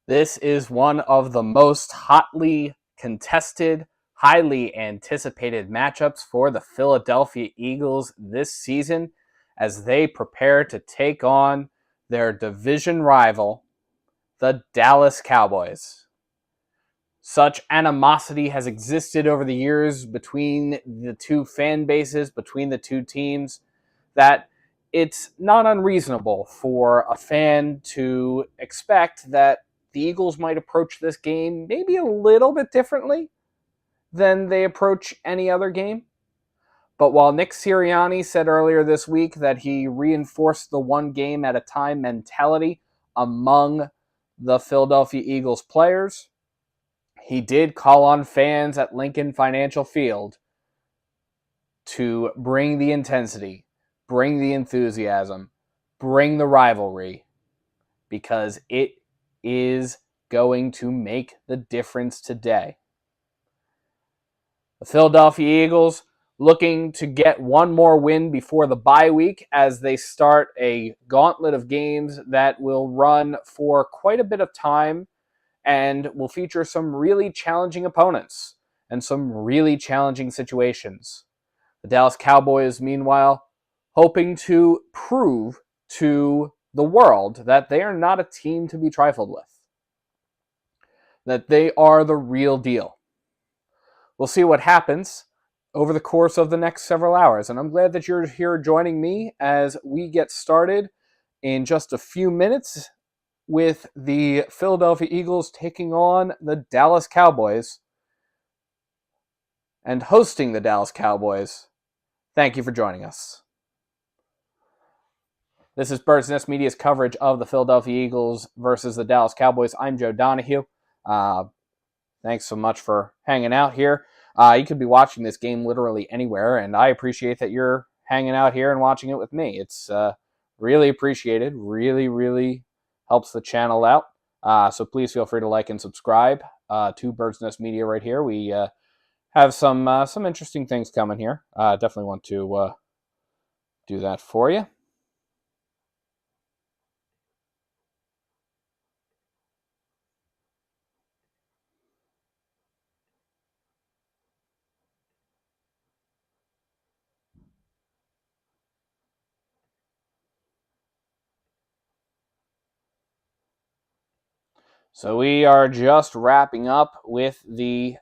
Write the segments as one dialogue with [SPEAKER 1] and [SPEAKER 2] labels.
[SPEAKER 1] This is one of the most hotly contested, highly anticipated matchups for the Philadelphia Eagles this season as they prepare to take on their division rival, the Dallas Cowboys. Such animosity has existed over the years between the two fan bases, between the two teams, that it's not unreasonable for a fan to expect that the Eagles might approach this game maybe a little bit differently than they approach any other game. But while Nick Sirianni said earlier this week that he reinforced the one game at a time mentality among the Philadelphia Eagles players, he did call on fans at Lincoln Financial Field to bring the intensity, bring the enthusiasm, bring the rivalry, because it is going to make the difference today. The Philadelphia Eagles looking to get one more win before the bye week as they start a gauntlet of games that will run for quite a bit of time and will feature some really challenging opponents and some really challenging situations. The Dallas Cowboys, meanwhile, hoping to prove to the world that they are not a team to be trifled with, that they are the real deal. We'll see what happens over the course of the next several hours, and I'm glad that you're here joining me as we get started in just a few minutes with the Philadelphia Eagles taking on the Dallas Cowboys and hosting the Dallas Cowboys. Thank you for joining us. This is Bird's Nest Media's coverage of the Philadelphia Eagles versus the Dallas Cowboys. I'm Joe Donahue. Thanks so much for hanging out here. You could be watching this game literally anywhere, and I appreciate that you're hanging out here and watching it with me. It's really appreciated. Really, really helps the channel out. So please feel free to like and subscribe to Bird's Nest Media right here. We have some interesting things coming here. Definitely want to do that for you. So we are just wrapping up with the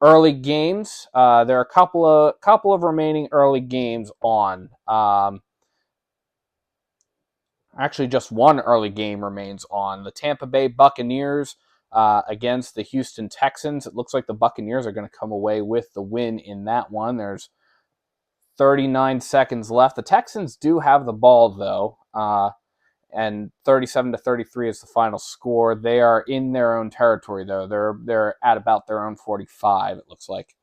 [SPEAKER 1] early games. There are a couple of remaining early games on. Actually, just one early game remains on. The Tampa Bay Buccaneers against the Houston Texans. It looks like the Buccaneers are going to come away with the win in that one. There's 39 seconds left. The Texans do have the ball, though. And 37-33 is the final score. They are in their own territory, though. They're at about their own 45, it looks like.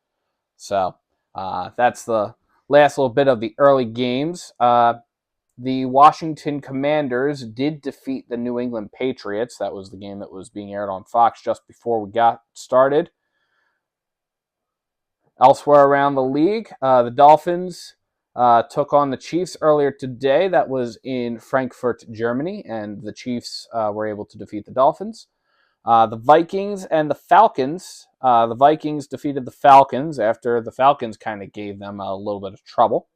[SPEAKER 1] So that's the last little bit of the early games. The Washington Commanders did defeat the New England Patriots. That was the game that was being aired on Fox just before we got started. Elsewhere around the league, the Dolphins took on the Chiefs earlier today. That was in Frankfurt, Germany, and the Chiefs were able to defeat the Dolphins. The Vikings and the Falcons. The Vikings defeated the Falcons after the Falcons kind of gave them a little bit of trouble.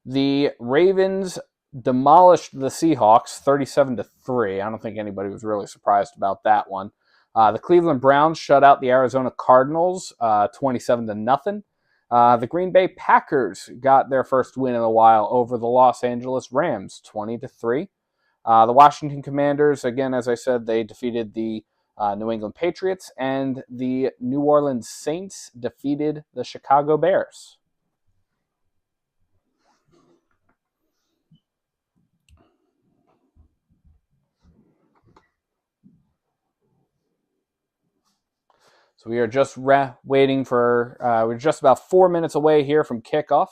[SPEAKER 1] The Ravens demolished the Seahawks 37-3. I don't think anybody was really surprised about that one. The Cleveland Browns shut out the Arizona Cardinals 27-0. The Green Bay Packers got their first win in a while over the Los Angeles Rams, 20-3. The Washington Commanders, again, as I said, they defeated the New England Patriots, and the New Orleans Saints defeated the Chicago Bears. So we are just waiting for, we're just about 4 minutes away here from kickoff.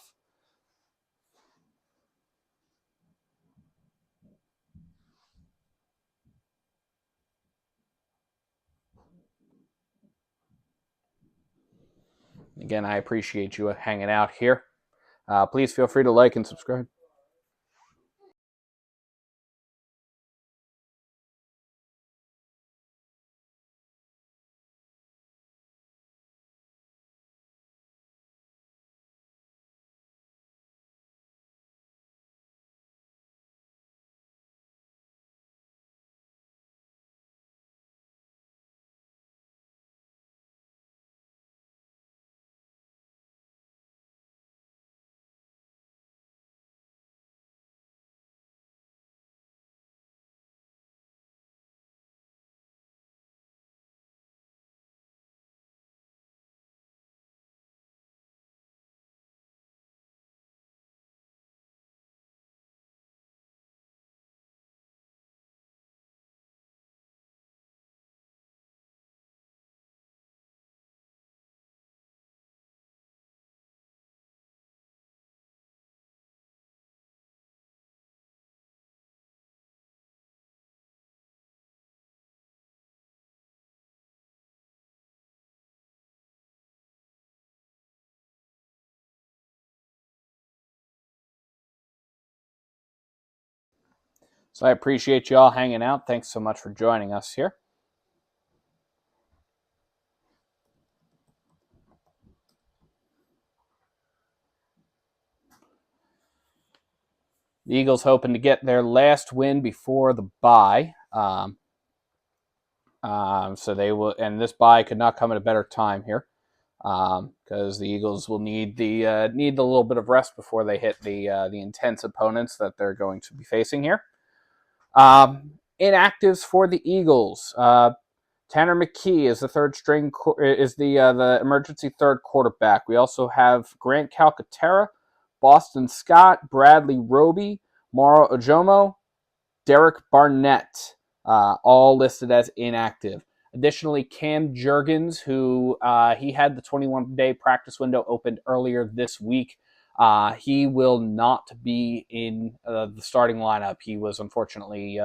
[SPEAKER 1] Again, I appreciate you hanging out here. Please feel free to like and subscribe. So I appreciate you all hanging out. Thanks so much for joining us here. The Eagles hoping to get their last win before the bye. So they will, and this bye could not come at a better time here, because the Eagles will need the little bit of rest before they hit the intense opponents that they're going to be facing here. Inactives for the Eagles. Tanner McKee is the third string is the emergency third quarterback. We also have Grant Calcaterra, Boston Scott, Bradley Roby, Mauro Ojomo, Derek Barnett, all listed as inactive. Additionally, Cam Jurgens, who he had the 21-day practice window opened earlier this week. He will not be in the starting lineup. He was unfortunately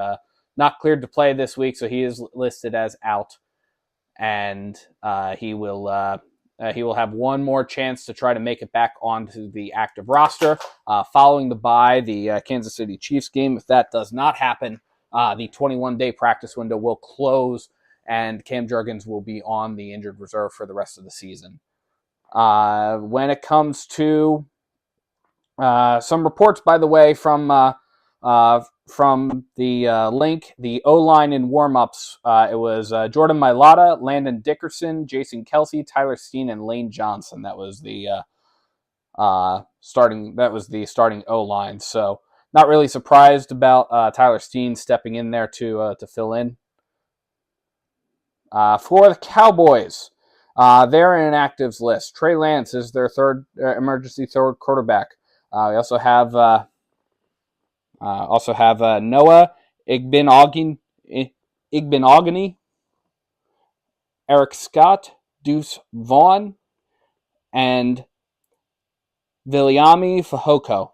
[SPEAKER 1] not cleared to play this week, so he is listed as out, and he will have one more chance to try to make it back onto the active roster following the bye, the Kansas City Chiefs game. If that does not happen, the 21-day practice window will close, and Cam Jurgens will be on the injured reserve for the rest of the season. When it comes to some reports, by the way, from the link, the O-line in warm-ups, it was Jordan Mailata, Landon Dickerson, Jason Kelsey, Tyler Steen, and Lane Johnson. That was the starting O-line. So not really surprised about Tyler Steen stepping in there to fill in. For the Cowboys, they're in an inactives list. Trey Lance is their third emergency third quarterback. We also have Noah Igbenogany, Eric Scott, Deuce Vaughn, and Viliami Fehoko.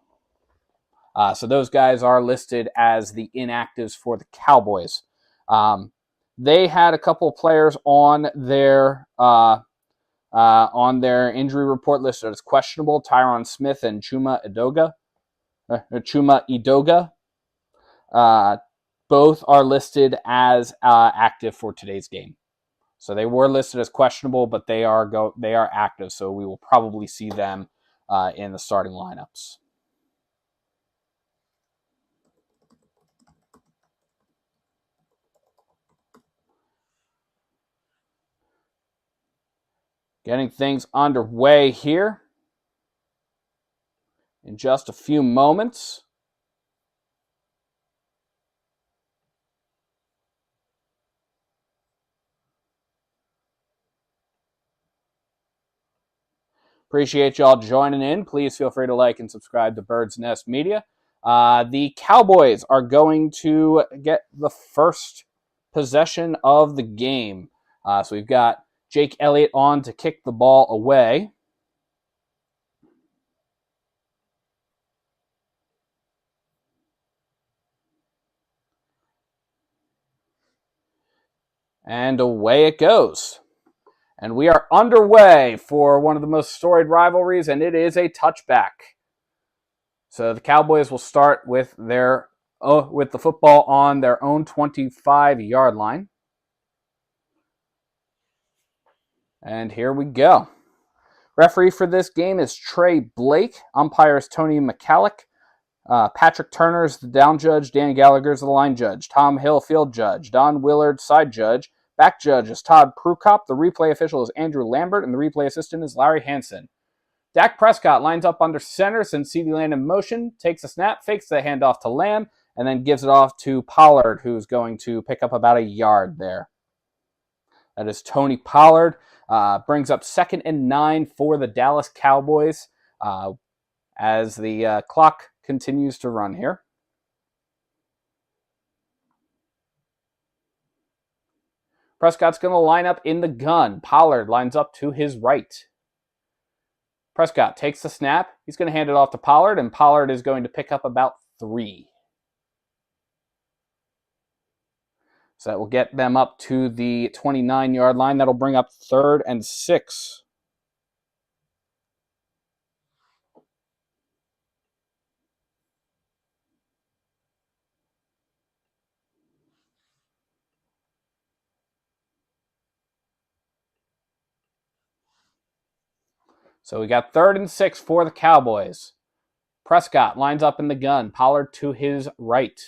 [SPEAKER 1] So those guys are listed as the inactives for the Cowboys. They had a couple of players on their injury report listed as questionable: Tyron Smith and Chuma Edoga. Both are listed as active for today's game. So they were listed as questionable, but they are active. So we will probably see them in the starting lineups. Getting things underway here in just a few moments. Appreciate y'all joining in. Please feel free to like and subscribe to Bird's Nest Media. The Cowboys are going to get the first possession of the game. So we've got Jake Elliott on to kick the ball away. And away it goes. And we are underway for one of the most storied rivalries, and it is a touchback. So the Cowboys will start with the football on their own 25-yard line. And here we go. Referee for this game is Trey Blake. Umpire is Tony McCallick. Patrick Turner is the down judge. Danny Gallagher is the line judge. Tom Hill, field judge. Don Willard, side judge. Back judge is Todd Prukop. The replay official is Andrew Lambert, and the replay assistant is Larry Hansen. Dak Prescott lines up under center, sends CeeDee Lamb in motion, takes a snap, fakes the handoff to Lamb, and then gives it off to Pollard, who's going to pick up about a yard there. That is Tony Pollard. Brings up 2nd and 9 for the Dallas Cowboys as the clock continues to run here. Prescott's going to line up in the gun. Pollard lines up to his right. Prescott takes the snap. He's going to hand it off to Pollard, and Pollard is going to pick up about 3. So that will get them up to the 29-yard line. That'll bring up 3rd and 6. So we got 3rd and 6 for the Cowboys. Prescott lines up in the gun. Pollard to his right.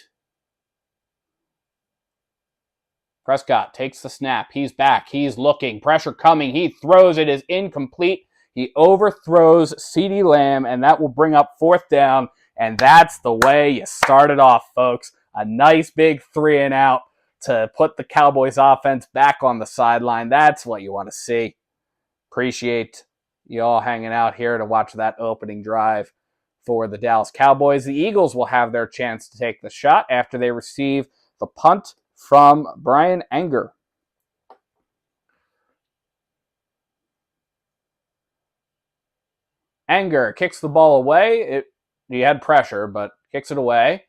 [SPEAKER 1] Prescott takes the snap. He's back. He's looking. Pressure coming. He throws. It is incomplete. He overthrows CeeDee Lamb, and that will bring up 4th down. And that's the way you start it off, folks. A nice big 3 and out to put the Cowboys offense back on the sideline. That's what you want to see. Appreciate you all hanging out here to watch that opening drive for the Dallas Cowboys. The Eagles will have their chance to take the shot after they receive the punt from Brian Anger. Anger kicks the ball away. He had pressure, but kicks it away.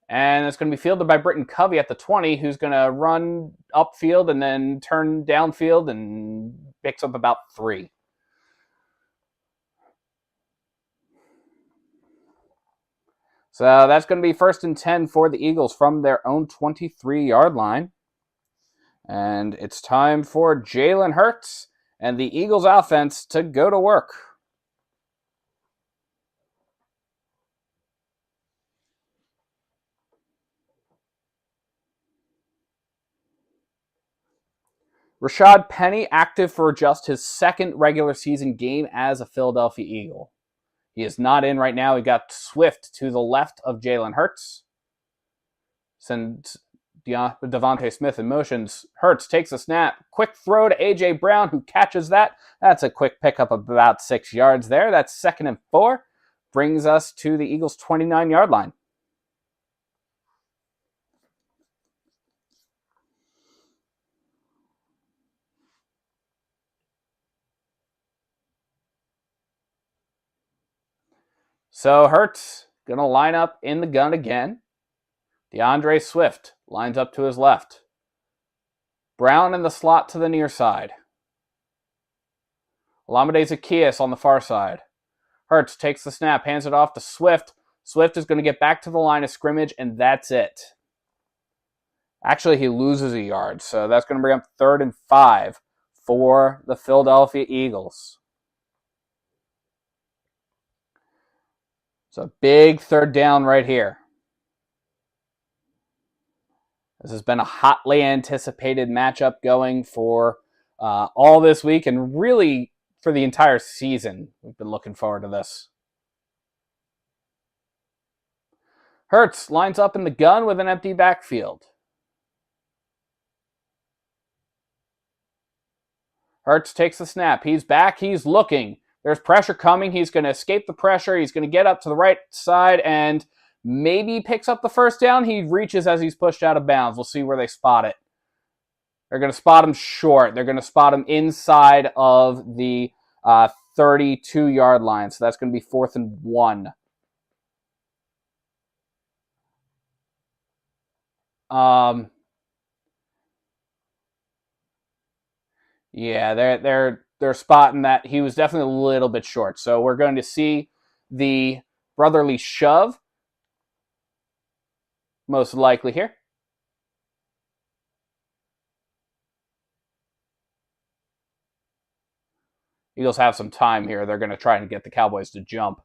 [SPEAKER 1] And it's going to be fielded by Britton Covey at the 20, who's going to run upfield and then turn downfield and picks up about 3. So that's going to be 1st and 10 for the Eagles from their own 23-yard line. And it's time for Jalen Hurts and the Eagles offense to go to work. Rashad Penny active for just his 2nd regular season game as a Philadelphia Eagle. He is not in right now. We got Swift to the left of Jalen Hurts. Send Devontae Smith in motions. Hurts takes a snap. Quick throw to A.J. Brown, who catches that. That's a quick pickup of about 6 yards there. That's 2nd and 4. Brings us to the Eagles' 29-yard line. So Hurts going to line up in the gun again. DeAndre Swift lines up to his left. Brown in the slot to the near side. Olamide Zaccheaus on the far side. Hurts takes the snap, hands it off to Swift. Swift is going to get back to the line of scrimmage, and that's it. Actually, he loses a yard, so that's going to bring up 3rd and 5 for the Philadelphia Eagles. So big 3rd down right here. This has been a hotly anticipated matchup going for all this week and really for the entire season. We've been looking forward to this. Hurts lines up in the gun with an empty backfield. Hurts takes the snap. He's back. He's looking. There's pressure coming. He's going to escape the pressure. He's going to get up to the right side and maybe picks up the 1st down. He reaches as he's pushed out of bounds. We'll see where they spot it. They're going to spot him short. They're going to spot him inside of the 32-yard line. So that's going to be 4th and 1. Yeah, they're spotting that he was definitely a little bit short. So we're going to see the brotherly shove, most likely here. Eagles have some time here. They're going to try and get the Cowboys to jump.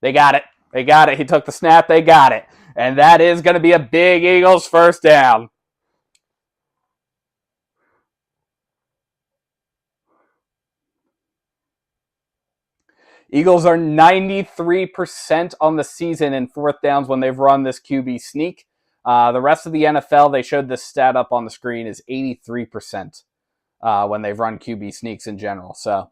[SPEAKER 1] They got it. They got it. He took the snap. They got it. And that is going to be a big Eagles 1st down. Eagles are 93% on the season in 4th downs when they've run this QB sneak. The rest of the NFL, they showed this stat up on the screen, is 83% when they've run QB sneaks in general. So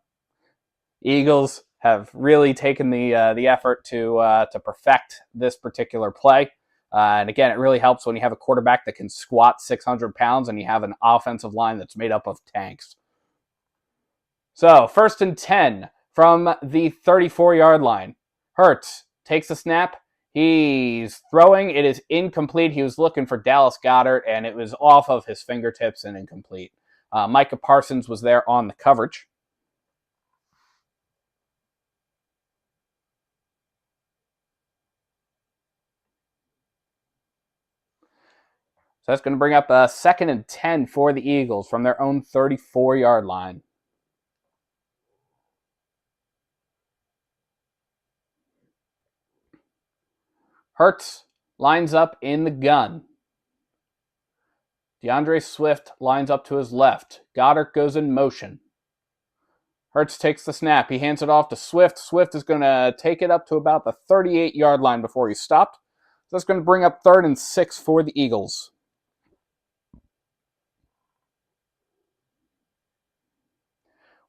[SPEAKER 1] Eagles have really taken the effort to perfect this particular play. And again, it really helps when you have a quarterback that can squat 600 pounds and you have an offensive line that's made up of tanks. So 1st and 10 from the 34-yard line. Hurts takes the snap. He's throwing. It is incomplete. He was looking for Dallas Goedert, and it was off of his fingertips and incomplete. Micah Parsons was there on the coverage. So that's going to bring up a 2nd and 10 for the Eagles from their own 34-yard line. Hurts lines up in the gun. DeAndre Swift lines up to his left. Goddard goes in motion. Hurts takes the snap. He hands it off to Swift. Swift is going to take it up to about the 38-yard line before he's stopped. So that's going to bring up 3rd and 6 for the Eagles.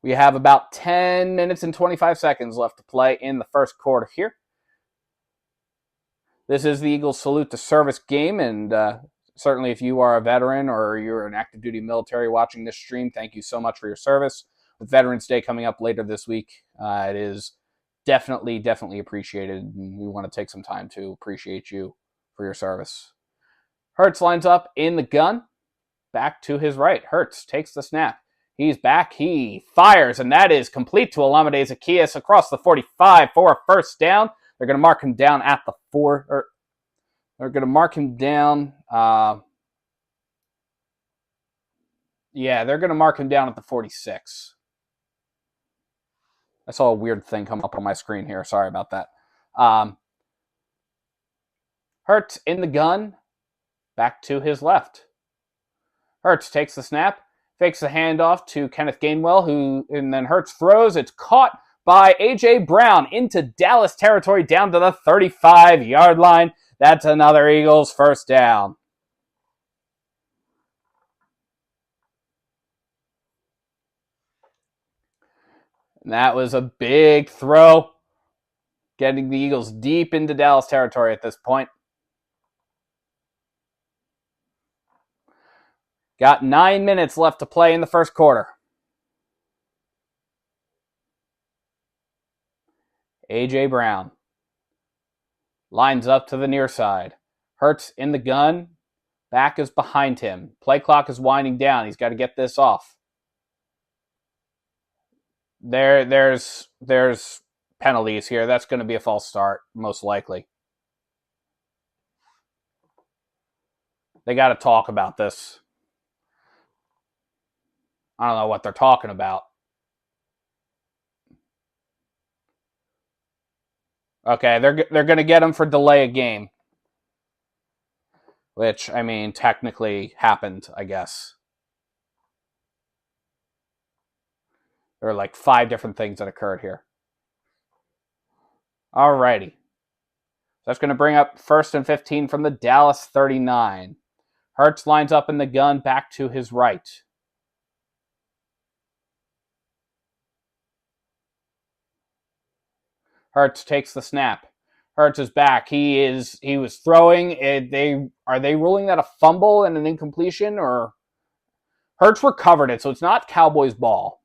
[SPEAKER 1] We have about 10 minutes and 25 seconds left to play in the first quarter here. This is the Eagles Salute to Service game, and certainly if you are a veteran or you're an active duty military watching this stream, thank you so much for your service. With Veterans Day coming up later this week, it is definitely appreciated, and we want to take some time to appreciate you for your service. Hurts lines up in the gun, back to his right. Hurts takes the snap. He's back. He fires, and that is complete to Olamide Zaccheaus across the 45 for a first down. They're going to mark him down at the 4. Or they're going to mark him down. They're going to mark him down at the 46. I saw a weird thing come up on my screen here. Sorry about that. Hurts in the gun, back to his left. Hurts takes the snap, fakes the handoff to Kenneth Gainwell, and then Hurts throws. It's caught by A.J. Brown into Dallas territory down to the 35-yard line. That's another Eagles first down. And that was a big throw, getting the Eagles deep into Dallas territory at this point. Got 9 minutes left to play in the first quarter. A.J. Brown lines up to the near side. Hurts in the gun. Back is behind him. Play clock is winding down. He's got to get this off. There's penalties here. That's going to be a false start, most likely. They got to talk about this. I don't know what they're talking about. Okay, they're going to get him for delay a game. Which, I mean, technically happened, I guess. There are like 5 different things that occurred here. Alrighty. That's going to bring up 1st and 15 from the Dallas 39. Hurts lines up in the gun, back to his right. Hurts takes the snap. Hurts is back. He was throwing. Are they ruling that a fumble and an incompletion, or Hurts recovered it, so it's not Cowboys ball.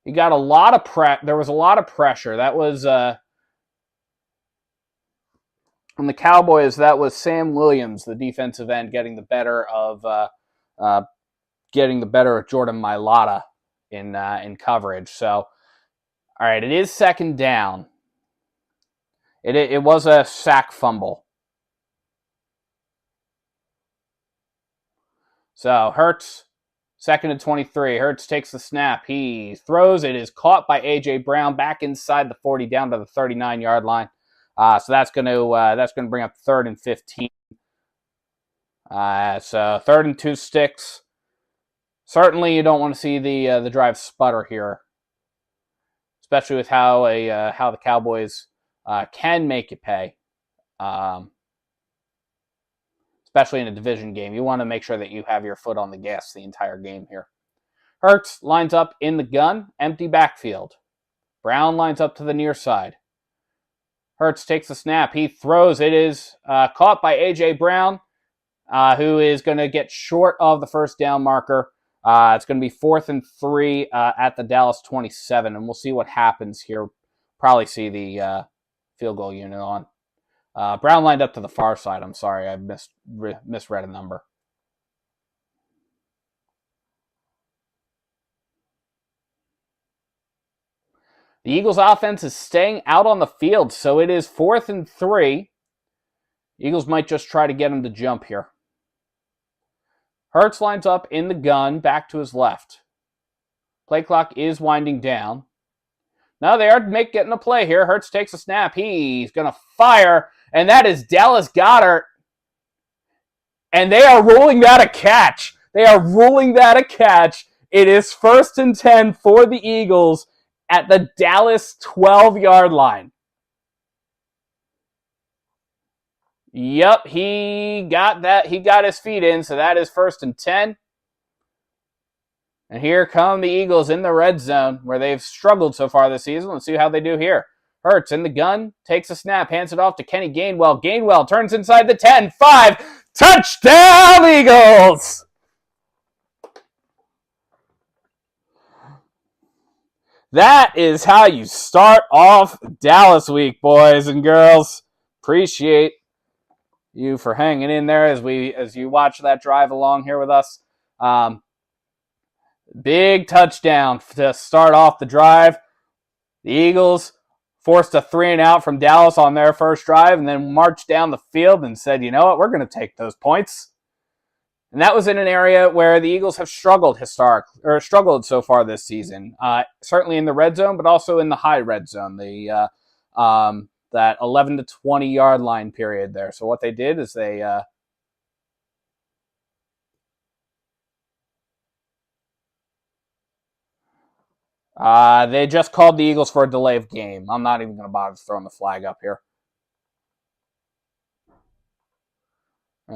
[SPEAKER 1] He got a lot of there was a lot of pressure. That was on the Cowboys. That was Sam Williams, the defensive end, getting the better of Jordan Mailata in coverage. So, all right, it is 2nd down. It was a sack fumble. So Hurts, 2nd and 23. Hurts takes the snap. He throws. It is caught by A.J. Brown back inside the 40, down to the 39-yard line. So that's going to bring up 3rd and 15. So 3rd and 2 sticks. Certainly, you don't want to see the drive sputter here, especially with how the Cowboys can make you pay, especially in a division game. You want to make sure that you have your foot on the gas the entire game here. Hurts lines up in the gun, empty backfield. Brown lines up to the near side. Hurts takes the snap. He throws. It is caught by A.J. Brown, who is going to get short of the first down marker. It's going to be 4th and 3 at the Dallas 27, and we'll see what happens here. Probably see the field goal unit on. Brown lined up to the far side. I'm sorry, I misread a number. The Eagles offense is staying out on the field, so it is 4th and 3. Eagles might just try to get him to jump here. Hurts lines up in the gun, back to his left. Play clock is winding down. Now they are getting a play here. Hurts takes a snap. He's going to fire, and that is Dallas Goedert. And they are ruling that a catch. They are ruling that a catch. It is 1st and 10 for the Eagles at the Dallas 12-yard line. Yep, he got that. He got his feet in, so that is 1st and 10. And here come the Eagles in the red zone, where they've struggled so far this season. Let's see how they do here. Hurts in the gun, takes a snap, hands it off to Kenny Gainwell. Gainwell turns inside the 10, 5, touchdown Eagles! That is how you start off Dallas week, boys and girls. Appreciate you for hanging in there as you watch that drive along here with us. Big touchdown to start off the drive. The Eagles forced a 3-and-out from Dallas on their first drive and then marched down the field and said, you know what, we're going to take those points. And that was in an area where the Eagles have struggled so far this season. Certainly in the red zone, but also in the high red zone, that 11 to 20 yard line period there. So what they did is they just called the Eagles for a delay of game. I'm not even going to bother throwing the flag up here.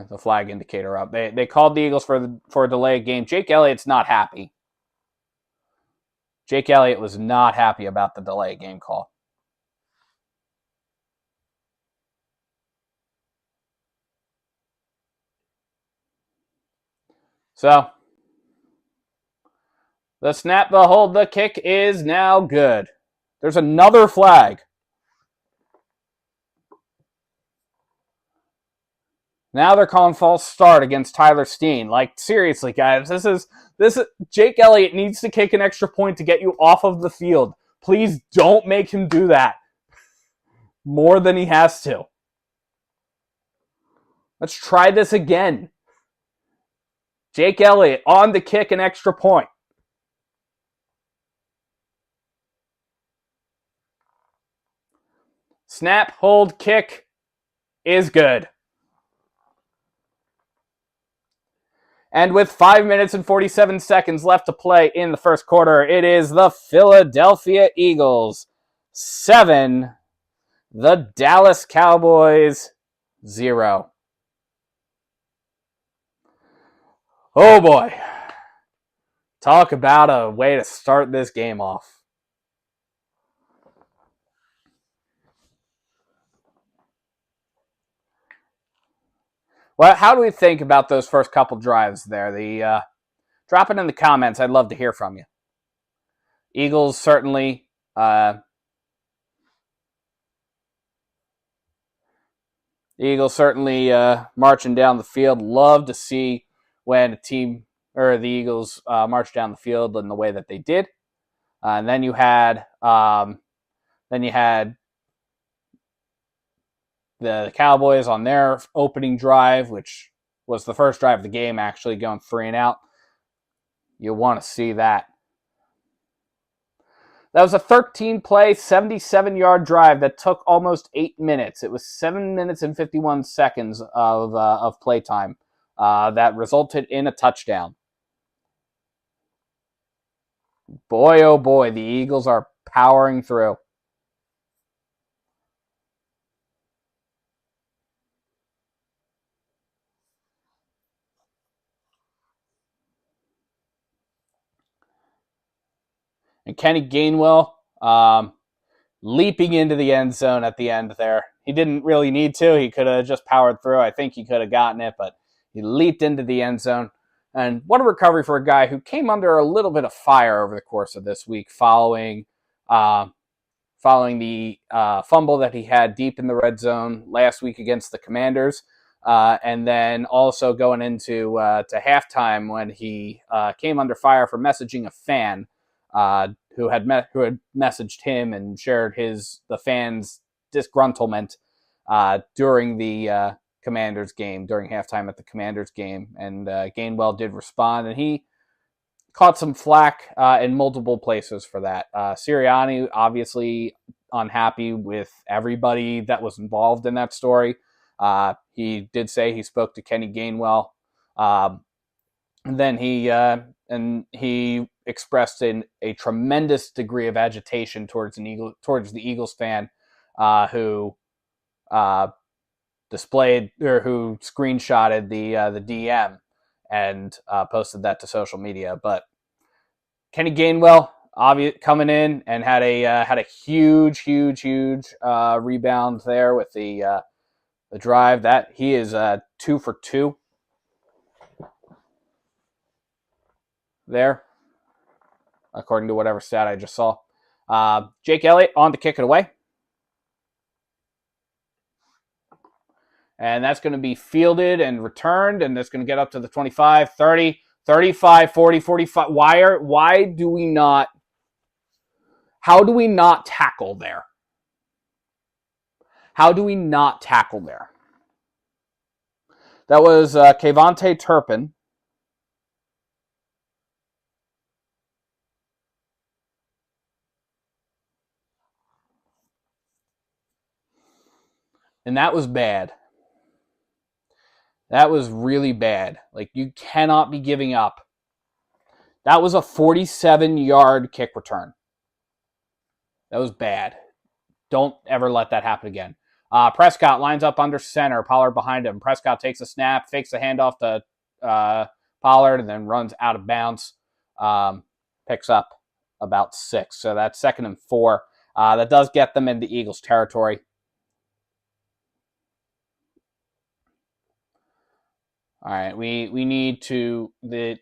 [SPEAKER 1] The flag indicator up. They called the Eagles for a delay of game. Jake Elliott's not happy. Jake Elliott was not happy about the delay of game call. So, the snap, the hold, the kick is now good. There's another flag. Now they're calling false start against Tyler Steen. Like, seriously, guys, this is Jake Elliott needs to kick an extra point to get you off of the field. Please don't make him do that more than he has to. Let's try this again. Jake Elliott on to kick an extra point. Snap, hold, kick is good. And with 5 minutes and 47 seconds left to play in the first quarter, it is the Philadelphia Eagles 7, the Dallas Cowboys 0. Oh boy. Talk about a way to start this game off. Well, how do we think about those first couple drives there? Drop it in the comments. I'd love to hear from you. Eagles certainly marching down the field. Love to see when a team or the Eagles march down the field in the way that they did. And then you had the Cowboys on their opening drive, which was the first drive of the game, actually going 3-and-out. You'll want to see that. That was a 13-play, 77-yard drive that took almost 8 minutes. It was 7 minutes and 51 seconds of play time that resulted in a touchdown. Boy, oh boy, the Eagles are powering through. And Kenny Gainwell leaping into the end zone at the end there. He didn't really need to. He could have just powered through. I think he could have gotten it, but he leaped into the end zone. And what a recovery for a guy who came under a little bit of fire over the course of this week following the fumble that he had deep in the red zone last week against the Commanders. And then also going into to halftime when he came under fire for messaging a fan who had messaged him and shared the fans' disgruntlement during the Commanders game, during halftime at the Commanders game, and Gainwell did respond, and he caught some flack in multiple places for that. Sirianni obviously unhappy with everybody that was involved in that story. He did say he spoke to Kenny Gainwell, and then he expressed a tremendous degree of agitation towards the Eagles fan who displayed or who screenshotted the DM and posted that to social media. But Kenny Gainwell coming in and had a huge rebound there with the drive. That he is 2 for 2 there, according to whatever stat I just saw. Jake Elliott on to kick it away. And that's going to be fielded and returned, and that's going to get up to the 25, 30, 35, 40, 45. Why do we not? How do we not tackle there? How do we not tackle there? That was Kevontae Turpin. And that was bad. That was really bad. Like, you cannot be giving up. That was a 47-yard kick return. That was bad. Don't ever let that happen again. Prescott lines up under center. Pollard behind him. Prescott takes a snap, fakes the handoff to Pollard, and then runs out of bounds. Picks up about 6. So that's 2nd and 4. That does get them into Eagles territory. All right, we need to the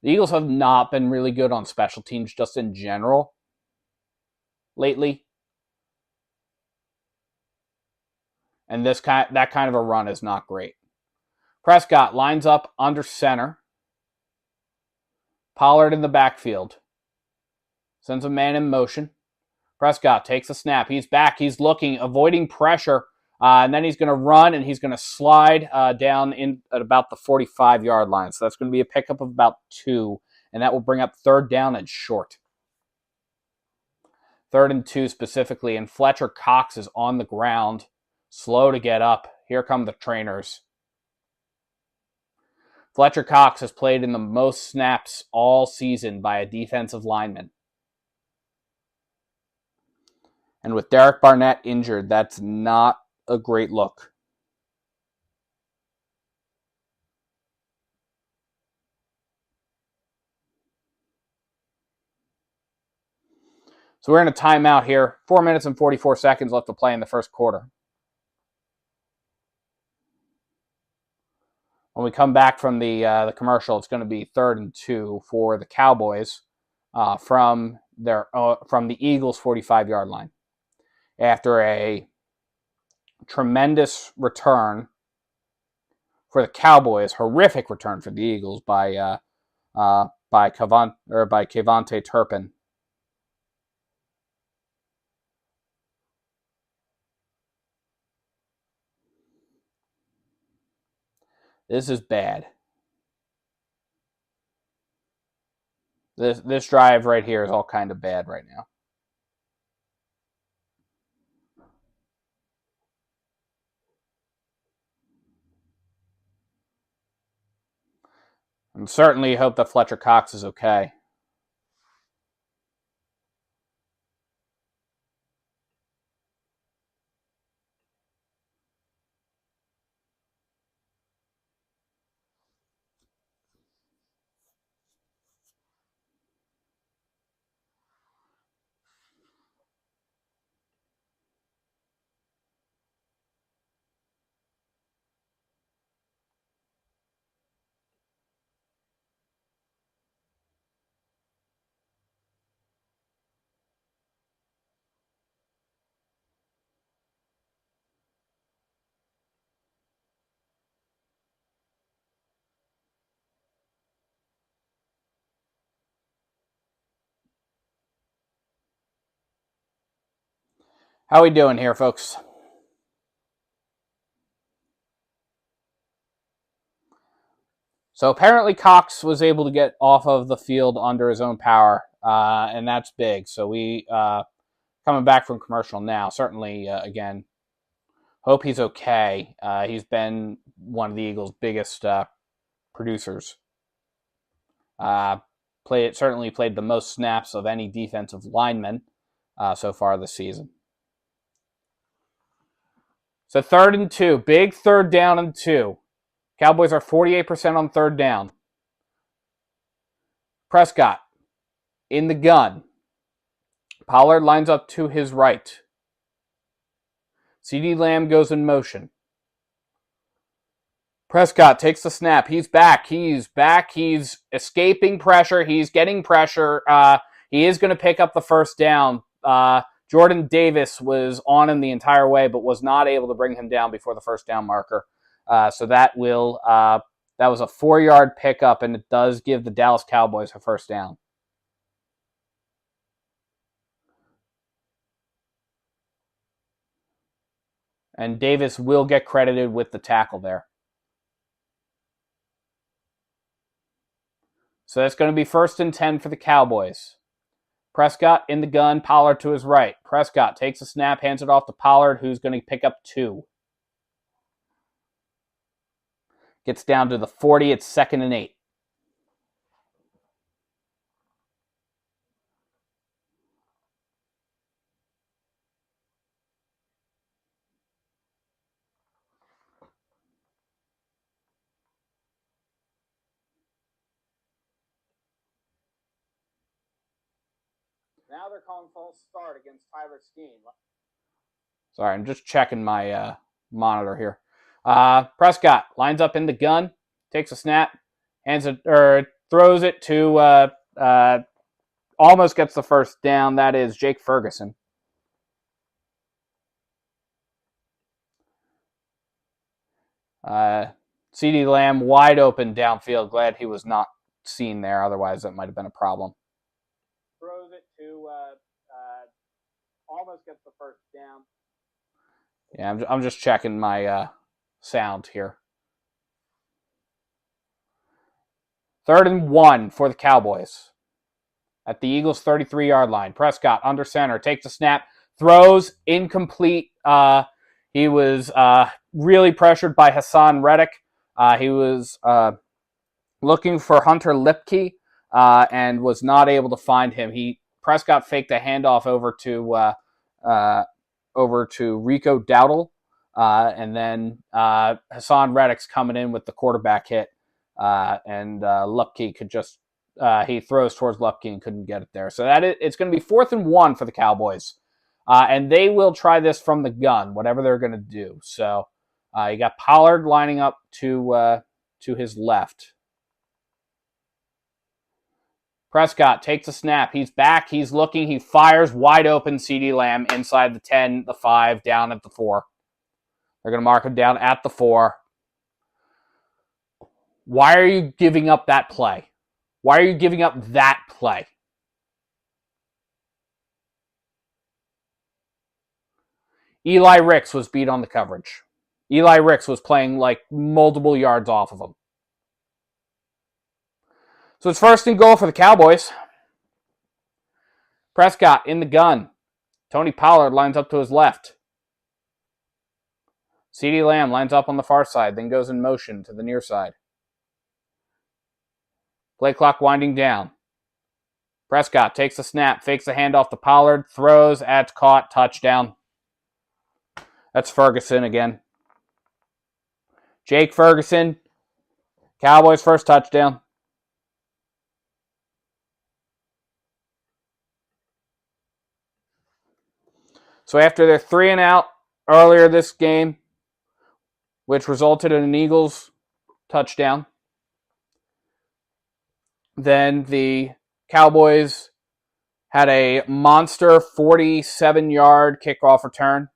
[SPEAKER 1] Eagles have not been really good on special teams just in general lately, and that kind of a run is not great. Prescott lines up under center. Pollard in the backfield. Sends a man in motion. Prescott takes a snap. He's back. He's looking, avoiding pressure. And then he's going to run, and he's going to slide down in at about the 45-yard line. So that's going to be a pickup of about 2, and that will bring up 3rd down and short. 3rd and 2 specifically, and Fletcher Cox is on the ground, slow to get up. Here come the trainers. Fletcher Cox has played in the most snaps all season by a defensive lineman. And with Derek Barnett injured, that's not a great look. So we're in a timeout here. 4 minutes and 44 seconds left to play in the first quarter. When we come back from the commercial, it's going to be 3rd and 2 for the Cowboys from the Eagles' 45-yard line after a tremendous return for the Cowboys, horrific return for the Eagles by Kevontae Turpin. This is bad. This drive right here is all kind of bad right now. And certainly hope that Fletcher Cox is okay. How we doing here, folks? So apparently Cox was able to get off of the field under his own power, and that's big. So we coming back from commercial now. Certainly, again, hope he's okay. He's been one of the Eagles' biggest producers. Certainly played the most snaps of any defensive lineman so far this season. So 3rd and 2, big 3rd down and 2. Cowboys are 48% on 3rd down. Prescott in the gun. Pollard lines up to his right. CeeDee Lamb goes in motion. Prescott takes the snap. He's back. He's escaping pressure. He's getting pressure. He is going to pick up the 1st down. Jordan Davis was on him the entire way, but was not able to bring him down before the 1st down marker. So that was a 4-yard pickup, and it does give the Dallas Cowboys a 1st down. And Davis will get credited with the tackle there. So that's going to be 1st and 10 for the Cowboys. Prescott in the gun, Pollard to his right. Prescott takes a snap, hands it off to Pollard, who's going to pick up 2. Gets down to the 40, it's 2nd and 8. Now they're calling false start against Tyler Skeen. Sorry, I'm just checking my monitor here. Prescott lines up in the gun, takes a snap, throws it to almost gets the 1st down. That is Jake Ferguson. CeeDee Lamb wide open downfield. Glad he was not seen there. Otherwise, that might have been a problem. Throws it to almost gets the 1st down. Yeah, I'm just checking my sound here. 3rd and 1 for the Cowboys. At the Eagles' 33-yard line. Prescott under center, takes a snap, throws, incomplete. He was really pressured by Hassan Reddick. He was looking for Hunter Lipke and was not able to find him. Prescott faked a handoff over to Rico Dowdle, and then Hassan Reddick's coming in with the quarterback hit, and Lupke could just he throws towards Lupke and couldn't get it there. So it's going to be 4th and 1 for the Cowboys, and they will try this from the gun, whatever they're going to do. So you got Pollard lining up to his left. Prescott takes a snap. He's back. He's looking. He fires wide open CeeDee Lamb inside the 10, the 5, down at the 4. They're going to mark him down at the 4. Why are you giving up that play? Why are you giving up that play? Eli Ricks was beat on the coverage. Eli Ricks was playing like multiple yards off of him. So it's 1st and goal for the Cowboys. Prescott in the gun. Tony Pollard lines up to his left. CeeDee Lamb lines up on the far side, then goes in motion to the near side. Play clock winding down. Prescott takes the snap, fakes the handoff to Pollard, throws, that's caught, touchdown. That's Ferguson again. Jake Ferguson, Cowboys' 1st touchdown. So after their 3 and out earlier this game, which resulted in an Eagles touchdown, then the Cowboys had a monster 47-yard kickoff return,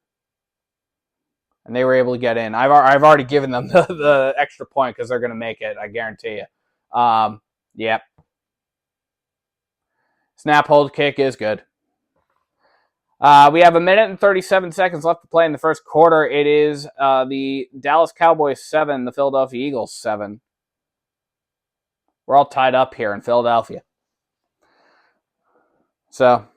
[SPEAKER 1] and they were able to get in. I've already given them the extra point because they're going to make it, I guarantee you. Yep. Snap, hold, kick is good. We have 1 minute and 37 seconds left to play in the first quarter. It is the Dallas Cowboys 7, the Philadelphia Eagles 7. We're all tied up here in Philadelphia. So,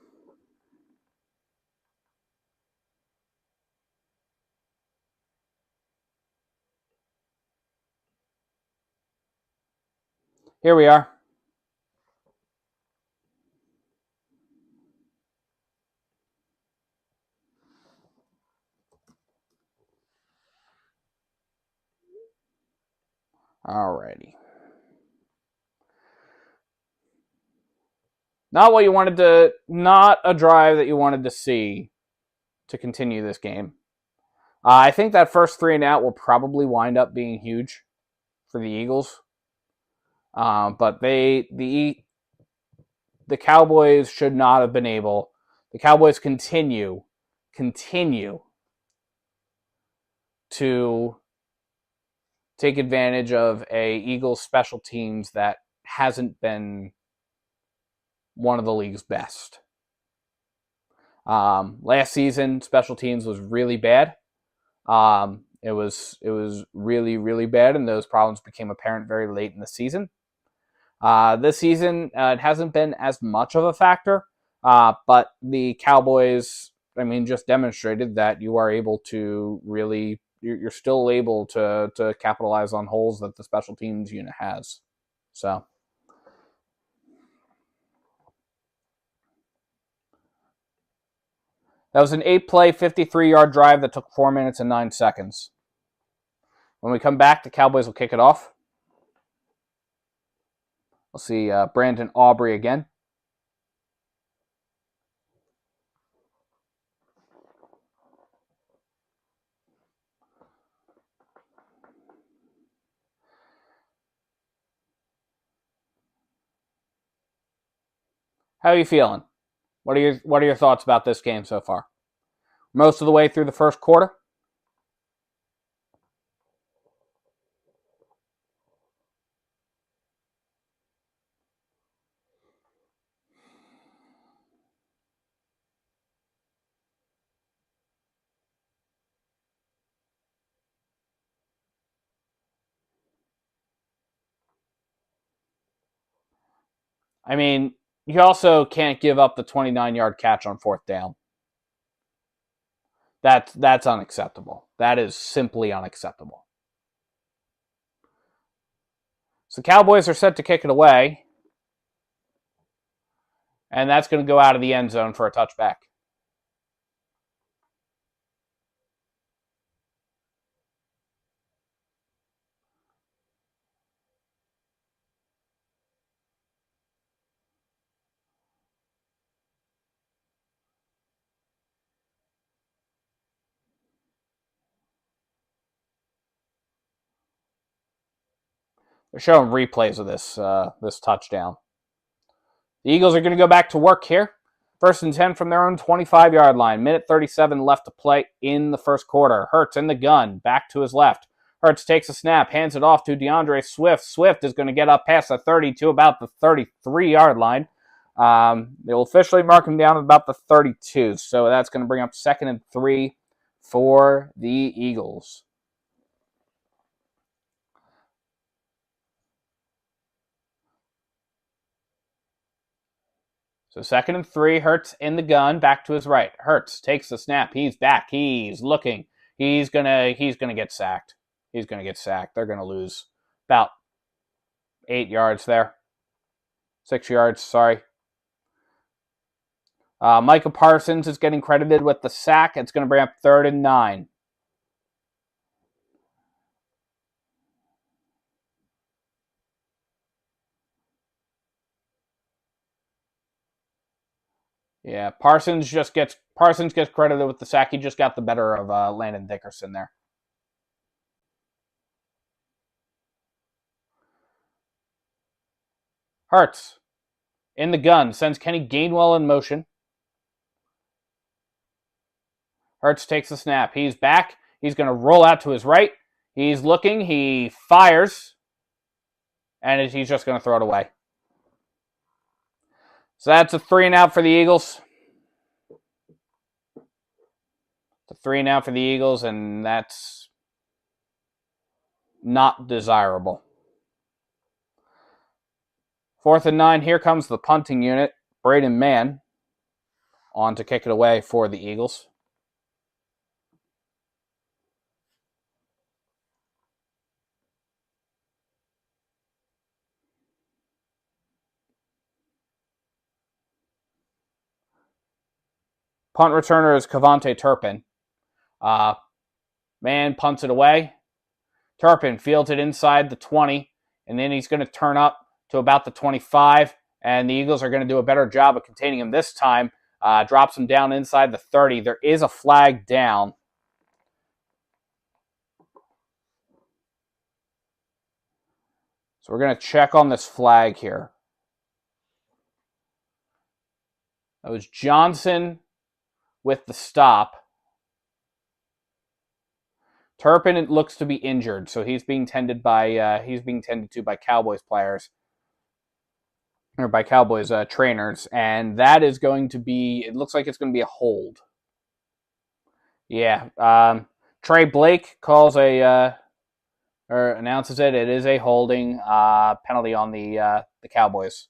[SPEAKER 1] here we are. Alrighty. Not a drive that you wanted to see to continue this game. I think that first 3 and out will probably wind up being huge for the Eagles. But the Cowboys should not have been able. The Cowboys continue to take advantage of a Eagles special teams that hasn't been one of the league's best. Last season, special teams was really bad. It was really, really bad, and those problems became apparent very late in the season. This season, it hasn't been as much of a factor, but the Cowboys, just demonstrated that you are able to really, you're still able to capitalize on holes that the special teams unit has. So, that was an 8-play, 53-yard drive that took 4 minutes and 9 seconds. When we come back, the Cowboys will kick it off. We'll see Brandon Aubrey again. How are you feeling? What are your thoughts about this game so far? Most of the way through the first quarter? You also can't give up the 29-yard catch on 4th down. That's unacceptable. That is simply unacceptable. So Cowboys are set to kick it away, and that's going to go out of the end zone for a touchback. They're showing replays of this touchdown. The Eagles are going to go back to work here. 1st and 10 from their own 25-yard line. 1:37 left to play in the first quarter. Hurts in the gun, back to his left. Hurts takes a snap, hands it off to DeAndre Swift. Swift is going to get up past the 30 to about the 33-yard line. They will officially mark him down at about the 32. So that's going to bring up 2nd and 3 for the Eagles. So 2nd and 3, Hurts in the gun, back to his right. Hurts takes the snap. He's back. He's looking. He's gonna get sacked. He's gonna get sacked. They're gonna lose about 8 yards there. 6 yards, sorry. Micah Parsons is getting credited with the sack. It's going to bring up 3rd and 9. Yeah, Parsons gets credited with the sack. He just got the better of Landon Dickerson there. Hurts in the gun, sends Kenny Gainwell in motion. Hurts takes the snap. He's back. He's going to roll out to his right. He's looking. He fires. And he's just going to throw it away. So that's a 3 and out for the Eagles. It's a 3 now for the Eagles, and that's not desirable. 4th and 9, here comes the punting unit. Braden Mann on to kick it away for the Eagles. Punt returner is Cavante Turpin. Mann punts it away. Turpin fields it inside the 20, and then he's going to turn up to about the 25, and the Eagles are going to do a better job of containing him this time. Drops him down inside the 30. There is a flag down. So we're going to check on this flag here. That was Johnson with the stop. Turpin looks to be injured, so he's being tended to by Cowboys players, or by Cowboys trainers, and that is going to be. It looks like it's going to be a hold. Yeah, Trey Blake calls or announces it. It is a holding penalty on the Cowboys.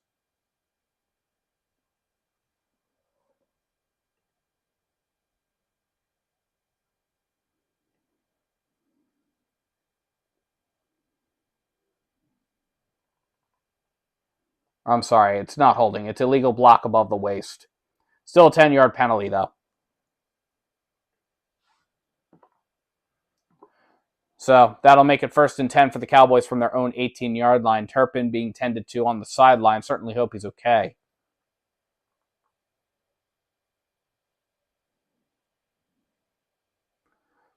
[SPEAKER 1] I'm sorry, it's not holding. It's illegal block above the waist. Still a 10-yard penalty, though. So that'll make it 1st and 10 for the Cowboys from their own 18-yard line. Turpin being tended to on the sideline. Certainly hope he's okay.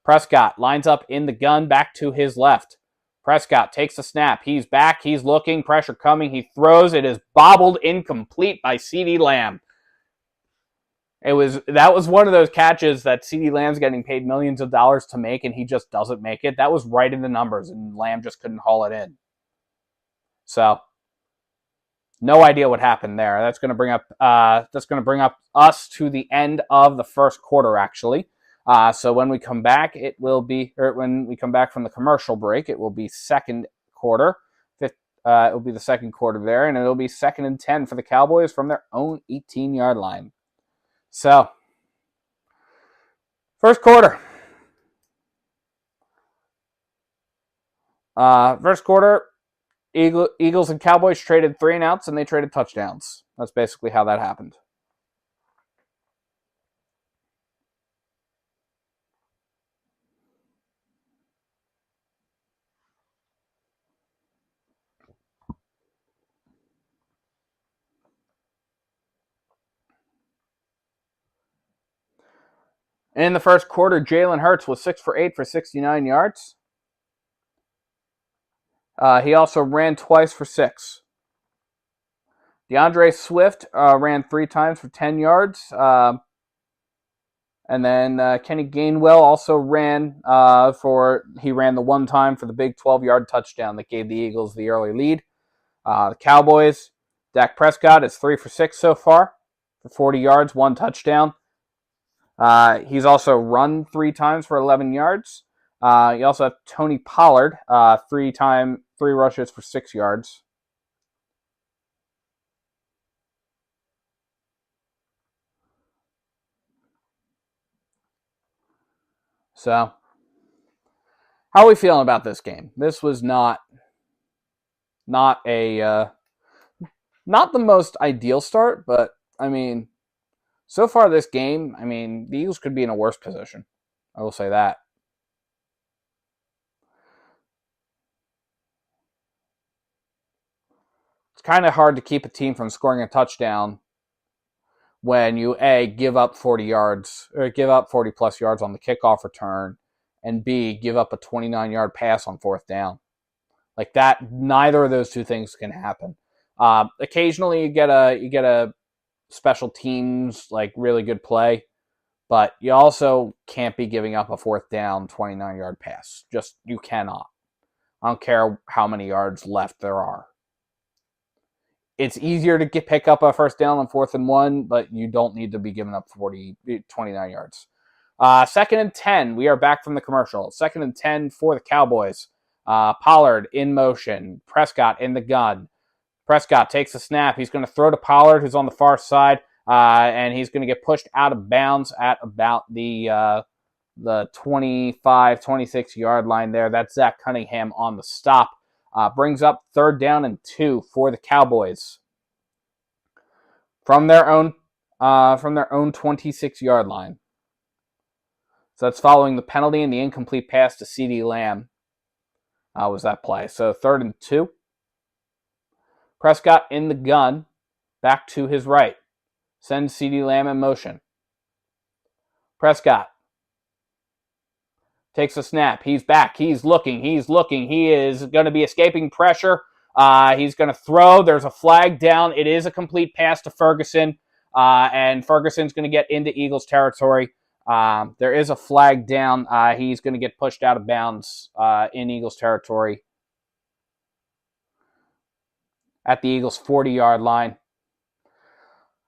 [SPEAKER 1] Prescott lines up in the gun back to his left. Prescott takes the snap. He's back. He's looking. Pressure coming. He throws. It is bobbled incomplete by CeeDee Lamb. That was one of those catches that CeeDee Lamb's getting paid millions of dollars to make, and he just doesn't make it. That was right in the numbers, and Lamb just couldn't haul it in. So, no idea what happened there. That's going to bring up us to the end of the first quarter, actually. So when we come back, when we come back from the commercial break, it will be second quarter. It will be the second quarter there, and it'll be 2nd and 10 for the Cowboys from their own 18-yard line. So, first quarter. First quarter, Eagles and Cowboys traded 3 and outs, and they traded touchdowns. That's basically how that happened. In the first quarter, Jalen Hurts was 6 for 8 for 69 yards. He also ran twice for 6. DeAndre Swift ran 3 times for 10 yards. And then Kenny Gainwell also ran the 1 time for the big 12-yard touchdown that gave the Eagles the early lead. The Cowboys, Dak Prescott is 3 for 6 so far for 40 yards, 1 touchdown. He's also run 3 times for 11 yards. You also have Tony Pollard, 3 rushes for 6 yards. So, how are we feeling about this game? This was not the most ideal start, but I mean, so far this game, I mean, the Eagles could be in a worse position. I will say that. It's kind of hard to keep a team from scoring a touchdown when you A, give up 40 yards, or give up 40 plus yards on the kickoff return, and B, give up a 29-yard pass on 4th down. Like that, neither of those 2 things can happen. Occasionally you get a special teams, like really good play, but you also can't be giving up a 4th down 29-yard pass. Just, you cannot. I don't care how many yards left there are. It's easier to pick up a 1st down on 4th and 1, but you don't need to be giving up 29 yards. Second and 10. We are back from the commercial. Second and 10 for the Cowboys. Pollard in motion. Prescott in the gun. Prescott takes a snap. He's going to throw to Pollard, who's on the far side, and he's going to get pushed out of bounds at about the 25, 26-yard line there. That's Zach Cunningham on the stop. Brings up 3rd down and 2 for the Cowboys from their own 26-yard line. So that's following the penalty and the incomplete pass to CeeDee Lamb. Was that play? So 3rd and 2. Prescott in the gun, back to his right. Sends CeeDee Lamb in motion. Prescott takes a snap. He's back. He's looking. He is going to be escaping pressure. He's going to throw. There's a flag down. It is a complete pass to Ferguson, and Ferguson's going to get into Eagles territory. There is a flag down. He's going to get pushed out of bounds in Eagles territory at the Eagles' 40-yard line.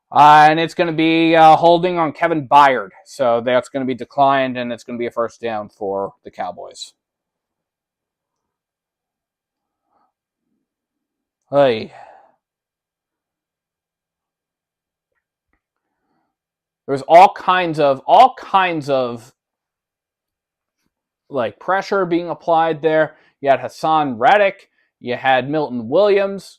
[SPEAKER 1] And it's going to be holding on Kevin Byard. So that's going to be declined, and it's going to be a 1st down for the Cowboys. Hey. There's all kinds of like pressure being applied there. You had Hassan Reddick. You had Milton Williams.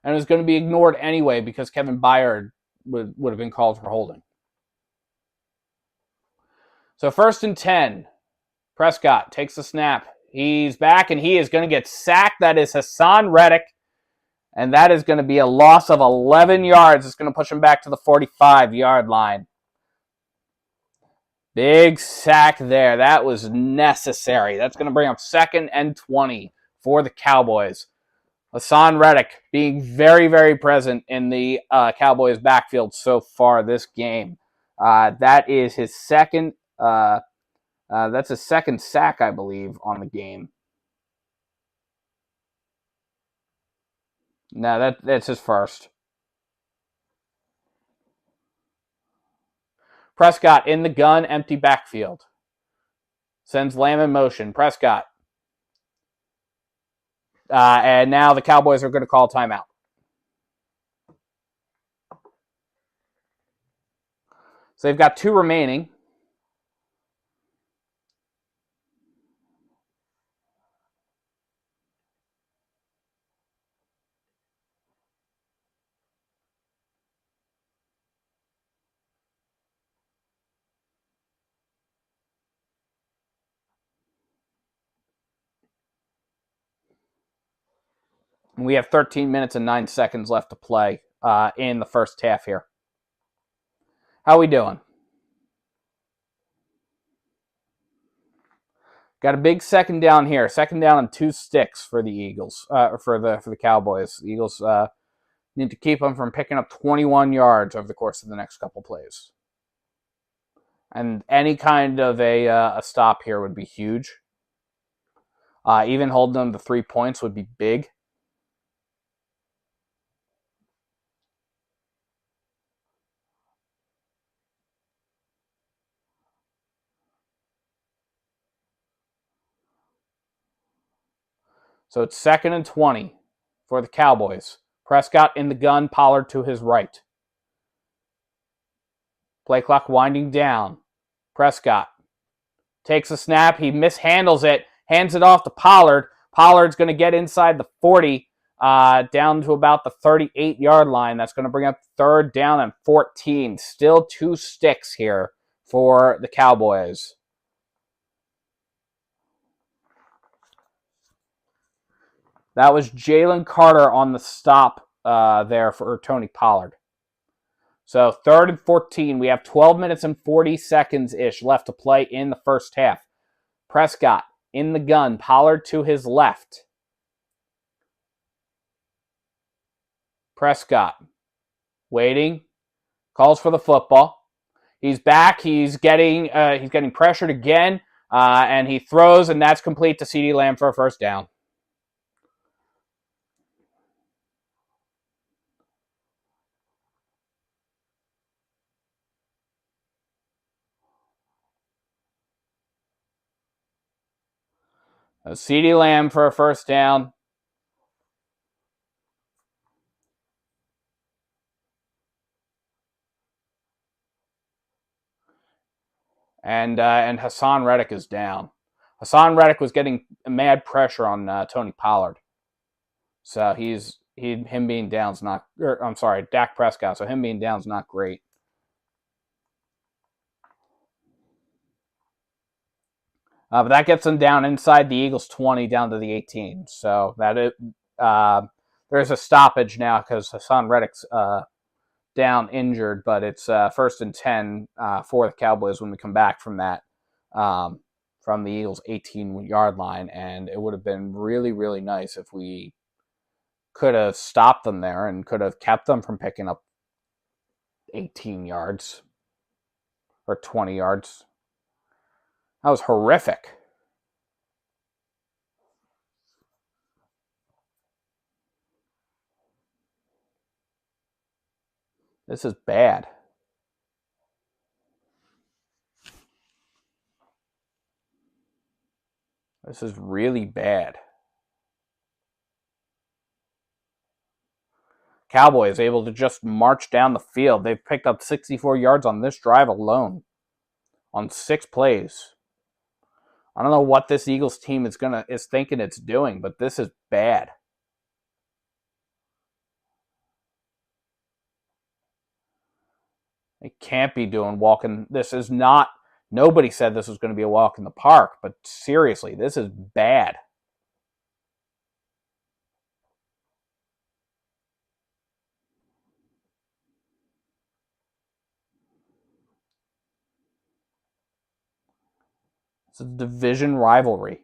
[SPEAKER 1] And it was going to be ignored anyway because Kevin Byard would have been called for holding. So 1st and 10. Prescott takes the snap. He's back, and he is going to get sacked. That is Hassan Reddick. And that is going to be a loss of 11 yards. It's going to push him back to the 45-yard line. Big sack there. That was necessary. That's going to bring up 2nd and 20 for the Cowboys. Hassan Reddick being very, very present in the Cowboys' backfield so far this game. That is his second. That's his 2nd sack, I believe, on the game. No, that's his 1st. Prescott in the gun, empty backfield. Sends Lamb in motion. Prescott. And now the Cowboys are going to call timeout. So they've got 2 remaining. We have 13 minutes and 9 seconds left to play in the first half here. How we doing? Got a big 2nd down here. 2nd down and 2 sticks for the Eagles, for the Cowboys. The Eagles need to keep them from picking up 21 yards over the course of the next couple plays. And any kind of a stop here would be huge. Even holding them to 3 points would be big. So it's 2nd and 20 for the Cowboys. Prescott in the gun, Pollard to his right. Play clock winding down. Prescott takes a snap. He mishandles it, hands it off to Pollard. Pollard's going to get inside the 40, down to about the 38-yard line. That's going to bring up 3rd down and 14. Still 2 sticks here for the Cowboys. That was Jalen Carter on the stop there for Tony Pollard. So 3rd and 14. We have 12 minutes and 40 seconds-ish left to play in the first half. Prescott in the gun. Pollard to his left. Prescott waiting. Calls for the football. He's back. He's getting pressured again. And he throws, and that's complete to CeeDee Lamb for a 1st down. CeeDee Lamb for a first down. And Hassan Reddick is down. Hassan Reddick was getting mad pressure on Tony Pollard. So him being down's not. I'm sorry, Dak Prescott. So him being down's not great. But that gets them down inside the Eagles 20, down to the 18. So there's a stoppage now because Hassan Reddick's down injured, but it's 1st and 10 for the Cowboys when we come back from that, from the Eagles' 18-yard line. And it would have been really, really nice if we could have stopped them there and could have kept them from picking up 18 yards or 20 yards. That was horrific. This is bad. This is really bad. Cowboys able to just march down the field. They've picked up 64 yards on this drive alone on 6 plays. I don't know what this Eagles team is thinking it's doing, but this is bad. They can't be doing walking. This is not. Nobody said this was going to be a walk in the park, but seriously, this is bad. It's a division rivalry.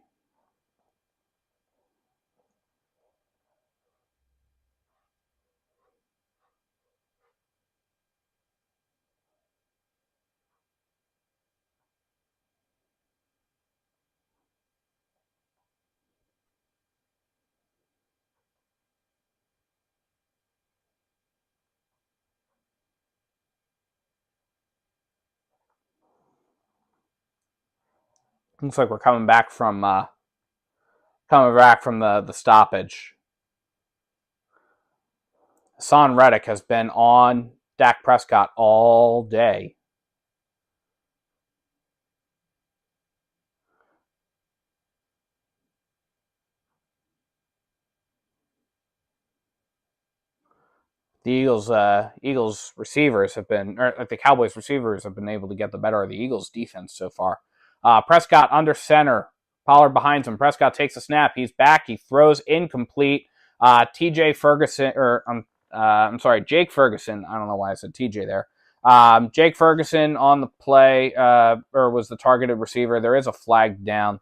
[SPEAKER 1] Looks like we're coming back from the stoppage. Hassan Reddick has been on Dak Prescott all day. The Eagles receivers have been, or the Cowboys receivers have been able to get the better of the Eagles defense so far. Prescott under center. Pollard behind him. Prescott takes a snap. He's back. He throws incomplete. Jake Ferguson. I don't know why I said TJ there. Jake Ferguson on the play, or was the targeted receiver. There is a flag down.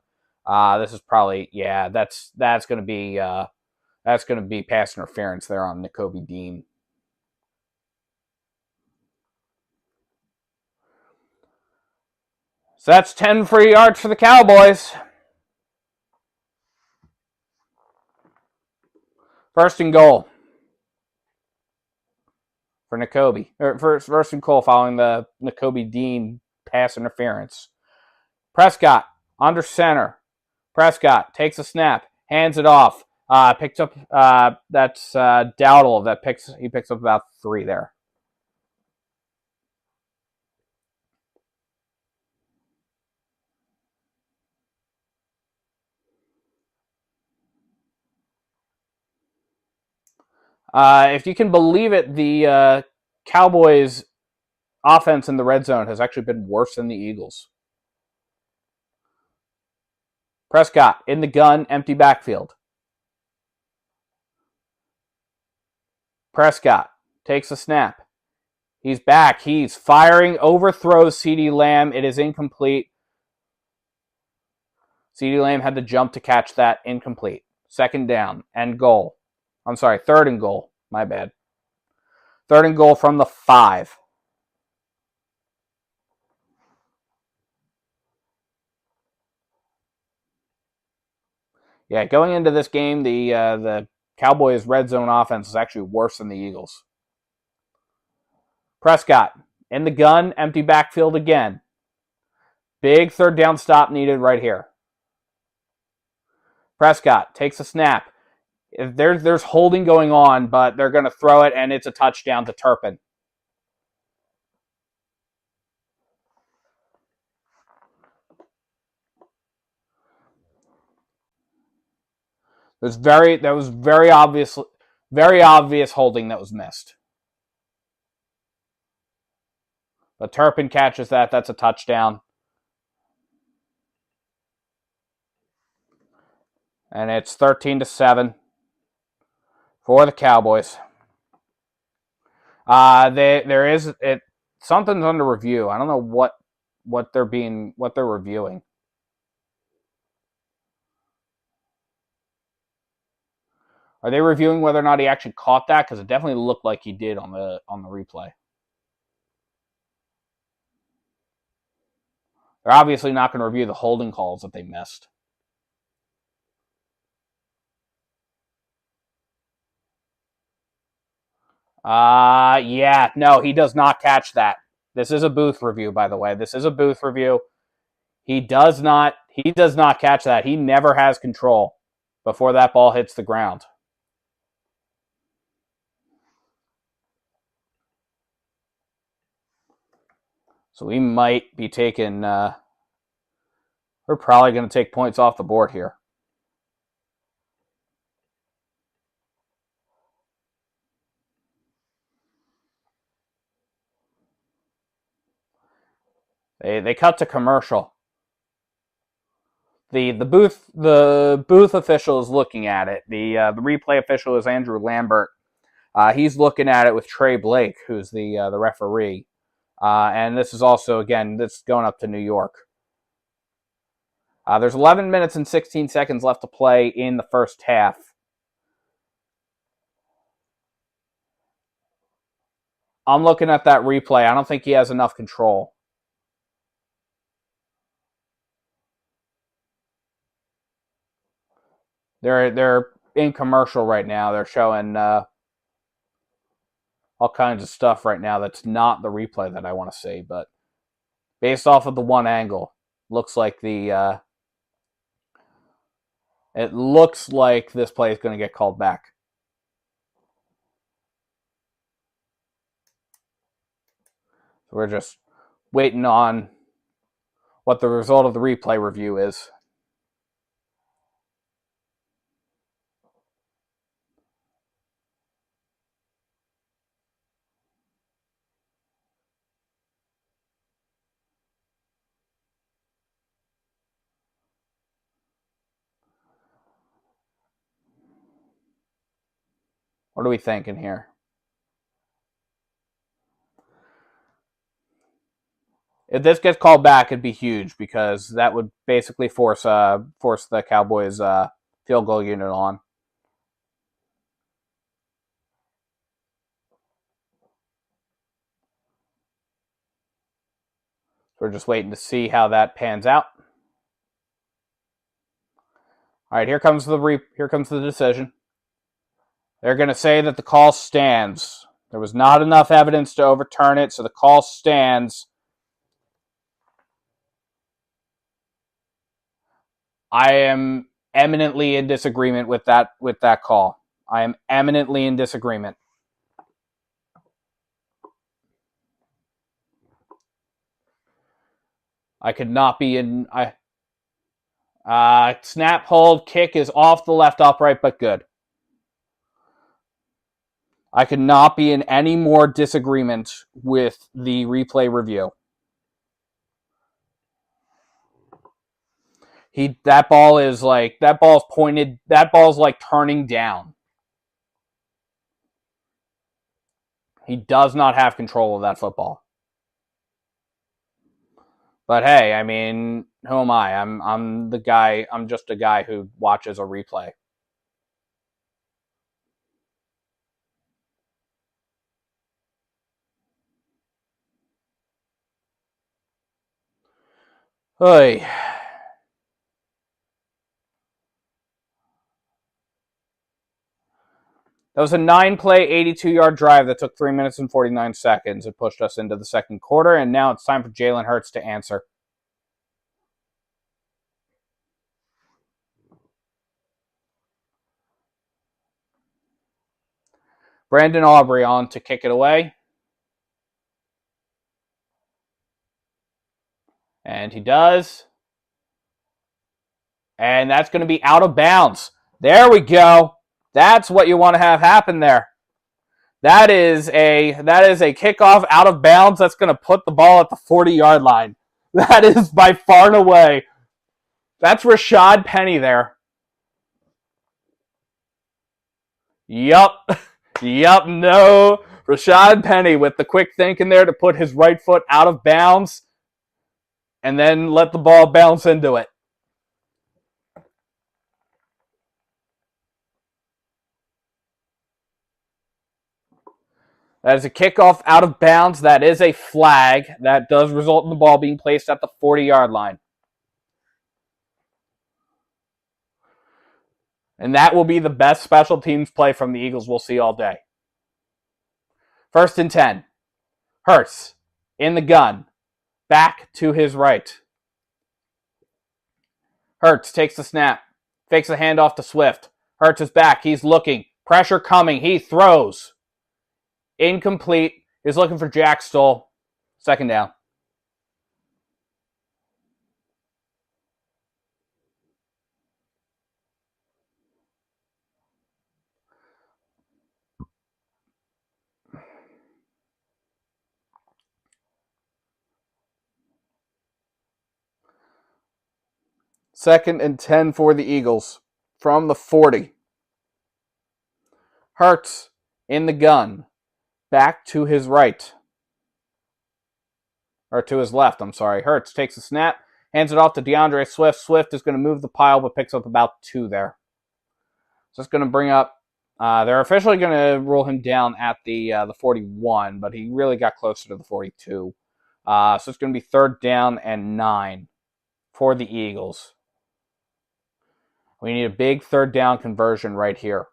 [SPEAKER 1] This is probably, that's going to be pass interference there on Nakobe Dean. So that's 10 free yards for the Cowboys. 1st and goal for Nakobe. First and goal following the Nakobe Dean pass interference. Prescott under center. Prescott takes a snap, hands it off. Picks up. That's Dowdle. He picks up about 3 there. If you can believe it, the Cowboys' offense in the red zone has actually been worse than the Eagles. Prescott in the gun, empty backfield. Prescott takes a snap. He's back. He's firing, overthrows CeeDee Lamb. It is incomplete. CeeDee Lamb had to jump to catch that. Incomplete. 2nd down and goal. I'm sorry, 3rd and goal. My bad. 3rd and goal from the 5. Yeah, going into this game, the Cowboys' red zone offense is actually worse than the Eagles. Prescott in the gun, empty backfield again. Big 3rd down stop needed right here. Prescott takes a snap. If there's holding going on, but they're going to throw it, and it's a touchdown to Turpin. That was very obvious holding that was missed. But Turpin catches that. That's a touchdown. And it's 13-7 for the Cowboys. Something's under review. I don't know what they're reviewing. Are they reviewing whether or not he actually caught that? Because it definitely looked like he did on the replay. They're obviously not going to review the holding calls that they missed. Yeah, no, he does not catch that. This is a booth review, by the way. This is a booth review. He does not catch that. He never has control before that ball hits the ground. So we might be taking, we're probably going to take points off the board here. They cut to commercial. The booth official is looking at it. The replay official is Andrew Lambert. He's looking at it with Trey Blake, who's the referee. And this is also, again, this is going up to New York. There's 11 minutes and 16 seconds left to play in the first half. I'm looking at that replay. I don't think he has enough control. They're in commercial right now. They're showing all kinds of stuff right now that's not the replay that I want to see, but based off of the one angle, looks like it looks like this play is going to get called back. So we're just waiting on what the result of the replay review is. What are we thinking here? If this gets called back, it'd be huge because that would basically force the Cowboys field goal unit on. So we're just waiting to see how that pans out. All right, here comes the decision. They're going to say that the call stands. There was not enough evidence to overturn it, so the call stands. I am eminently in disagreement with that call. I am eminently in disagreement. I could not be in. Snap, hold, kick is off the left upright, but good. I could not be in any more disagreement with the replay review. That ball's pointed. That ball's like turning down. He does not have control of that football. But hey, I mean, who am I? I'm the guy. I'm just a guy who watches a replay. Hey. That was a 9-play, 82-yard drive that took 3 minutes and 49 seconds. It pushed us into the second quarter, and now it's time for Jalen Hurts to answer. Brandon Aubrey on to kick it away. And he does. And that's going to be out of bounds. There we go. That's what you want to have happen there. That is a kickoff out of bounds that's going to put the ball at the 40-yard line. That is by far and away. That's Rashad Penny there. Yup. No. Rashad Penny with the quick thinking there to put his right foot out of bounds and then let the ball bounce into it. That is a kickoff out of bounds. That is a flag. That does result in the ball being placed at the 40-yard line. And that will be the best special teams play from the Eagles we'll see all day. 1st and 10. Hurts in the gun. Back to his right. Hurts takes the snap. Fakes the handoff to Swift. Hurts is back. He's looking. Pressure coming. He throws. Incomplete. He's looking for Jack Stoll. 2nd down. Second and 10 for the Eagles from the 40. Hurts in the gun. Back to his right. Or to his left, I'm sorry. Hurts takes the snap, hands it off to DeAndre Swift. Swift is going to move the pile, but picks up about 2 there. So it's going to bring up, they're officially going to rule him down at the 41, but he really got closer to the 42. So it's going to be 3rd down and 9 for the Eagles. We need a big 3rd down conversion right here.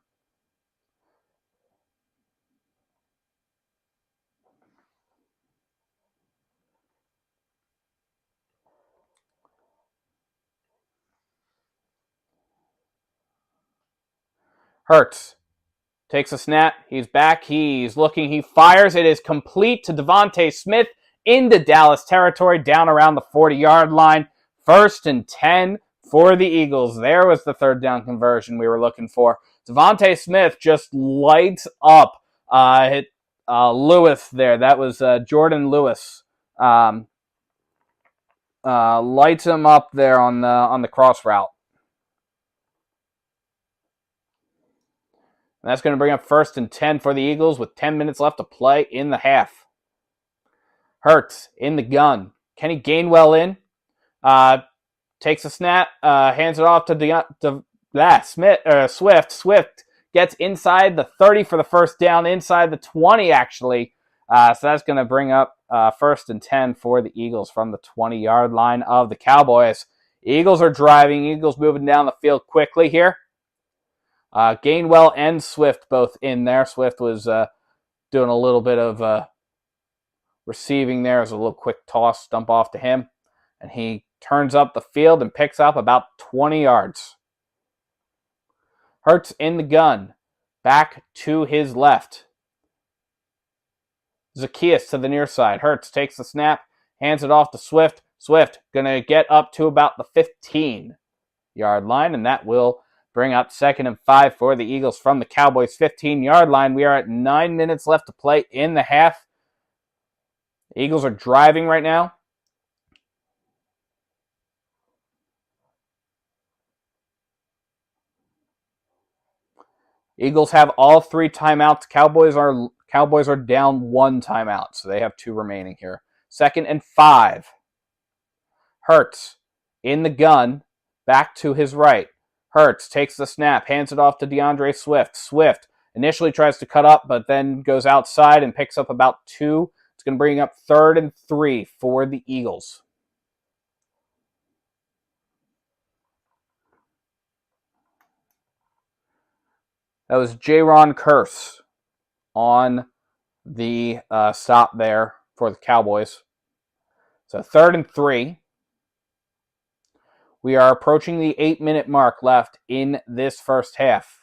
[SPEAKER 1] Hurts takes a snap. He's back. He's looking. He fires. It is complete to Devontae Smith into Dallas territory, down around the 40-yard line. 1st and 10 for the Eagles. There was the 3rd down conversion we were looking for. Devontae Smith just lights up Lewis there. That was Jordan Lewis. Lights him up there on the cross route. And that's going to bring up 1st and 10 for the Eagles with 10 minutes left to play in the half. Hurts in the gun. Kenny Gainwell in. Takes a snap. Hands it off to Swift. Swift gets inside the 30 for the 1st down. Inside the 20, actually. So that's going to bring up 1st and 10 for the Eagles from the 20-yard line of the Cowboys. Eagles are driving. Eagles moving down the field quickly here. Gainwell and Swift both in there. Swift was doing a little bit of receiving there. It was a little quick toss, dump off to him. And he turns up the field and picks up about 20 yards. Hurts in the gun. Back to his left. Zacchaeus to the near side. Hurts takes the snap, hands it off to Swift. Swift going to get up to about the 15-yard line, and that will bring up 2nd and 5 for the Eagles from the Cowboys' 15-yard line. We are at 9 minutes left to play in the half. The Eagles are driving right now. Eagles have all 3 timeouts. Cowboys are down 1 timeout, so they have 2 remaining here. 2nd and 5. Hurts in the gun, back to his right. Hurts takes the snap, hands it off to DeAndre Swift. Swift initially tries to cut up, but then goes outside and picks up about 2. It's going to bring up 3rd and 3 for the Eagles. That was Jaron Kearse on the stop there for the Cowboys. So 3rd and 3. We are approaching the 8-minute mark left in this first half.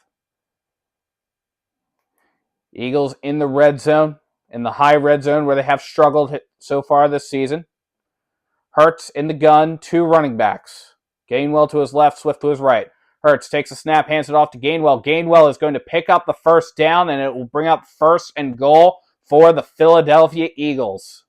[SPEAKER 1] Eagles in the red zone, in the high red zone where they have struggled so far this season. Hurts in the gun, 2 running backs. Gainwell to his left, Swift to his right. Hurts takes a snap, hands it off to Gainwell. Gainwell is going to pick up the first down, and it will bring up 1st and goal for the Philadelphia Eagles.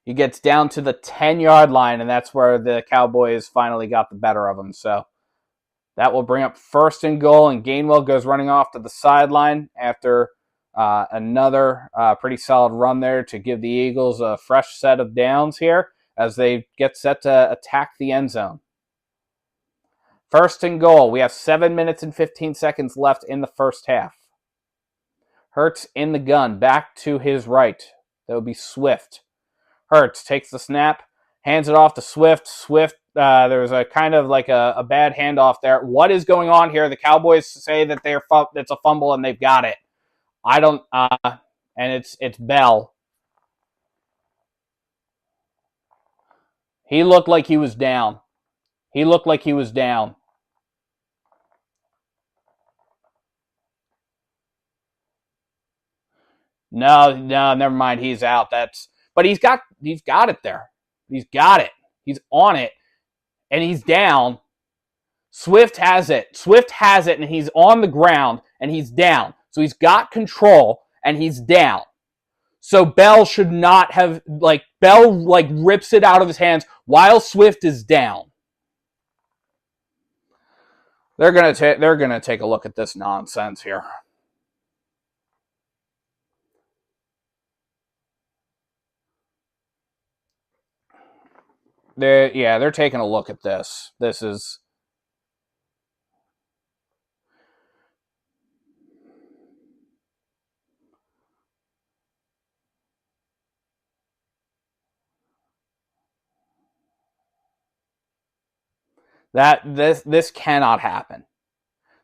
[SPEAKER 1] He gets down to the 10-yard line, and that's where the Cowboys finally got the better of him. So that will bring up 1st and goal, and Gainwell goes running off to the sideline after another pretty solid run there to give the Eagles a fresh set of downs here as they get set to attack the end zone. 1st and goal. We have 7 minutes and 15 seconds left in the first half. Hurts in the gun, back to his right. That would be Swift. Hurts takes the snap, hands it off to Swift. Swift, there was a kind of like a bad handoff there. What is going on here? The Cowboys say that it's a fumble and they've got it. I don't, and it's Bell. He looked like he was down. No, never mind. He's out. But he's got it there. He's got it. He's on it, and he's down. Swift has it, and he's on the ground, and he's down. So he's got control, and he's down. So Bell should not have, Bell rips it out of his hands while Swift is down. They're gonna take a look at this nonsense here. They're taking a look at this. This is this cannot happen.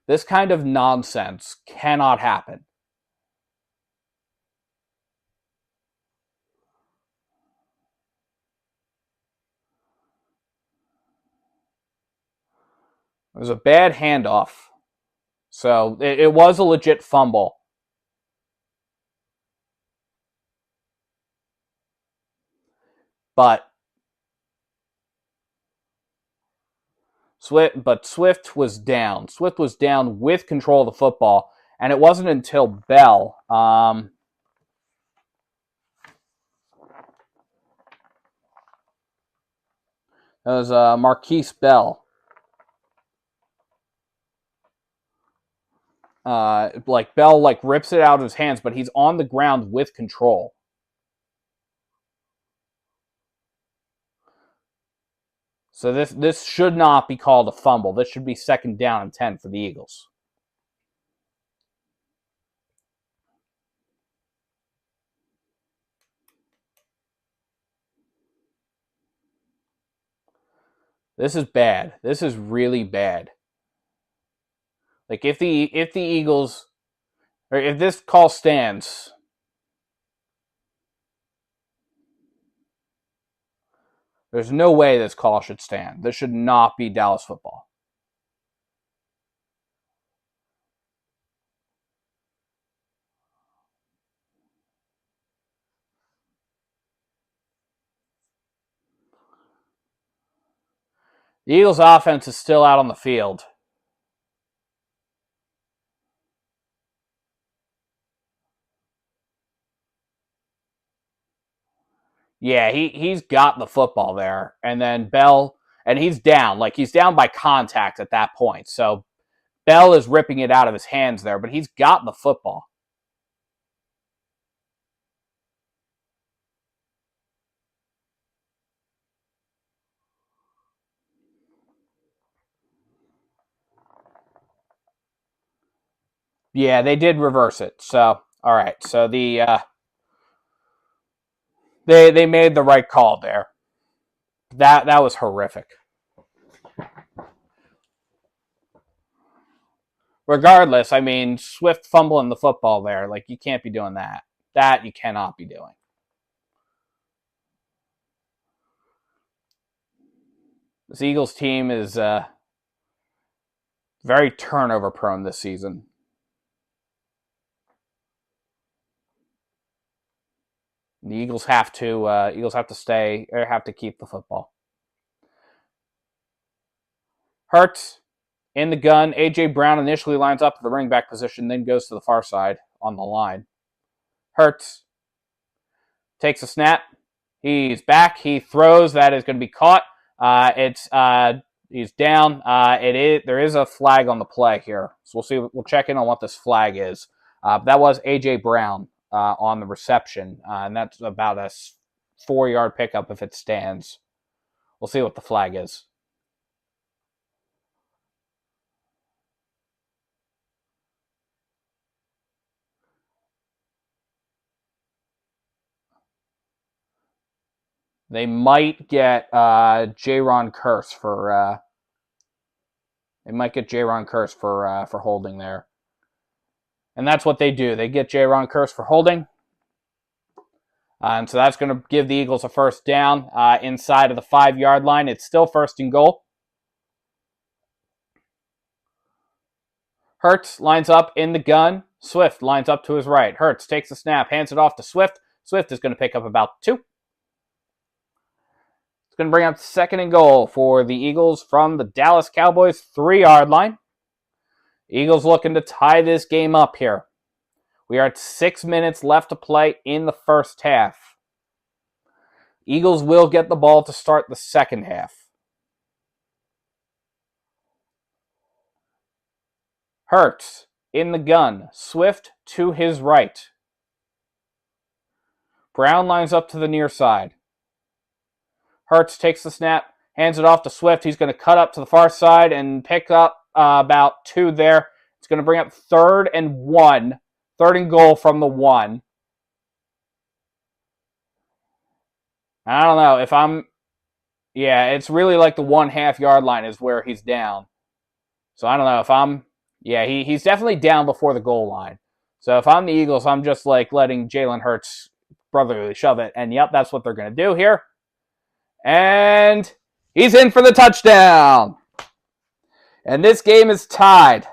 [SPEAKER 1] This kind of nonsense cannot happen. It was a bad handoff. So it was a legit fumble. But Swift was down. Swift was down with control of the football. And it wasn't until Bell, it was Marquise Bell. Bell rips it out of his hands, but he's on the ground with control. So this should not be called a fumble. This should be 2nd down and 10 for the Eagles. This is bad. This is really bad. If the Eagles, or if this call stands, there's no way this call should stand. This should not be Dallas football. The Eagles' offense is still out on the field. Yeah, he's got the football there. And then Bell, and he's down. He's down by contact at that point. So Bell is ripping it out of his hands there, but he's got the football. Yeah, they did reverse it. So, all right. So they made the right call there. That was horrific. Regardless, I mean, Swift fumbling the football there, you can't be doing that. That you cannot be doing. This Eagles team is Very turnover prone this season. The Eagles have to stay or have to keep the football. Hurts in the gun. A.J. Brown initially lines up at the running back position, then goes to the far side on the line. Hurts takes a snap. He's back. He throws. That is going to be caught. He's down. There is a flag on the play here, so we'll see. We'll check in on what this flag is. That was A.J. Brown on the reception, and that's about a 4-yard pickup if it stands. We'll see what the flag is. They might get J-Ron Curse for. They might get J-Ron Curse for holding there, and that's what they do. They get J-Ron Curse for holding. And so that's going to give the Eagles a first down inside of the 5-yard line. It's still 1st and goal. Hurts lines up in the gun. Swift lines up to his right. Hurts takes the snap, hands it off to Swift. Swift is going to pick up about 2. It's going to bring up 2nd and goal for the Eagles from the Dallas Cowboys 3-yard line. Eagles looking to tie this game up here. We are at 6 minutes left to play in the first half. Eagles will get the ball to start the second half. Hurts in the gun. Swift to his right. Brown lines up to the near side. Hurts takes the snap, hands it off to Swift. He's going to cut up to the far side and pick up about 2 there. It's going to bring up 3rd and 1. 3rd and goal from the 1. I don't know if I'm... Yeah, it's really like the 1.5 yard line is where he's down. So I don't know if I'm... Yeah, he's definitely down before the goal line. So if I'm the Eagles, I'm just like letting Jalen Hurts brotherly shove it. And yep, that's what they're going to do here. And he's in for the touchdown. And this game is tied.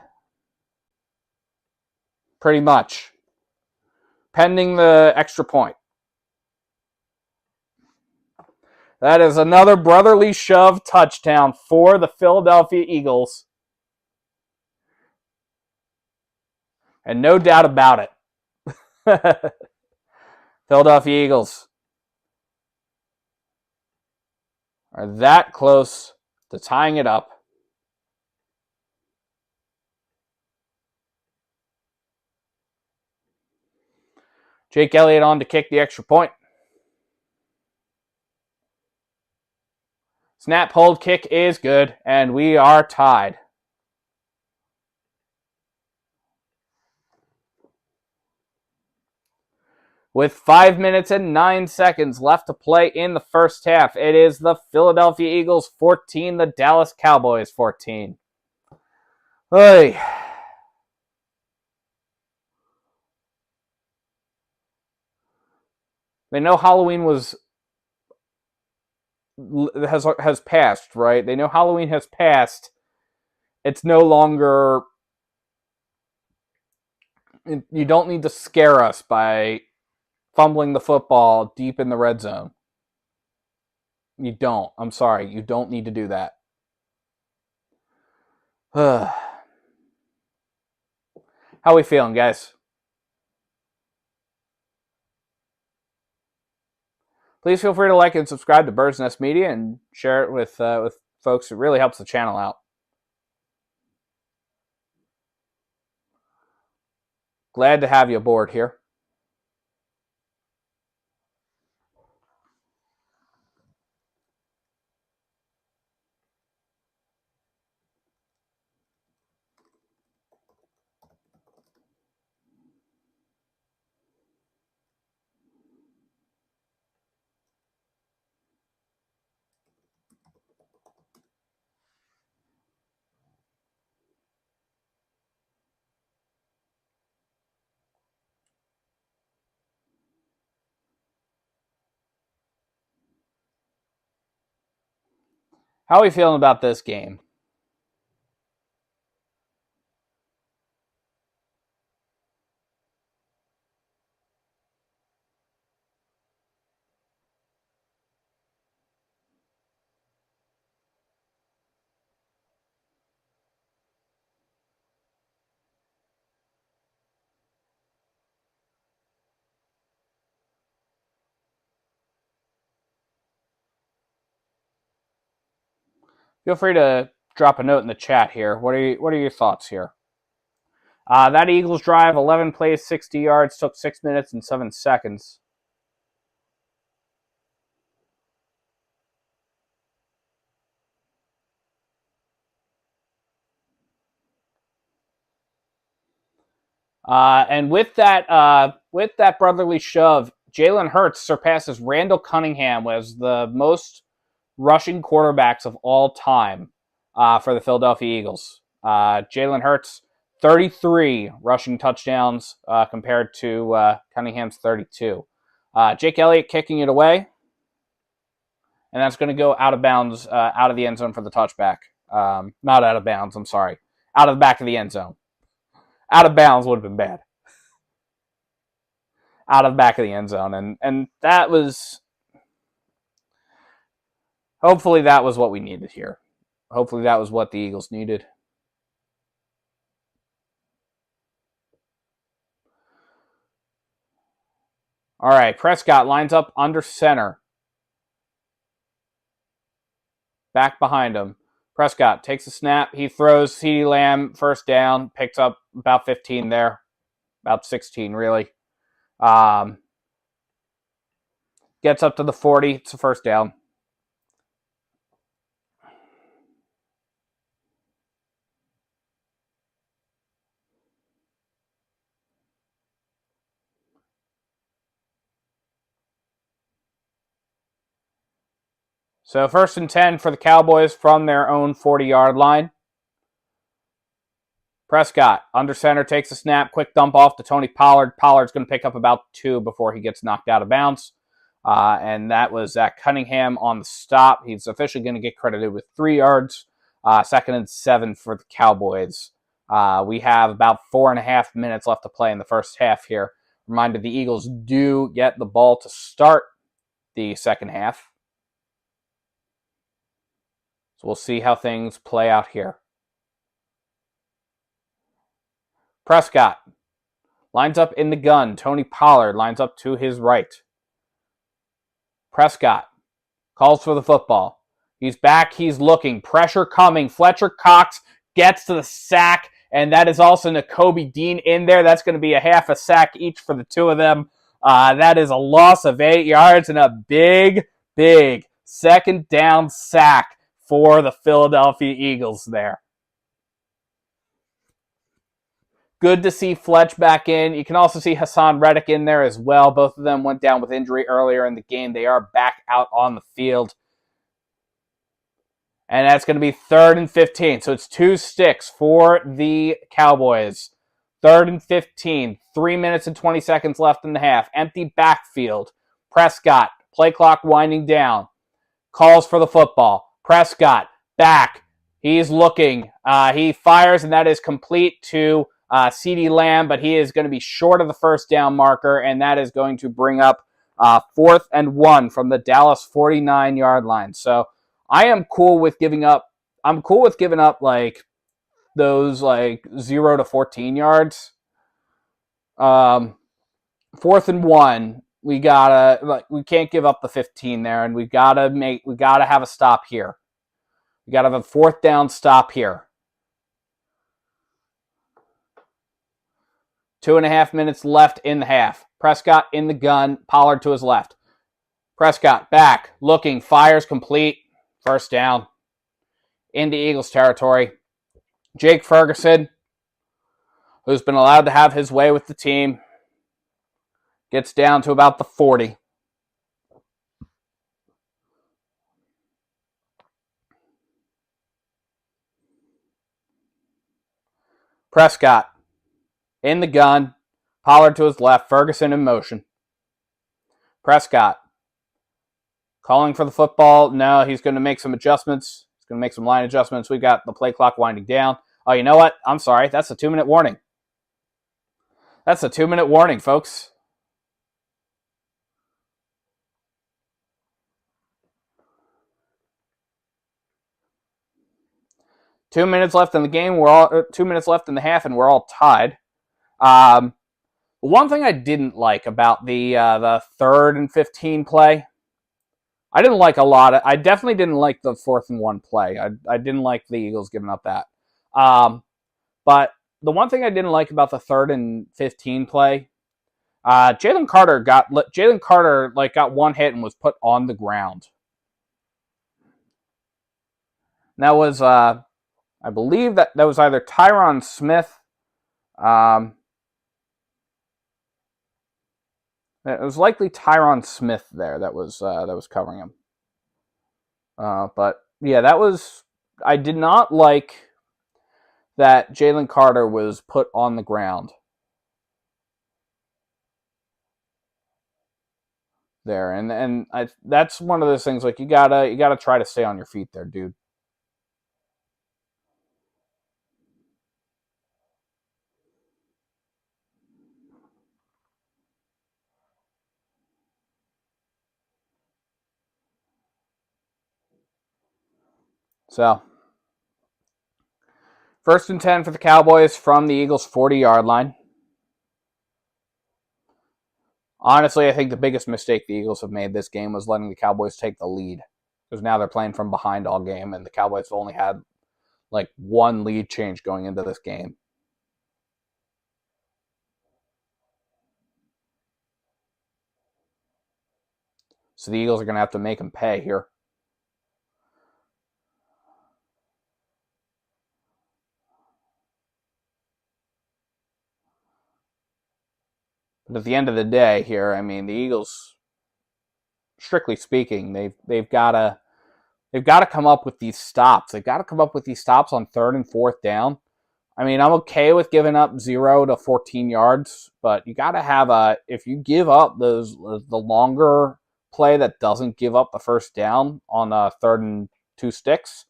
[SPEAKER 1] Pretty much. Pending the extra point. That is another brotherly shove touchdown for the Philadelphia Eagles. And no doubt about it. Philadelphia Eagles are that close to tying it up. Jake Elliott on to kick the extra point. Snap, hold, kick is good, and we are tied. With 5 minutes and 9 seconds left to play in the first half, it is the Philadelphia Eagles 14, the Dallas Cowboys 14. Hey. They know Halloween has passed, right? They know Halloween has passed. It's no longer... You don't need to scare us by fumbling the football deep in the red zone. You don't. I'm sorry. You don't need to do that. How are we feeling, guys? Please feel free to like and subscribe to Bird's Nest Media and share it with folks. It really helps the channel out. Glad to have you aboard here. How are we feeling about this game? Feel free to drop a note in the chat here. What are your thoughts here? That Eagles drive, 11 plays, 60 yards, took 6 minutes and 7 seconds. And with that brotherly shove, Jalen Hurts surpasses Randall Cunningham as the most rushing quarterbacks of all time for the Philadelphia Eagles. Jalen Hurts, 33 rushing touchdowns compared to Cunningham's 32. Jake Elliott kicking it away, and that's going to go out of bounds, out of the end zone for the touchback. Not out of bounds, I'm sorry. Out of the back of the end zone. Out of bounds would have been bad. Out of the back of the end zone. And that was... Hopefully that was what we needed here. Hopefully that was what the Eagles needed. All right, Prescott lines up under center. Back behind him. Prescott takes a snap. He throws CeeDee Lamb, first down, picks up about 15 there. About 16, really. Gets up to the 40. It's a first down. So 1st and 10 for the Cowboys from their own 40-yard line. Prescott, under center, takes a snap. Quick dump off to Tony Pollard. Pollard's going to pick up about 2 before he gets knocked out of bounds. And that was Zach Cunningham on the stop. He's officially going to get credited with 3 yards. 2nd and 7 for the Cowboys. We have about 4.5 minutes left to play in the first half here. Reminder, the Eagles do get the ball to start the second half. So we'll see how things play out here. Prescott lines up in the gun. Tony Pollard lines up to his right. Prescott calls for the football. He's back. He's looking. Pressure coming. Fletcher Cox gets to the sack, and that is also Nakobe Dean in there. That's going to be a half a sack each for the two of them. That is a loss of 8 yards and a big, big second down sack for the Philadelphia Eagles there. Good to see Fletch back in. You can also see Hassan Reddick in there as well. Both of them went down with injury earlier in the game. They are back out on the field. And that's going to be 3rd and 15. So it's 2 sticks for the Cowboys. 3rd and 15. 3 minutes and 20 seconds left in the half. Empty backfield. Prescott, play clock winding down. Calls for the football. Prescott, back. He's looking. He fires, and that is complete to CeeDee Lamb, but he is going to be short of the first down marker, and that is going to bring up 4th and 1 from the Dallas 49-yard line. So I am cool with giving up. I'm cool with giving up like those like 0 to 14 yards. 4th and 1. We can't give up the 15 there, and we gotta have a stop here. We gotta have a 4th down stop here. 2.5 minutes left in the half. Prescott in the gun. Pollard to his left. Prescott back, looking, fires, complete. First down. Into Eagles territory. Jake Ferguson, who's been allowed to have his way with the team, gets down to about the 40. Prescott in the gun. Pollard to his left. Ferguson in motion. Prescott calling for the football. No, he's going to make some adjustments. He's going to make some line adjustments. We've got the play clock winding down. Oh, you know what? I'm sorry. That's a 2-minute warning. That's a 2-minute warning, folks. Two minutes left in the game. 2 minutes left in the half, and we're all tied. One thing I didn't like about the 3rd and 15 play I didn't like a lot. I definitely didn't like the 4th-and-1 play. I didn't like the Eagles giving up that. But the one thing I didn't like about the 3rd-and-15 play, Jalen Carter got one hit and was put on the ground. And that was I believe that was either Tyron Smith. It was likely Tyron Smith there that was covering him. But yeah, I did not like that Jalen Carter was put on the ground there, and that's one of those things, like, you gotta try to stay on your feet there, dude. So 1st-and-10 for the Cowboys from the Eagles' 40-yard line. Honestly, I think the biggest mistake the Eagles have made this game was letting the Cowboys take the lead, because now they're playing from behind all game, and the Cowboys have only had like one lead change going into this game. So the Eagles are going to have to make them pay here. But at the end of the day here, I mean, the Eagles, strictly speaking, they've got to come up with these stops. They've got to come up with these stops on 3rd and 4th down. I mean, I'm okay with giving up 0 to 14 yards, but you got to have if you give up the longer play that doesn't give up the 1st down on 3rd and 2 sticks,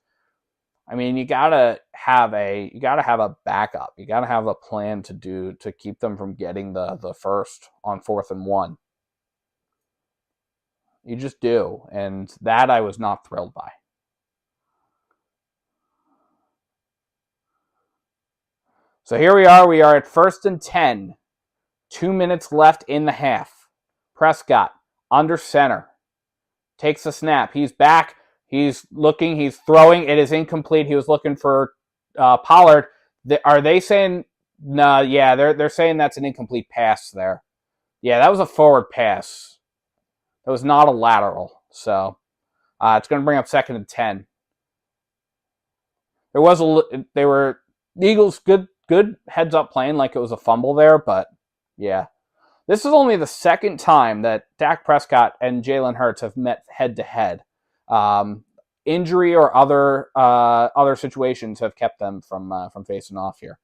[SPEAKER 1] I mean, you gotta have a backup. You gotta have a plan to keep them from getting the first on 4th-and-1. You just do, and that I was not thrilled by. So here we are. We are at 1st-and-10. 2 minutes left in the half. Prescott under center takes a snap. He's back. He's looking. He's throwing. It is incomplete. He was looking for Pollard. Are they saying no? Yeah, they're saying that's an incomplete pass there. Yeah, that was a forward pass. That was not a lateral. So it's going to bring up 2nd-and-10. The Eagles good heads up playing like it was a fumble there, but yeah. This is only the 2nd time that Dak Prescott and Jalen Hurts have met head to head. Injury or other situations have kept them from facing off here.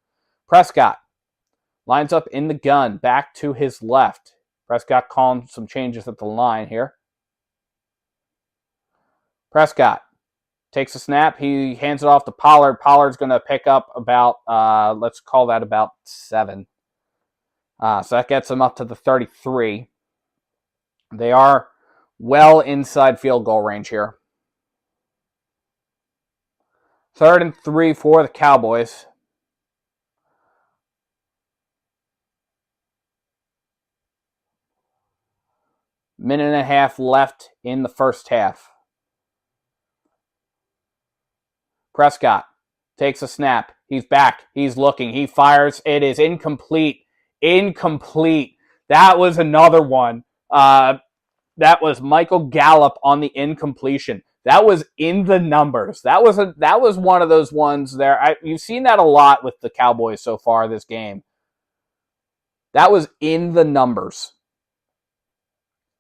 [SPEAKER 1] Prescott lines up in the gun, back to his left. Prescott calling some changes at the line here. Prescott takes a snap. He hands it off to Pollard. Pollard's going to pick up about, let's call that about 7. So that gets them up to the 33. They are well inside field goal range here. 3rd-and-3 for the Cowboys. Minute and a half left in the 1st half. Prescott takes a snap. He's back. He's looking. He fires. It is incomplete. Incomplete. That was another one. That was Michael Gallup on the incompletion. That was in the numbers. That was one of those ones there. You've seen that a lot with the Cowboys so far this game. That was in the numbers.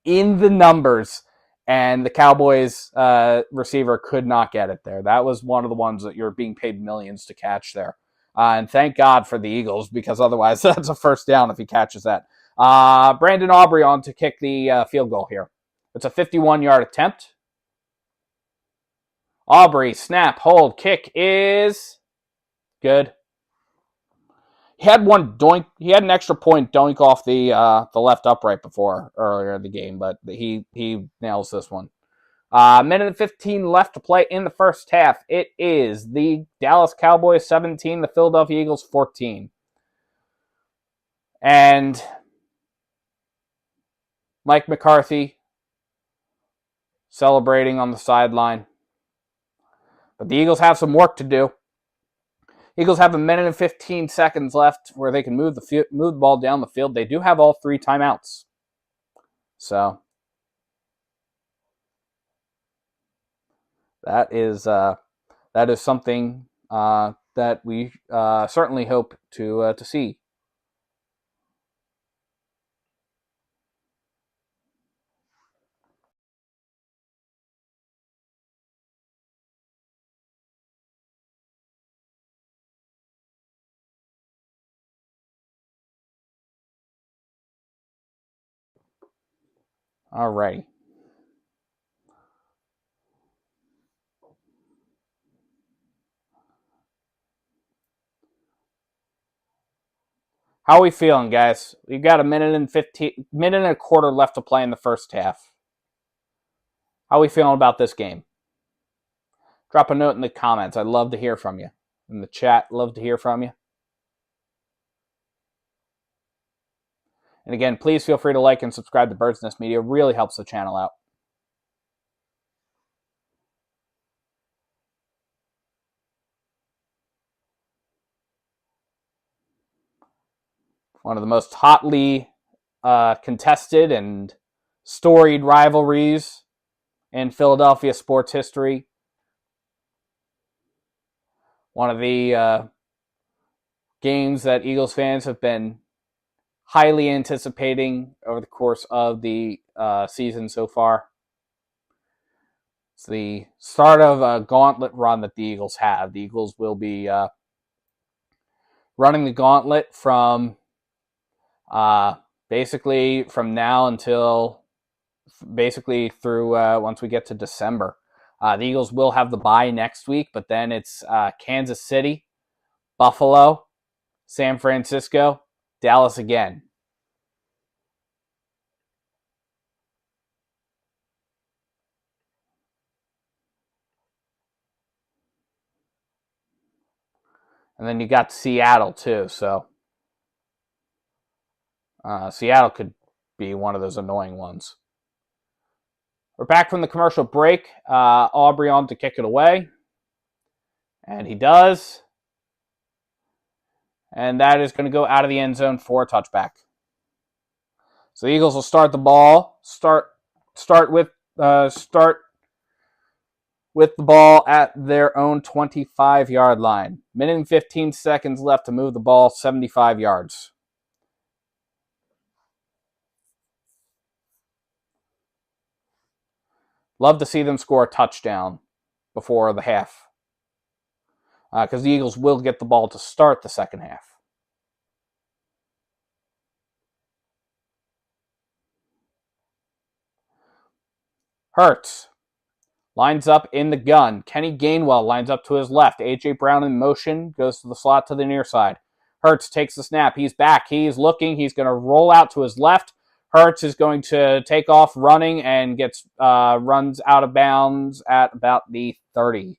[SPEAKER 1] In the numbers. And the Cowboys receiver could not get it there. That was one of the ones that you're being paid millions to catch there. And thank God for the Eagles, because otherwise that's a 1st down if he catches that. Brandon Aubrey on to kick the field goal here. It's a 51-yard attempt. Aubrey, snap, hold, kick is good. He had one doink. He had an extra point doink off the left upright earlier in the game, but he nails this one. Minute and 15 left to play in the 1st half. It is the Dallas Cowboys 17, the Philadelphia Eagles 14. And Mike McCarthy celebrating on the sideline. But the Eagles have some work to do. Eagles have 1 minute and 15 seconds left where they can move the ball down the field. They do have all 3 timeouts. So that is something that we certainly hope to see. All righty. How are we feeling, guys? We've got 1 minute and a quarter left to play in the first half. How are we feeling about this game? Drop a note in the comments. I'd love to hear from you. In the chat, love to hear from you. And again, please feel free to like and subscribe to Bird's Nest Media. It really helps the channel out. One of the most hotly contested and storied rivalries in Philadelphia sports history. One of the games that Eagles fans have been highly anticipating over the course of the season so far. It's the start of a gauntlet run that the Eagles have. The Eagles will be running the gauntlet from basically from now until basically through once we get to December. The Eagles will have the bye next week, but then it's Kansas City, Buffalo, San Francisco, Dallas again. And then you got Seattle too, so Seattle could be one of those annoying ones. We're back from the commercial break. Aubrey on to kick it away. And he does. And that is going to go out of the end zone for a touchback. So the Eagles will start the ball. Start with the ball at their own 25-yard line. 1 minute and 15 seconds left to move the ball 75 yards. Love to see them score a touchdown before the half. Because the Eagles will get the ball to start the second half. Hurts lines up in the gun. Kenny Gainwell lines up to his left. A.J. Brown in motion, goes to the slot to the near side. Hurts takes the snap. He's back. He's looking. He's going to roll out to his left. Hurts is going to take off running and runs out of bounds at about the 30.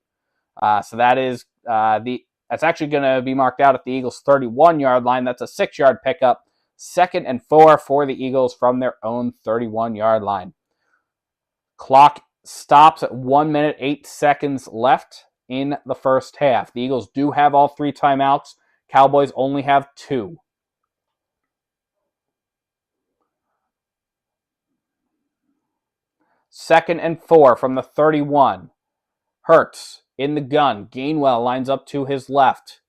[SPEAKER 1] So that is that's actually going to be marked out at the Eagles' 31-yard line. That's a 6-yard pickup. 2nd and 4 for the Eagles from their own 31-yard line. Clock stops at 1 minute, 8 seconds left in the first half. The Eagles do have all 3 timeouts. Cowboys only have 2. Second and 4 from the 31. Hurts in the gun. Gainwell lines up to his left.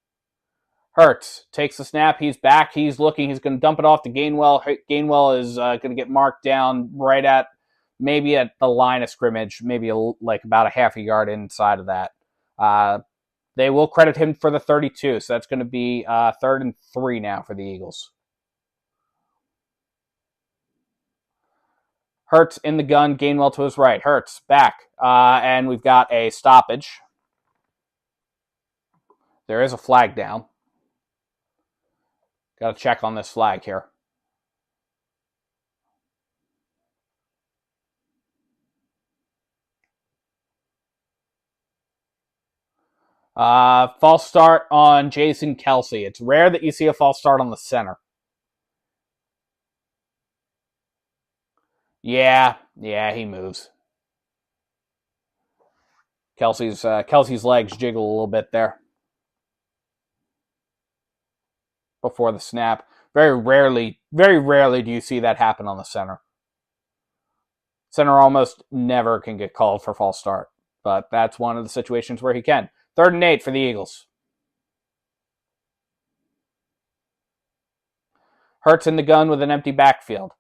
[SPEAKER 1] Hurts takes the snap. He's back. He's looking. He's going to dump it off to Gainwell. Gainwell is going to get marked down right at maybe at the line of scrimmage, maybe like about a half a yard inside of that. They will credit him for the 32, so that's going to be 3rd and 3 now for the Eagles. Hurts in the gun, Gainwell to his right. Hurts back, and we've got a stoppage. There is a flag down. Got to check on this flag here. False start on Jason Kelsey. It's rare that you see a false start on the center. Yeah, he moves. Kelsey's legs jiggle a little bit there before the snap. Very rarely do you see that happen on the center. Center almost never can get called for false start, but that's one of the situations where he can. 3rd and 8 for the Eagles. Hurts in the gun with an empty backfield.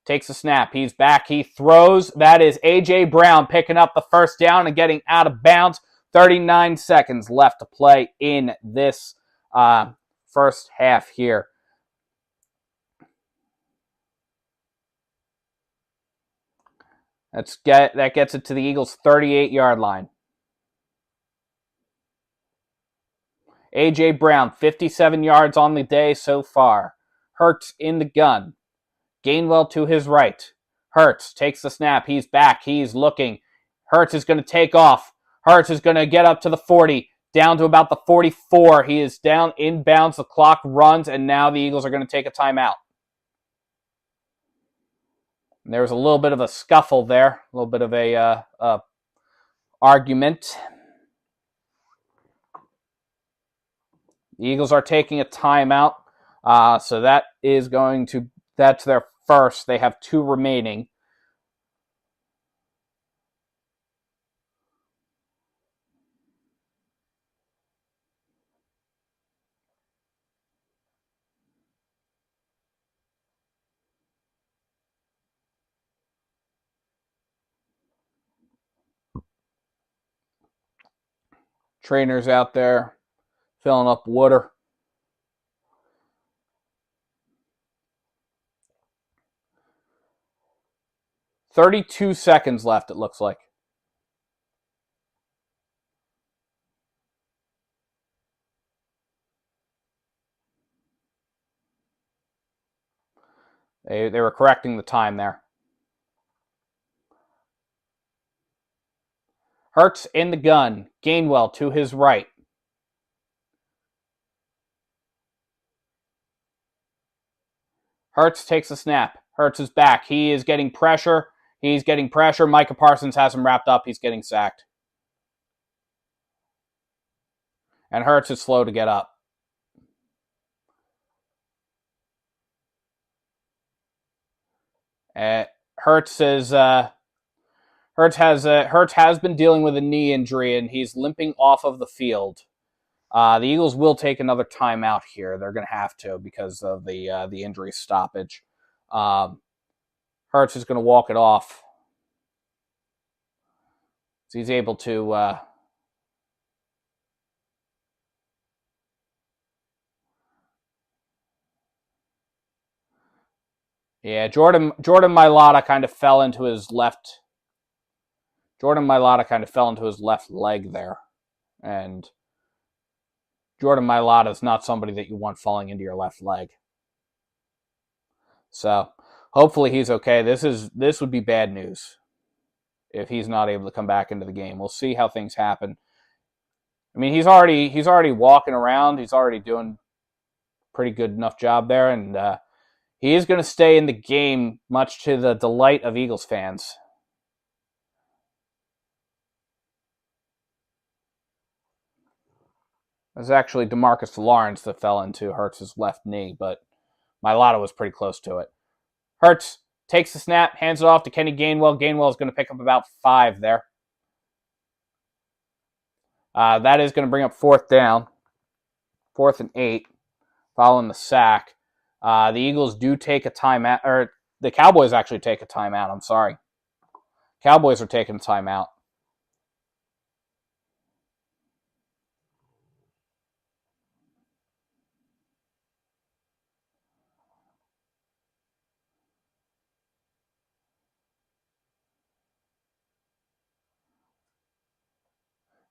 [SPEAKER 1] Takes a snap. He's back. He throws. That is A.J. Brown picking up the first down and getting out of bounds. 39 seconds left to play in this first half here. That gets it to the Eagles' 38-yard line. A.J. Brown, 57 yards on the day so far. Hurts in the gun. Gainwell to his right. Hurts takes the snap. He's back. He's looking. Hurts is going to take off. Hurts is going to get up to the 40, down to about the 44. He is down inbounds. The clock runs, and now the Eagles are going to take a timeout. And there was a little bit of a scuffle there, a little bit of a argument. The Eagles are taking a timeout, so that's their first. They have 2 remaining. Trainers out there filling up water. $32 seconds left, it looks like. They were correcting the time there. Hurts in the gun. Gainwell to his right. Hurts takes a snap. Hurts is back. He is getting pressure. Micah Parsons has him wrapped up. He's getting sacked. And Hurts is slow to get up. Hurts has been dealing with a knee injury, and he's limping off of the field. The Eagles will take another timeout here. They're going to have to because of the injury stoppage. Hurts is going to walk it off. So he's able to. Yeah, Jordan Mailata kind of fell into his left. Jordan Mailata kind of fell into his left leg there, and Jordan Mailata is not somebody that you want falling into your left leg. So hopefully he's okay. This would be bad news if he's not able to come back into the game. We'll see how things happen. I mean, he's already walking around. He's already doing a pretty good enough job there, and he is going to stay in the game, much to the delight of Eagles fans. It was actually DeMarcus Lawrence that fell into Hurts' left knee, but Mailata was pretty close to it. Hurts takes the snap, hands it off to Kenny Gainwell. Gainwell is going to pick up about 5 there. That is going to bring up 4th down. 4th and 8, following the sack. The Eagles do take a timeout, or the Cowboys actually take a timeout. I'm sorry. Cowboys are taking a timeout.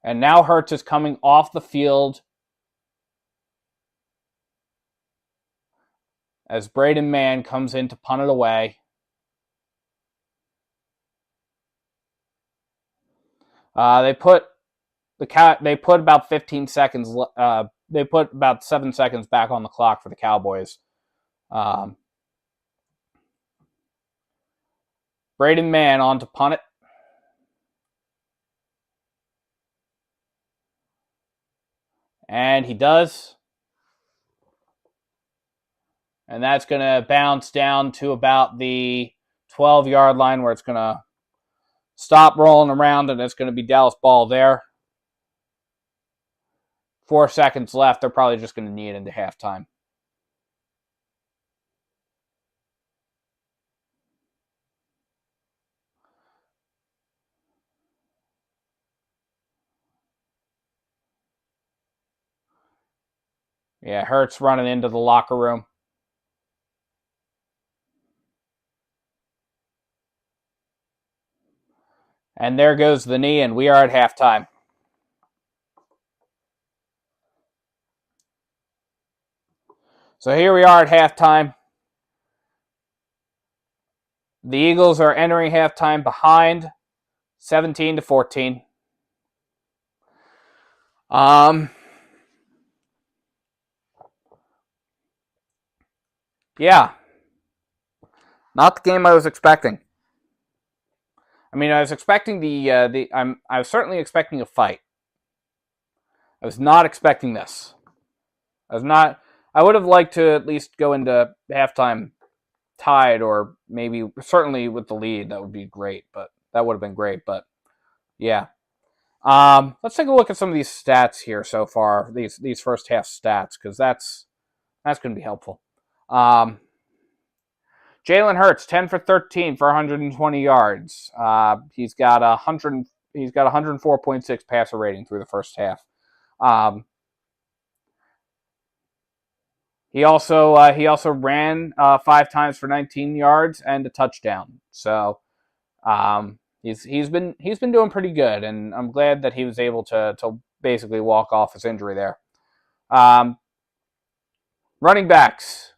[SPEAKER 1] And now Hurts is coming off the field as Braden Mann comes in to punt it away. They put about 15 seconds. They put about 7 seconds back on the clock for the Cowboys. Braden Mann on to punt it. And he does. And that's going to bounce down to about the 12-yard line where it's going to stop rolling around, and it's going to be Dallas ball there. 4 seconds left. They're probably just going to knee it into halftime. Yeah, Hurts running into the locker room. And there goes the knee, and we are at halftime. So here we are at halftime. The Eagles are entering halftime behind 17-14. Yeah. Not the game I was expecting. I mean, I was expecting I was certainly expecting a fight. I was not expecting this. I would have liked to at least go into halftime tied, or maybe certainly with the lead. That would be great, but that would have been great. But yeah. Let's take a look at some of these stats here so far. These first half stats, because that's going to be helpful. Jalen Hurts, 10 for 13 for 120 yards. He's got 104.6 passer rating through the first half. He also ran 5 times for 19 yards and a touchdown. So he's been doing pretty good, and I'm glad that he was able to basically walk off his injury there. Running backs,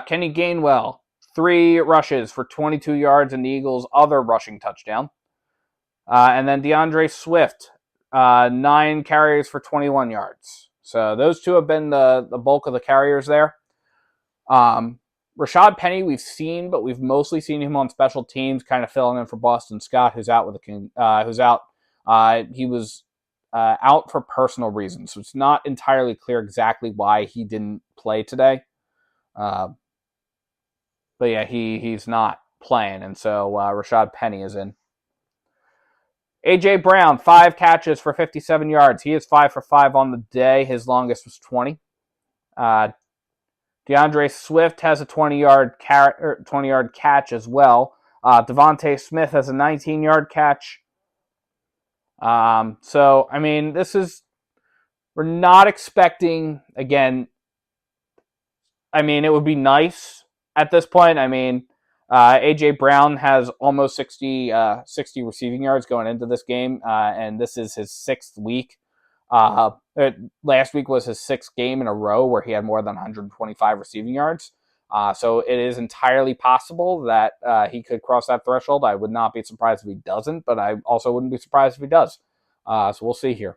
[SPEAKER 1] Kenny Gainwell, 3 rushes for 22 yards and the Eagles' other rushing touchdown. And then DeAndre Swift, 9 carries for 21 yards. So those two have been the bulk of the carriers there. Rashad Penny we've seen, but we've mostly seen him on special teams, kind of filling in for Boston Scott, who's out who's out. He was out for personal reasons, so it's not entirely clear exactly why he didn't play today. But yeah, he's not playing, and so Rashad Penny is in. A.J. Brown, 5 catches for 57 yards. He is 5 for 5 on the day. His longest was 20. DeAndre Swift has a 20-yard catch as well. Devontae Smith has a 19-yard catch. So, I mean, we're not expecting, again, I mean, it would be nice at this point. I mean, A.J. Brown has almost 60 receiving yards going into this game, and this is his 6th week. Last week was his 6th game in a row where he had more than 125 receiving yards. So it is entirely possible that he could cross that threshold. I would not be surprised if he doesn't, but I also wouldn't be surprised if he does. So we'll see here.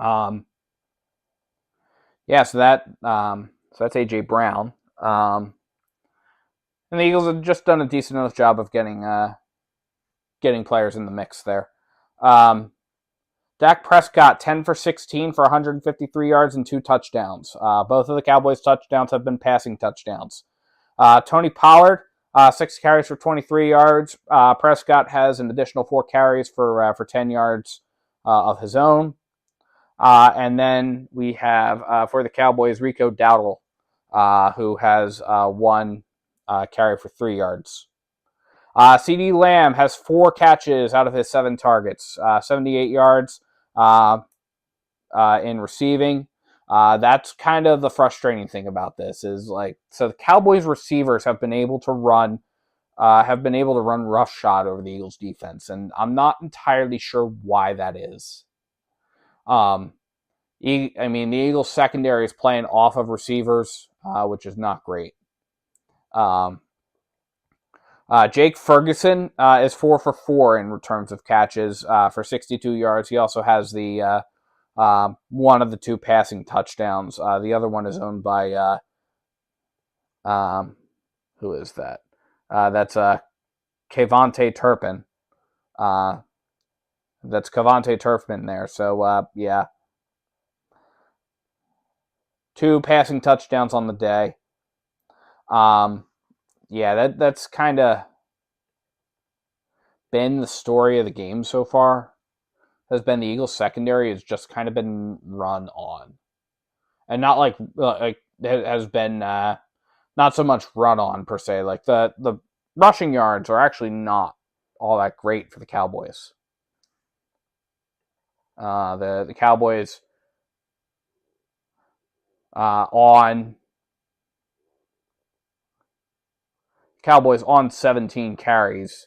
[SPEAKER 1] So that's A.J. Brown. And the Eagles have just done a decent enough job of getting players in the mix there. Dak Prescott, 10 for 16 for 153 yards and 2 touchdowns. Both of the Cowboys' touchdowns have been passing touchdowns. Tony Pollard, 6 carries for 23 yards. Prescott has an additional 4 carries for 10 yards of his own. And then we have, for the Cowboys, Rico Dowdle, who has 1 carry for 3 yards. CeeDee Lamb has 4 catches out of his 7 targets, 78 yards in receiving. That's kind of the frustrating thing about this is so the Cowboys receivers have been able to run roughshod over the Eagles defense, and I'm not entirely sure why that is. I mean, the Eagles secondary is playing off of receivers, which is not great. Jake Ferguson is 4 for 4 in terms of catches for 62 yards. He also has the one of the 2 passing touchdowns. The other one is owned by who is that? That's Kevontae Turpin. That's Kevontae Turpin there. So yeah. 2 passing touchdowns on the day. Yeah, that's kind of been the story of the game so far. Has been the Eagles secondary has just kind of been run on, and not like it has been not so much run on per se. Like the rushing yards are actually not all that great for the Cowboys. The Cowboys on 17 carries.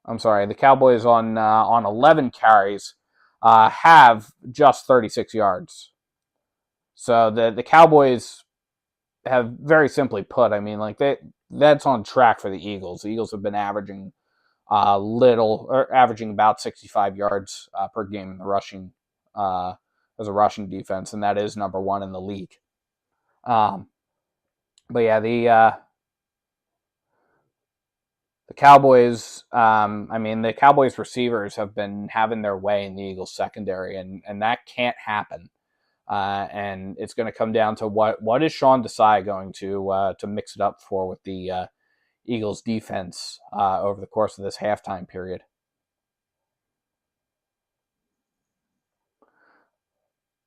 [SPEAKER 1] I'm sorry, the Cowboys on 11 carries have just 36 yards. So the Cowboys have very simply put, I mean, like that's on track for the Eagles. The Eagles have been averaging averaging about 65 yards per game in the rushing as a rushing defense, and that is number 1 in the league. But yeah, the Cowboys, the Cowboys receivers have been having their way in the Eagles secondary, and that can't happen. And it's going to come down to what is Sean Desai going to mix it up for with the Eagles defense over the course of this halftime period.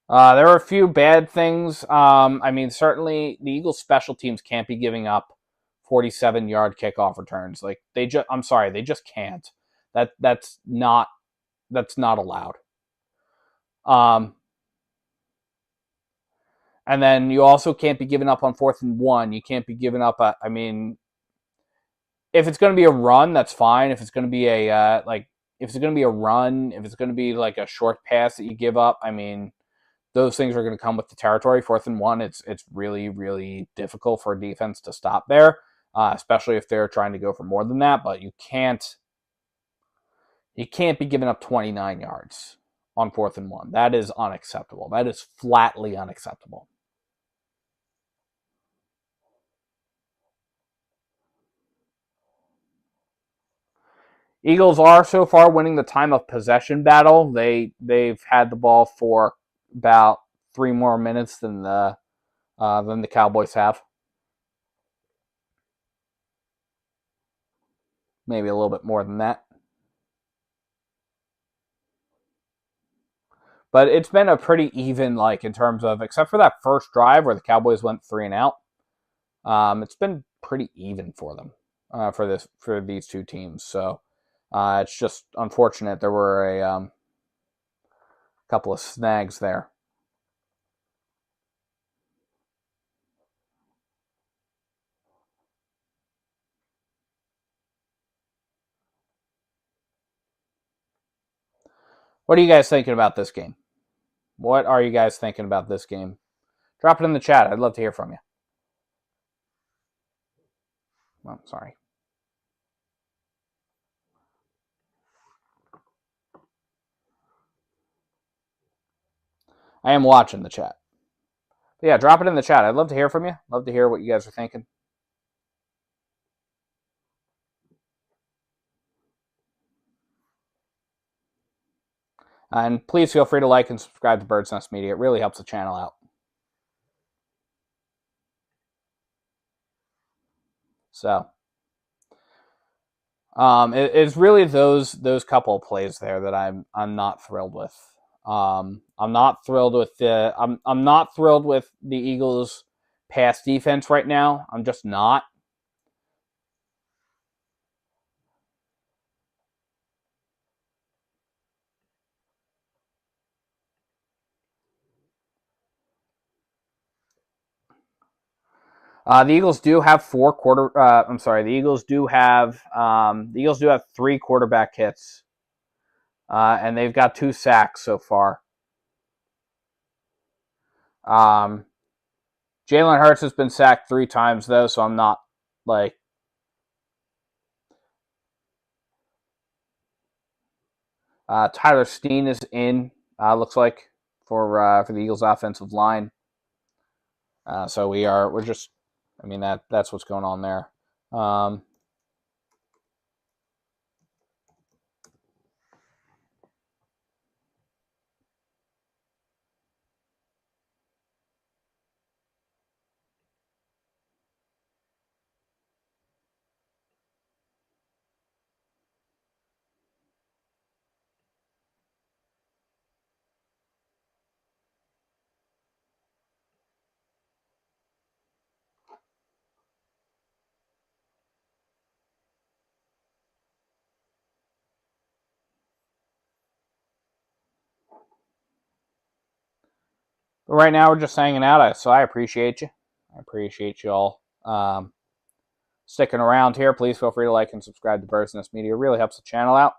[SPEAKER 1] There are a few bad things. Certainly the Eagles special teams can't be giving up 47-yard kickoff returns. Like they just can't. That's not allowed. And then you also can't be giving up on 4th and 1. You can't be giving up if it's going to be a run, that's fine. If it's going to be if it's going to be a run, if it's going to be like a short pass that you give up, those things are going to come with the territory. 4th and 1, it's really, really difficult for a defense to stop there, especially if they're trying to go for more than that. But you can't be giving up 29 yards on 4th and 1. That is unacceptable. That is flatly unacceptable. Eagles are so far winning the time of possession battle. They've had the ball for about 3 more minutes than the Cowboys have. Maybe a little bit more than that. But it's been a pretty even, in terms of, except for that first drive where the Cowboys went 3 and out. It's been pretty even for them for these two teams. So it's just unfortunate there were a couple of snags there. What are you guys thinking about this game? What are you guys thinking about this game? Drop it in the chat. I'd love to hear from you. Oh, sorry. I am watching the chat. But yeah, drop it in the chat. I'd love to hear from you. Love to hear what you guys are thinking. And please feel free to like and subscribe to Bird's Nest Media. It really helps the channel out. So, it's really those couple of plays there that I'm not thrilled with. I'm not thrilled with the Eagles' pass defense right now. I'm just not. The Eagles do have the Eagles do have 3 quarterback hits, and they've got 2 sacks so far. Jalen Hurts has been sacked 3 times though, so I'm not like. Tyler Steen is in. Looks like for the Eagles' offensive line. So we're just. That's what's going on there. But right now, we're just hanging out, so I appreciate you. I appreciate you all sticking around here. Please feel free to like and subscribe to Business Media. It really helps the channel out.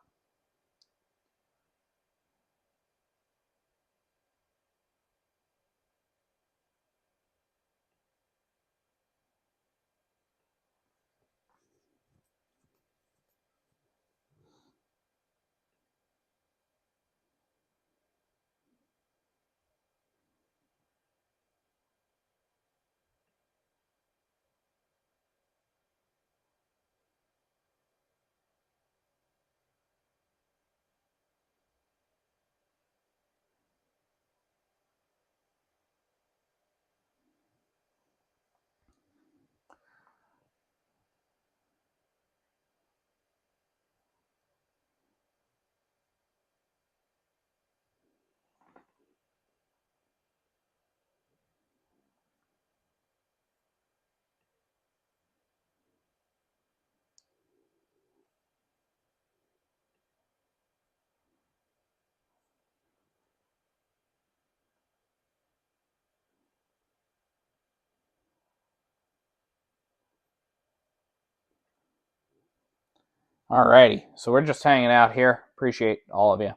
[SPEAKER 1] Alrighty, so we're just hanging out here. Appreciate all of you.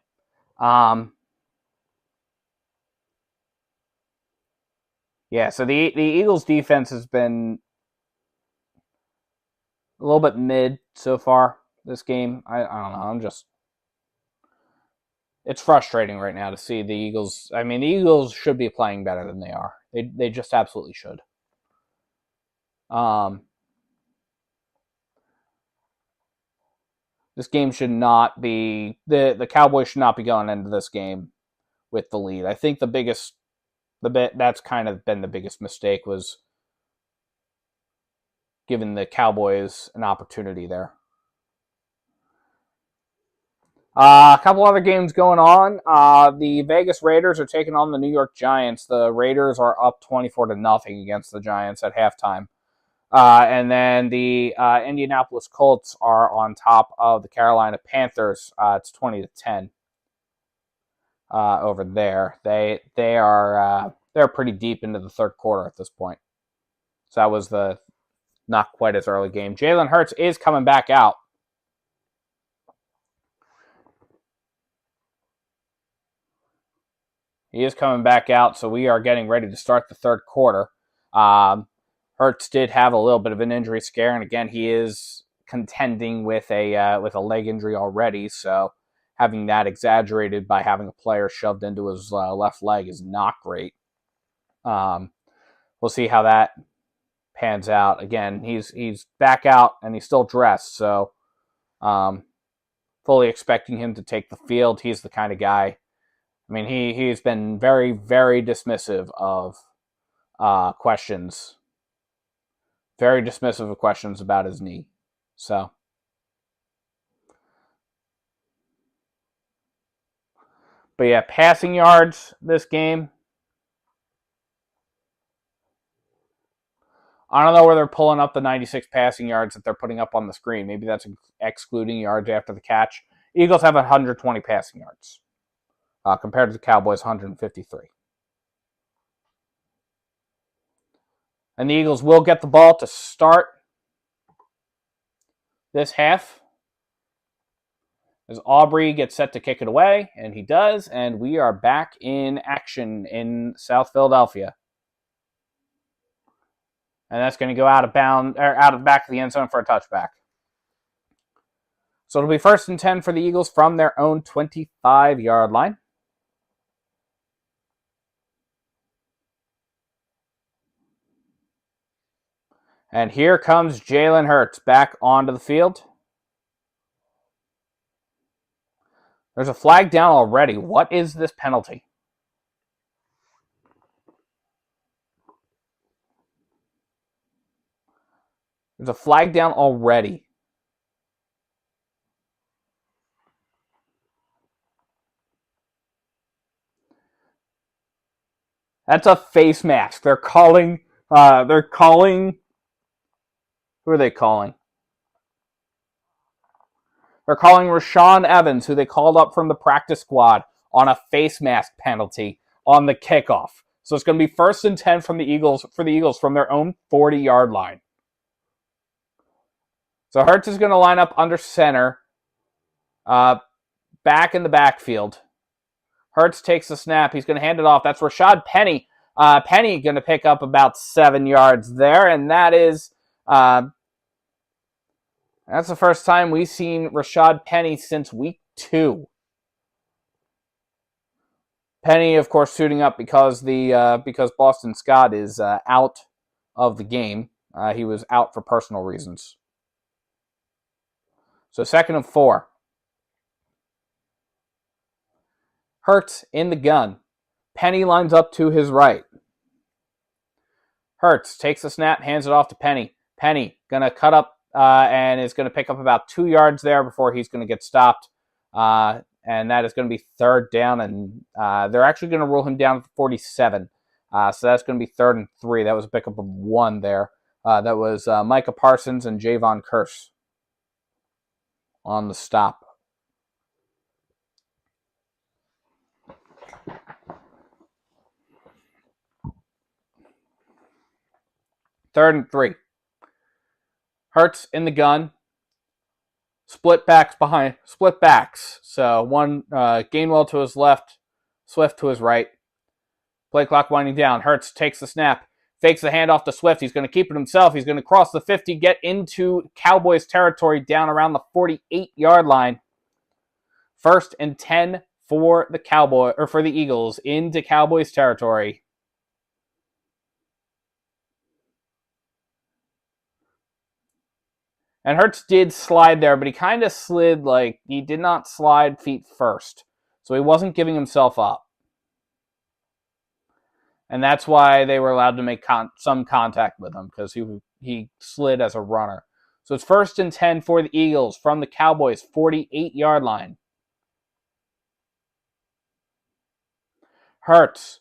[SPEAKER 1] Yeah, so the Eagles defense has been a little bit mid so far this game. I don't know. It's frustrating right now to see the Eagles. I mean, the Eagles should be playing better than they are. They just absolutely should. This game should not be the Cowboys should not be going into this game with the lead. I think that's kind of been the biggest mistake was giving the Cowboys an opportunity there. A couple other games going on. The Vegas Raiders are taking on the New York Giants. The Raiders are up 24-0 against the Giants at halftime. And then the Indianapolis Colts are on top of the Carolina Panthers. It's 20-10 over there. They're pretty deep into the third quarter at this point. So that was the not quite as early game. Jalen Hurts is coming back out. He is coming back out, so we are getting ready to start the third quarter. Hurts did have a little bit of an injury scare, and again, he is contending with a leg injury already. So having that exaggerated by having a player shoved into his left leg is not great. We'll see how that pans out. Again, he's back out and he's still dressed, so fully expecting him to take the field. He's the kind of guy. I mean, he's been very, very dismissive of questions. Very dismissive of questions about his knee. So, but yeah, passing yards this game. I don't know where they're pulling up the 96 passing yards that they're putting up on the screen. Maybe that's excluding yards after the catch. Eagles have 120 passing yards compared to the Cowboys' 153. And the Eagles will get the ball to start this half as Aubrey gets set to kick it away, and he does, and we are back in action in South Philadelphia. And that's going to go out of the back of the end zone for a touchback. So it'll be 1st and 10 for the Eagles from their own 25-yard line. And here comes Jalen Hurts back onto the field. There's a flag down already. What is this penalty? There's a flag down already. That's a face mask. They're calling. Who are they calling? They're calling Rashaan Evans, who they called up from the practice squad, on a face mask penalty on the kickoff. So it's going to be 1st and 10 from the Eagles from their own 40-yard line. So Hurts is going to line up under center, back in the backfield. Hurts takes the snap. He's going to hand it off. That's Rashad Penny. Penny going to pick up about 7 yards there, and that's the first time we've seen Rashad Penny since week 2. Penny, of course, suiting up because Boston Scott is out of the game. He was out for personal reasons. So 2nd and 4. Hurts in the gun. Penny lines up to his right. Hurts takes the snap, hands it off to Penny. Penny going to cut up and is going to pick up about 2 yards there before he's going to get stopped. And that is going to be 3rd down, and they're actually going to rule him down for 47. So that's going to be 3rd and 3. That was a pickup of 1 there. That was Micah Parsons and Javon Curse on the stop. Third and 3. Hurts in the gun. Split backs. So one Gainwell to his left, Swift to his right. Play clock winding down. Hurts takes the snap, fakes the handoff to Swift. He's going to keep it himself. He's going to cross the 50, get into Cowboys territory down around the 48-yard line. 1st and 10 for the Eagles into Cowboys territory. And Hurts did slide there, but he kind of slid he did not slide feet first. So he wasn't giving himself up. And that's why they were allowed to make some contact with him, because he slid as a runner. So it's 1st and 10 for the Eagles from the Cowboys' 48-yard line. Hurts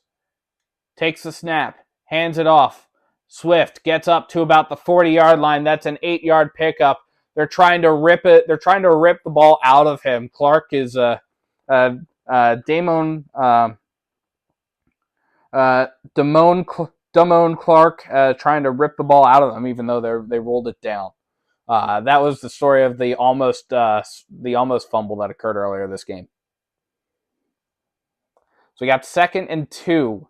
[SPEAKER 1] takes the snap, hands it off. Swift gets up to about the 40-yard line. That's an 8-yard pickup. They're trying to rip it. They're trying to rip the ball out of him. Clark is Damone Clark trying to rip the ball out of them, even though they rolled it down. That was the story of the almost fumble that occurred earlier this game. So we got 2nd and 2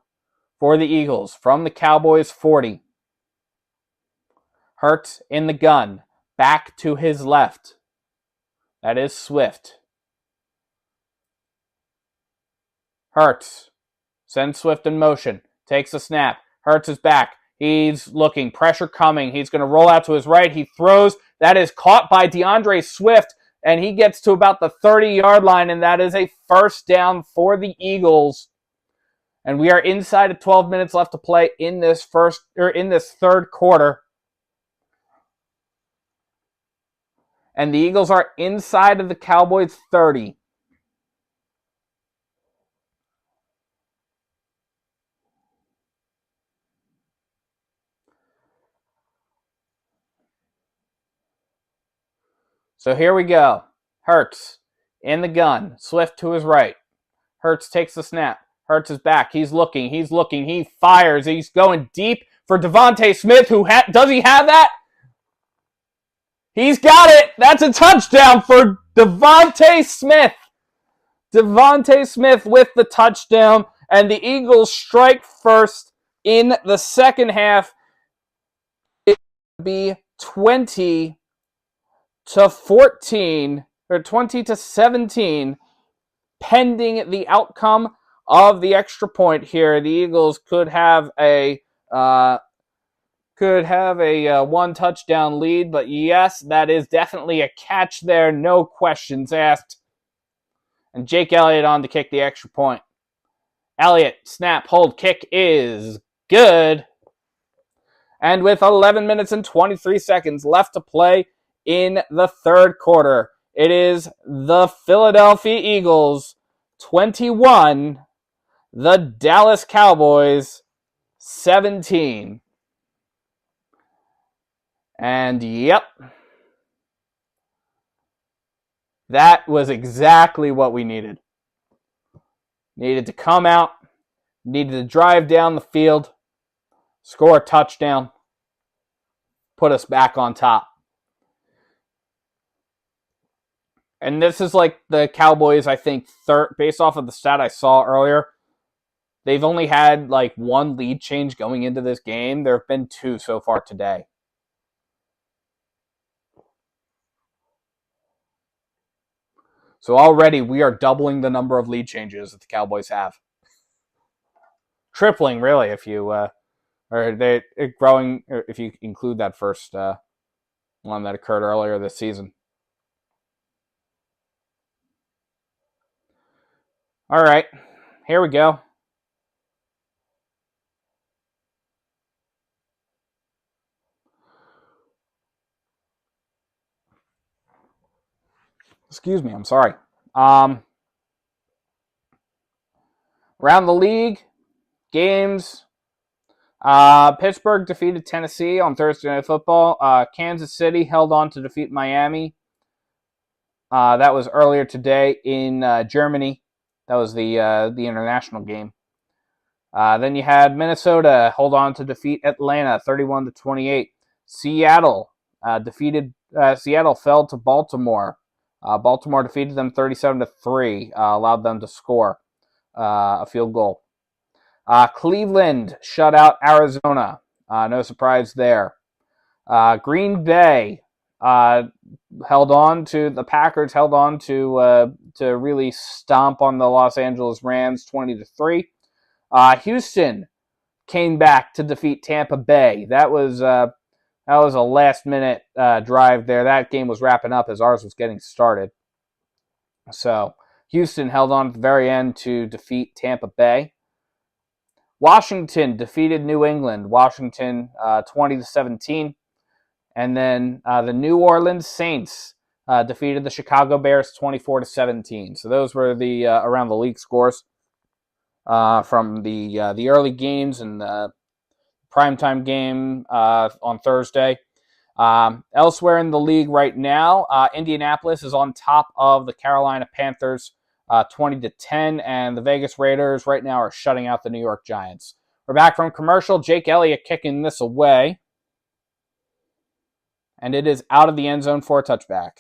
[SPEAKER 1] for the Eagles from the Cowboys' 40. Hurts in the gun, back to his left. That is Swift. Hurts sends Swift in motion, takes a snap. Hurts is back. He's looking, pressure coming. He's going to roll out to his right. He throws. That is caught by DeAndre Swift, and he gets to about the 30-yard line, and that is a 1st down for the Eagles. And we are inside of 12 minutes left to play in this 3rd quarter. And the Eagles are inside of the Cowboys' 30. So here we go. Hurts in the gun. Swift to his right. Hurts takes the snap. Hurts is back. He's looking. He fires. He's going deep for Devontae Smith. Does he have that? He's got it. That's a touchdown for Devontae Smith. Devontae Smith with the touchdown. And the Eagles strike first in the second half. It will be 20-14 or 20-17, pending the outcome of the extra point here. The Eagles could have a one touchdown lead, but yes, that is definitely a catch there, no questions asked. And Jake Elliott on to kick the extra point. Elliott, snap, hold, kick is good. And with 11 minutes and 23 seconds left to play in the 3rd quarter, it is the Philadelphia Eagles 21, the Dallas Cowboys 17. And yep, that was exactly what we needed. Needed to come out, Needed to drive down the field, score a touchdown, put us back on top. And this is like the Cowboys, I think, based off of the stat I saw earlier, they've only had like one lead change going into this game. There have been two so far today. So already we are doubling the number of lead changes that the Cowboys have. Tripling, really, if you growing if you include that first one that occurred earlier this season. All right, here we go. Excuse me, I'm sorry. Around the league, games. Pittsburgh defeated Tennessee on Thursday Night Football. Kansas City held on to defeat Miami. That was earlier today in Germany. That was the international game. Then you had Minnesota hold on to defeat Atlanta 31-28. Seattle Seattle fell to Baltimore. Baltimore defeated them 37-3. Allowed them to score a field goal. Cleveland shut out Arizona. No surprise there. Green Bay the Packers held on to really stomp on the Los Angeles Rams 20-3. Houston came back to defeat Tampa Bay. That was a last-minute drive there. That game was wrapping up as ours was getting started. So Houston held on at the very end to defeat Tampa Bay. Washington defeated New England. Washington 20-17. And then the New Orleans Saints defeated the Chicago Bears 24-17. So those were the around the league scores from the early games and the primetime game on Thursday. Elsewhere in the league right now, Indianapolis is on top of the Carolina Panthers 20-10, and the Vegas Raiders right now are shutting out the New York Giants. We're back from commercial. Jake Elliott kicking this away. And it is out of the end zone for a touchback.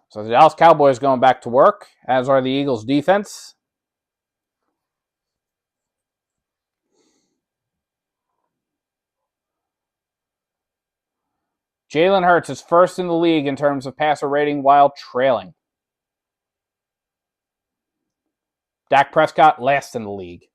[SPEAKER 1] So the Dallas Cowboys going back to work, as are the Eagles defense. Jalen Hurts is first in the league in terms of passer rating while trailing. Dak Prescott last in the league.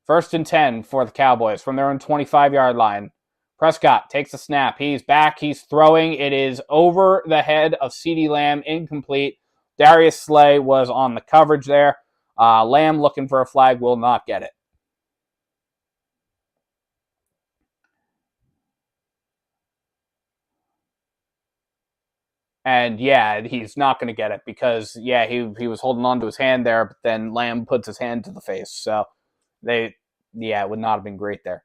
[SPEAKER 1] 1st and 10 for the Cowboys from their own 25-yard line. Prescott takes a snap. He's back. He's throwing. It is over the head of CeeDee Lamb. Incomplete. Darius Slay was on the coverage there. Lamb looking for a flag. Will not get it. And yeah, he's not going to get it because he was holding on to his hand there, but then Lamb puts his hand to the face. So it would not have been great there.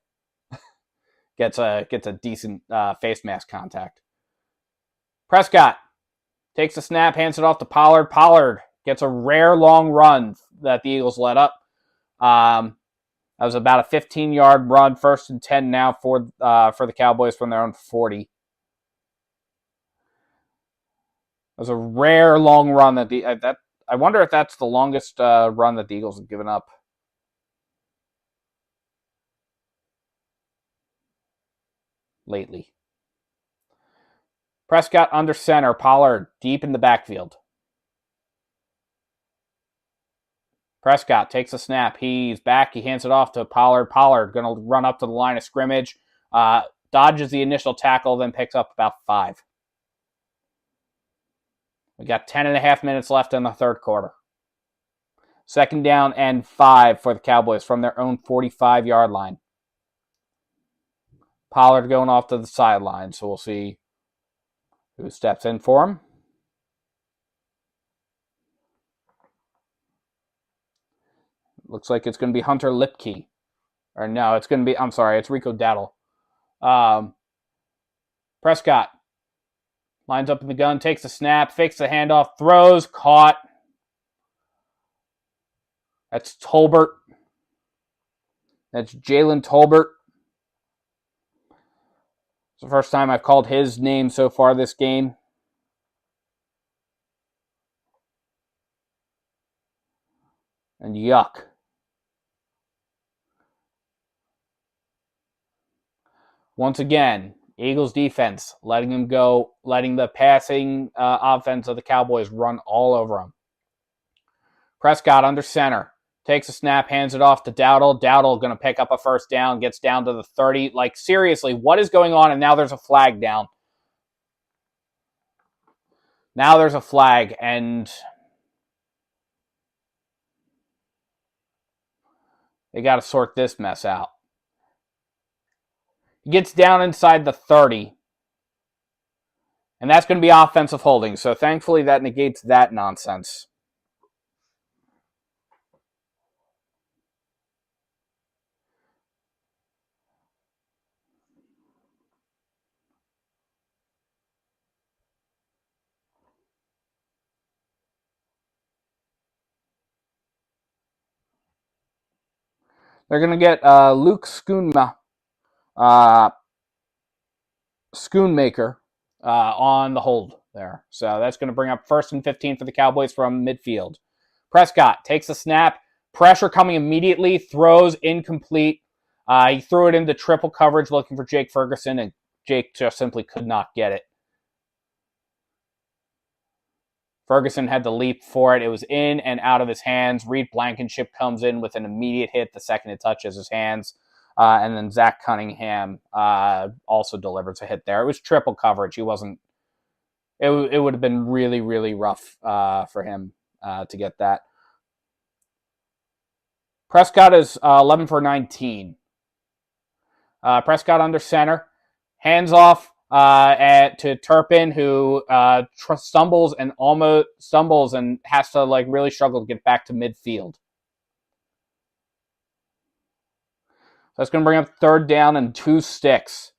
[SPEAKER 1] Gets a decent face mask contact. Prescott takes a snap, hands it off to Pollard. Pollard gets a rare long run that the Eagles let up. That was about a 15-yard run, 1st and 10 now for the Cowboys from their own 40. It was a rare long run that I wonder if that's the longest run that the Eagles have given up. Lately. Prescott under center. Pollard deep in the backfield. Prescott takes a snap. He's back. He hands it off to Pollard. Pollard going to run up to the line of scrimmage. Dodges the initial tackle, then picks up about 5. We got 10.5 minutes left in the third quarter. 2nd down and 5 for the Cowboys from their own 45-yard line. Pollard going off to the sideline, so we'll see who steps in for him. Looks like it's going to be Hunter Lipke. Or no, it's going to be, it's Rico Dowdle. Prescott lines up in the gun, takes the snap, fakes the handoff, throws, caught. That's Tolbert. That's Jalen Tolbert. It's the first time I've called his name so far this game. And yuck. Once again, Eagles defense letting him go, letting the passing offense of the Cowboys run all over him. Prescott under center. Takes a snap, hands it off to Dowdle. Dowdle going to pick up a first down, gets down to the 30. Like, seriously, what is going on? And now there's a flag down. Now there's a flag, and they got to sort this mess out. He gets down inside the 30. And that's going to be offensive holding. So thankfully that negates that nonsense. They're going to get Luke Schoonmaker on the hold there. So that's going to bring up 1st and 15 for the Cowboys from midfield. Prescott takes a snap. Pressure coming immediately. Throws incomplete. He threw it into triple coverage looking for Jake Ferguson, and Jake just simply could not get it. Ferguson had to leap for it. It was in and out of his hands. Reed Blankenship comes in with an immediate hit the second it touches his hands. And then Zach Cunningham also delivers a hit there. It was triple coverage. He wasn't. It would have been really, really rough for him to get that. Prescott is 11 for 19. Prescott under center. Hands off to Turpin, who stumbles and has to really struggle to get back to midfield. So that's going to bring up 3rd down and 2 sticks.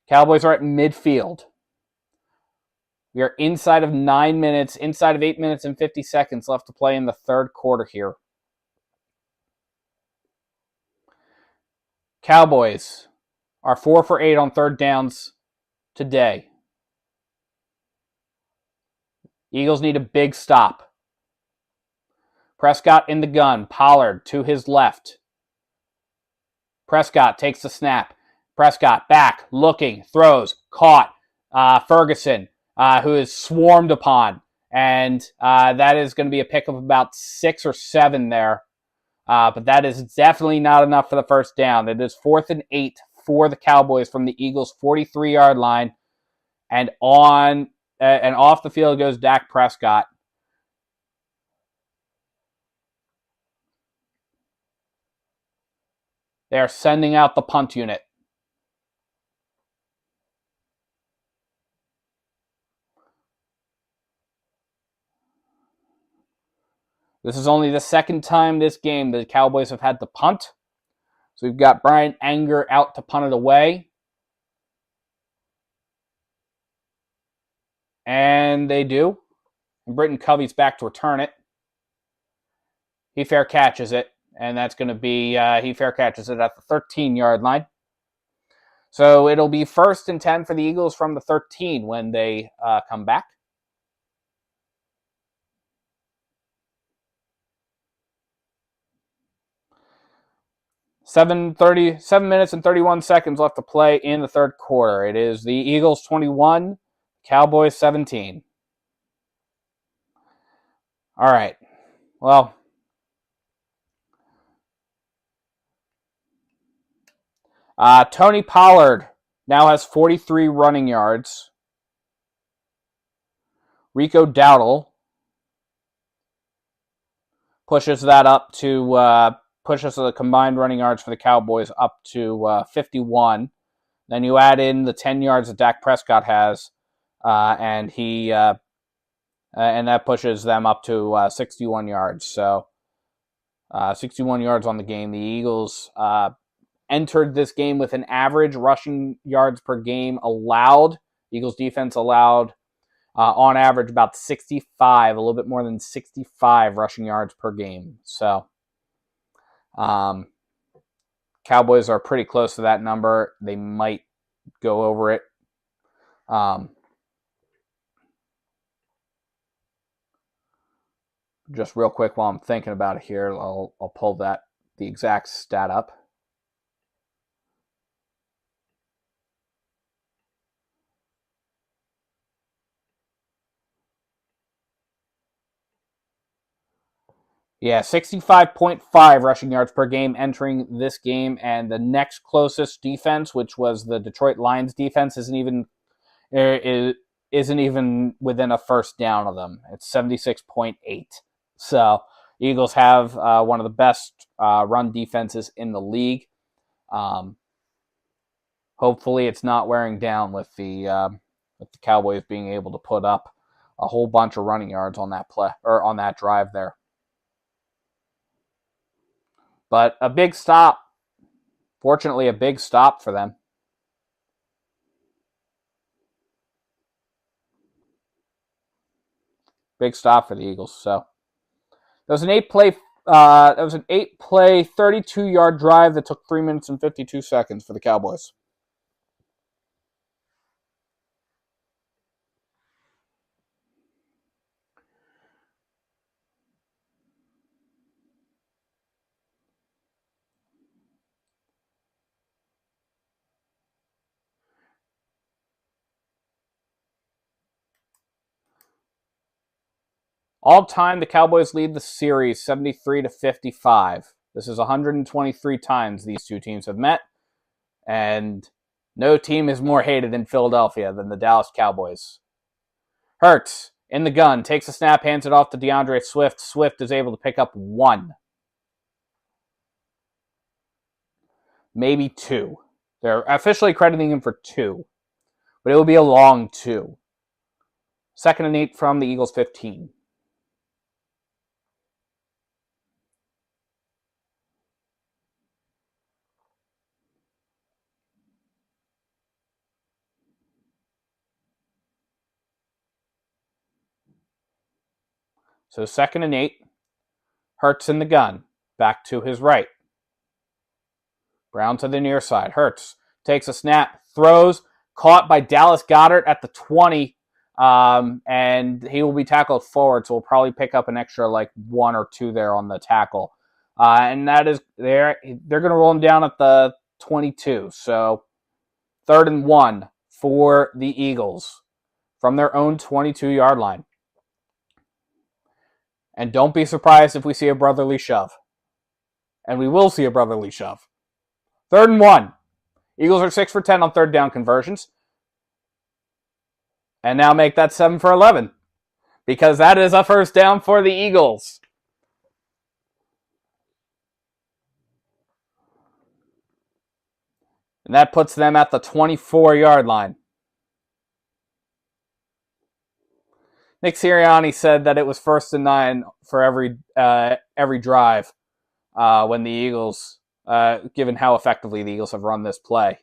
[SPEAKER 1] Cowboys are at midfield. We are inside of 8 minutes and 50 seconds left to play in the 3rd quarter here. Cowboys are 4 for 8 on 3rd downs today. Eagles need a big stop. Prescott in the gun. Pollard to his left. Prescott takes the snap. Prescott back, looking, throws, caught. Ferguson, who is swarmed upon. And that is going to be a pick of about 6 or 7 there. But that is definitely not enough for the first down. It is 4th and 8 for the Cowboys from the Eagles' 43-yard line. And off the field goes Dak Prescott. They are sending out the punt unit. This is only the 2nd time this game the Cowboys have had to punt. So we've got Brian Anger out to punt it away. And they do. And Britton Covey's back to return it. He fair catches it. And that's going to be, he fair catches it at the 13-yard line. So it'll be 1st and 10 for the Eagles from the 13 when they come back. Seven minutes and 31 seconds left to play in the 3rd quarter. It is the Eagles 21, Cowboys 17. All right. Well, Tony Pollard now has 43 running yards. Rico Dowdle pushes that up to pushes the combined running yards for the Cowboys up to 51. Then you add in the 10 yards that Dak Prescott has, and that pushes them up to 61 yards. So 61 yards on the game. The Eagles entered this game with an average rushing yards per game allowed. Eagles defense allowed on average about 65, a little bit more than 65 rushing yards per game. So Cowboys are pretty close to that number. They might go over it. Just real quick while I'm thinking about it here, I'll pull the exact stat up. Yeah, 65.5 rushing yards per game entering this game, and the next closest defense, which was the Detroit Lions defense, isn't even within a first down of them. It's 76.8. So Eagles have one of the best run defenses in the league. Hopefully, it's not wearing down with the Cowboys being able to put up a whole bunch of running yards on that play or on that drive there. But a big stop. Fortunately, a big stop for them. Big stop for the Eagles. So there was an 8-play 32-yard drive that took 3 minutes and 52 seconds for the Cowboys. All time, the Cowboys lead the series 73-55. This is 123 times these two teams have met, and no team is more hated in Philadelphia than the Dallas Cowboys. Hurts, in the gun, takes a snap, hands it off to DeAndre Swift. Swift is able to pick up 1. Maybe 2. They're officially crediting him for 2, but it will be a long 2. 2nd and 8 from the Eagles' 15. So 2nd and 8. Hurts in the gun. Back to his right. Brown to the near side. Hurts takes a snap. Throws. Caught by Dallas Goedert at the 20. And he will be tackled forward. So we'll probably pick up an extra 1 or 2 there on the tackle. And that is they're going to roll him down at the 22. So 3rd and 1 for the Eagles from their own 22-yard line. And don't be surprised if we see a brotherly shove. And we will see a brotherly shove. 3rd and 1. Eagles are 6 for 10 on 3rd down conversions. And now make that 7 for 11. Because that is a first down for the Eagles. And that puts them at the 24-yard line. Nick Sirianni said that it was 1st and 9 for every drive when the Eagles, given how effectively the Eagles have run this play.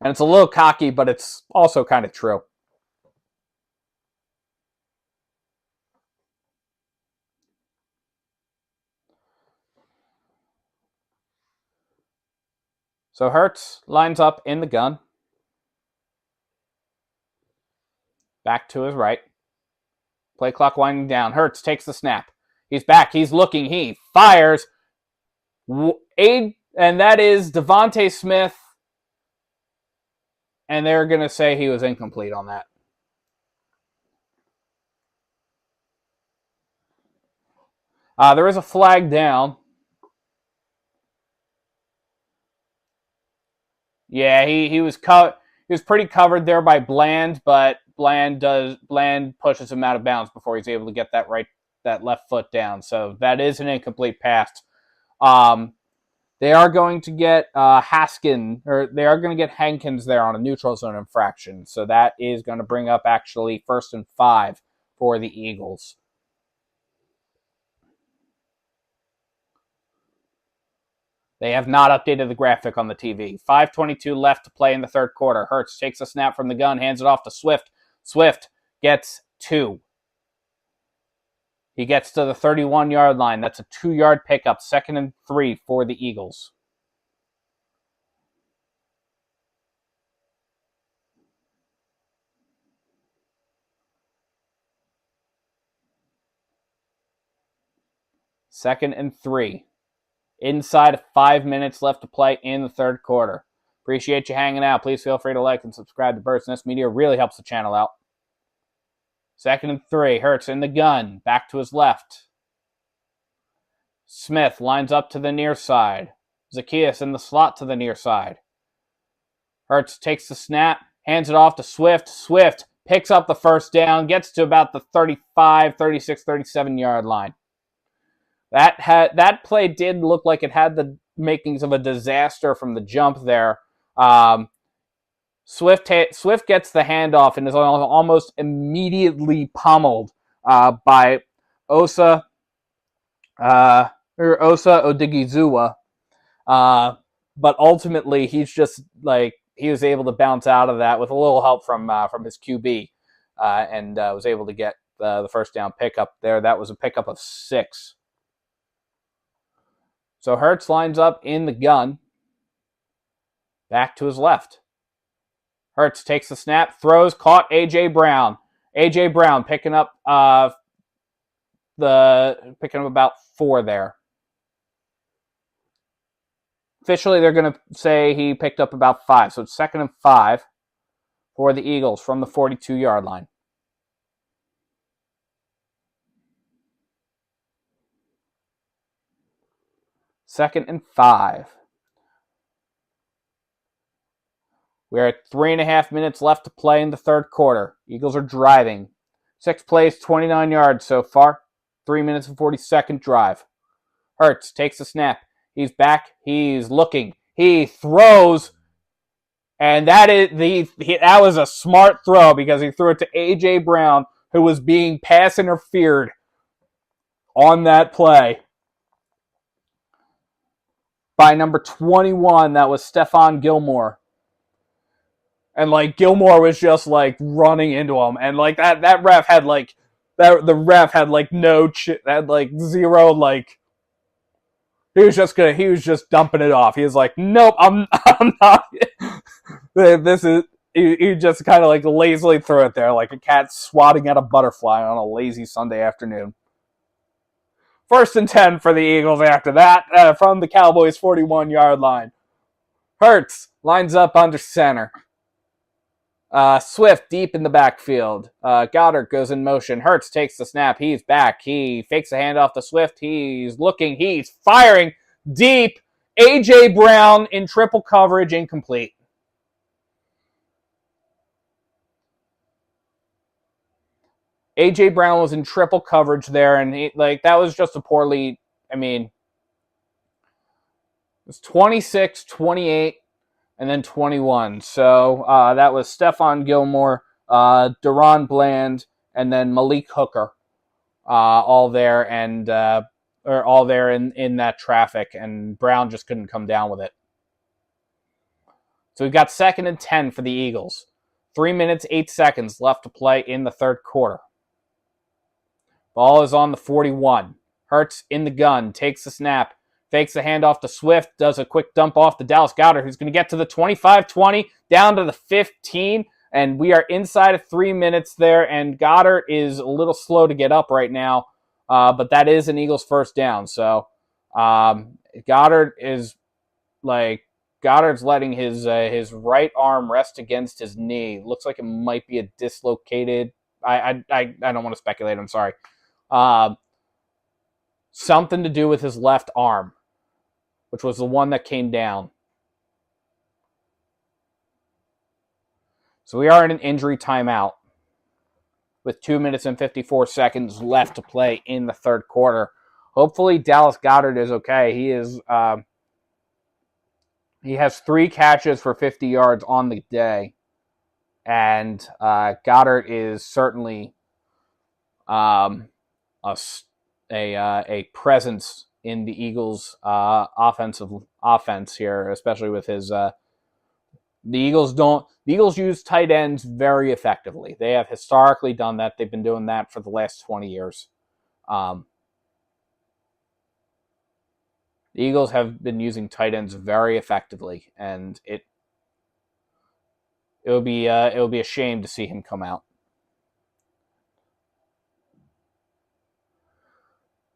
[SPEAKER 1] And it's a little cocky, but it's also kind of true. So Hurts lines up in the gun. Back to his right. Play clock winding down. Hurts takes the snap. He's back. He's looking. He fires. And that is Devontae Smith. And they're going to say he was incomplete on that. There is a flag down. Yeah, he was pretty covered there by Bland, but Bland pushes him out of bounds before he's able to get that left foot down. So that is an incomplete pass. They are going to get they are going to get Hankins there on a neutral zone infraction. So that is going to bring up actually 1st and 5 for the Eagles. They have not updated the graphic on the TV. 5:22 left to play in the 3rd quarter. Hurts takes a snap from the gun, hands it off to Swift. Swift gets 2. He gets to the 31-yard line. That's a 2-yard pickup. 2nd and 3 for the Eagles. Second and 3. Inside of 5 minutes left to play in the third quarter. Appreciate you hanging out. Please feel free to like and subscribe to Bird's Nest Media. It really helps the channel out. 2nd and 3. Hurts in the gun. Back to his left. Smith lines up to the near side. Zacchaeus in the slot to the near side. Hurts takes the snap, hands it off to Swift. Swift picks up the first down, gets to about the 35, 36, 37-yard line. That play did look like it had the makings of a disaster from the jump there. Swift gets the handoff and is almost immediately pummeled by Osa Odigizua. But ultimately, he was able to bounce out of that with a little help from his QB, and was able to get the first down pickup there. That was a pickup of 6. So Hurts lines up in the gun, back to his left. Hurts takes the snap, throws, caught A.J. Brown. A.J. Brown picking up about 4 there. Officially, they're going to say he picked up about 5. So it's 2nd and 5 for the Eagles from the 42-yard line. Second and 5. We're at 3.5 minutes left to play in the third quarter. Eagles are driving. 6 plays, 29 yards so far. 3 minutes and 40-second drive. Hurts takes the snap. He's back. He's looking. He throws. And that was a smart throw because he threw it to A.J. Brown, who was being pass interfered on that play by number 21. That was Stephon Gilmore. And Gilmore was just running into him, and that ref had the ref had zero he was just dumping it off. He was like, nope, I'm not. This is he just kind of lazily threw it there like a cat swatting at a butterfly on a lazy Sunday afternoon. 1st and 10 for the Eagles after that from the Cowboys' 41-yard line. Hurts lines up under center. Swift deep in the backfield. Goddard goes in motion. Hurts takes the snap. He's back. He fakes a handoff to Swift. He's looking. He's firing deep. A.J. Brown in triple coverage, incomplete. A.J. Brown was in triple coverage there, and that was just a poorly. It was 26, 28, and then 21. So that was Stephon Gilmore, Deron Bland, and then Malik Hooker, all there in that traffic, and Brown just couldn't come down with it. So we've got 2nd and 10 for the Eagles. 3 minutes, 8 seconds left to play in the third quarter. Ball is on the 41. Hurts in the gun, takes the snap, fakes the handoff to Swift, does a quick dump off to Dallas Goddard, who's going to get to the 25-20, down to the 15, and we are inside of 3 minutes there, and Goddard is a little slow to get up right now, but that is an Eagles first down. So Goddard's letting his right arm rest against his knee. Looks like it might be a dislocated. I don't want to speculate. I'm sorry. Something to do with his left arm, which was the one that came down. So we are in an injury timeout with 2 minutes and 54 seconds left to play in the third quarter. Hopefully Dallas Goddard is okay. He has 3 catches for 50 yards on the day. And Goddard is certainly a presence in the Eagles' offense here, especially with his The Eagles use tight ends very effectively. They have historically done that. They've been doing that for the last 20 years. The Eagles have been using tight ends very effectively, and it would be a shame to see him come out.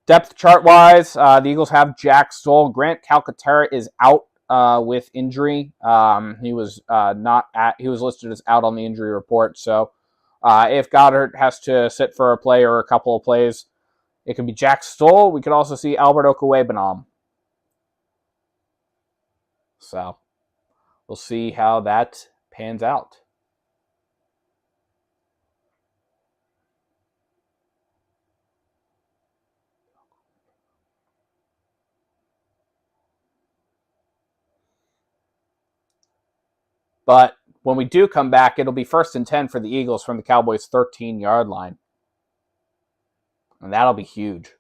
[SPEAKER 1] Depth chart wise, the Eagles have Jack Stoll. Grant Calcaterra is out with injury. He was listed as out on the injury report. So if Goddard has to sit for a play or a couple of plays, it could be Jack Stoll. We could also see Albert Okwuegbunam. So we'll see how that pans out. But when we do come back, it'll be 1st and 10 for the Eagles from the Cowboys' 13-yard line. And that'll be huge.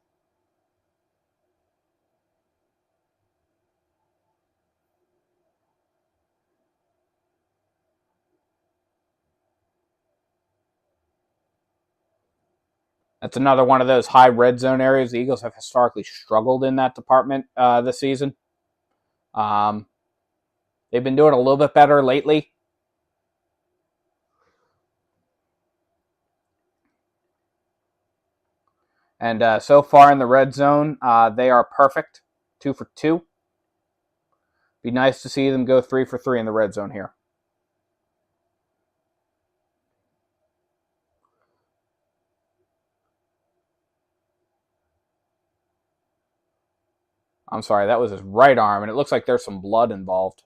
[SPEAKER 1] That's another one of those high red zone areas. The Eagles have historically struggled in that department this season. They've been doing a little bit better lately. And so far in the red zone, they are perfect. 2 for 2. Be nice to see them go 3 for 3 in the red zone here. I'm sorry, that was his right arm, and it looks like there's some blood involved.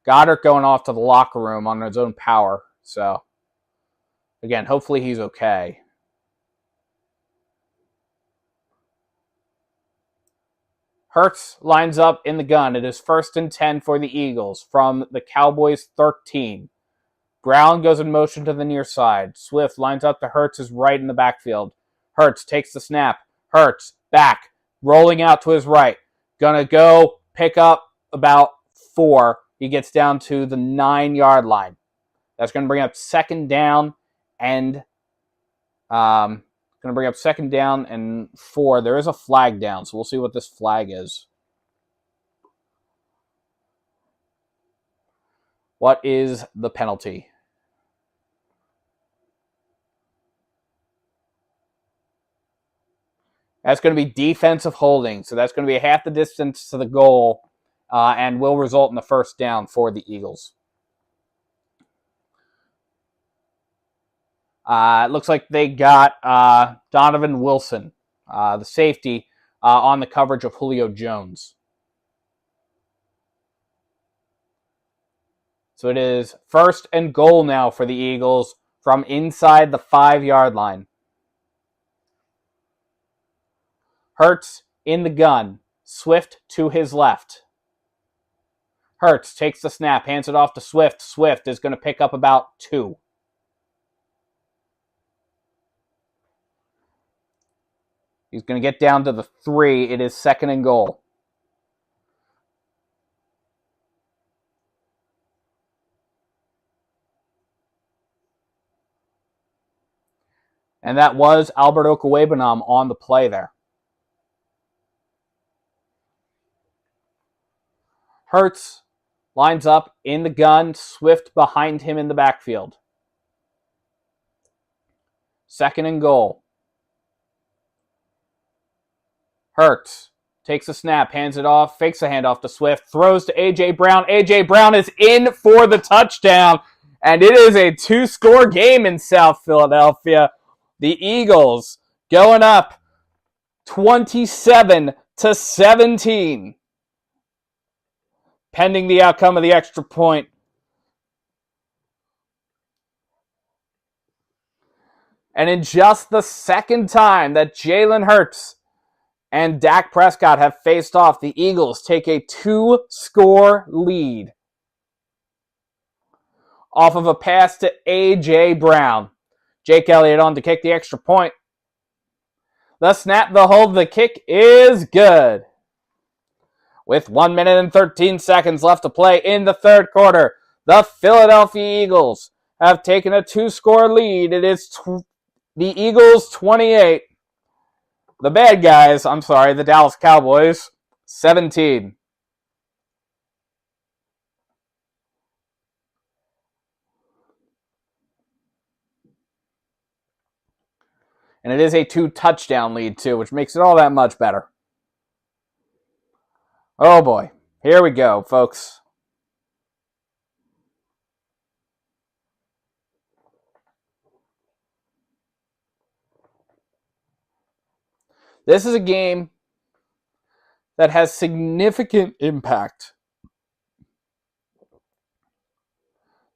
[SPEAKER 1] Goddard going off to the locker room on his own power. So, again, hopefully he's okay. Hurts lines up in the gun. It is 1st and 10 for the Eagles from the Cowboys' 13. Brown goes in motion to the near side. Swift lines up to Hurts' right in the backfield. Hurts takes the snap. Hurts back, rolling out to his right. Gonna go pick up about 4. He gets down to the 9-yard line. That's going to bring up 2nd down and 4. There is a flag down, so we'll see what this flag is. What is the penalty? That's going to be defensive holding. So that's going to be half the distance to the goal and will result in the 1st down for the Eagles. It looks like they got Donovan Wilson, the safety, on the coverage of Julio Jones. So it is 1st and goal now for the Eagles from inside the 5-yard line. Hurts in the gun. Swift to his left. Hurts takes the snap, hands it off to Swift. Swift is going to pick up about 2. He's going to get down to the 3. It is 2nd and goal. And that was Albert Okwuegbunam on the play there. Hurts lines up in the gun. Swift behind him in the backfield. 2nd and goal. Hurts takes a snap, hands it off, fakes a handoff to Swift, throws to A.J. Brown. A.J. Brown is in for the touchdown, and it is a 2-score game in South Philadelphia. The Eagles going up 27-17, pending the outcome of the extra point. And in just the 2nd time that Jalen Hurts and Dak Prescott have faced off, the Eagles take a 2-score lead off of a pass to A.J. Brown. Jake Elliott on to kick the extra point. The snap, the hold, the kick is good. With 1 minute and 13 seconds left to play in the 3rd quarter, The Philadelphia Eagles have taken a 2-score lead. It is the Eagles 28. The bad guys, the Dallas Cowboys, 17. And it is a 2-touchdown lead, too, which makes it all that much better. Oh, boy. Here we go, folks. This is a game that has significant impact.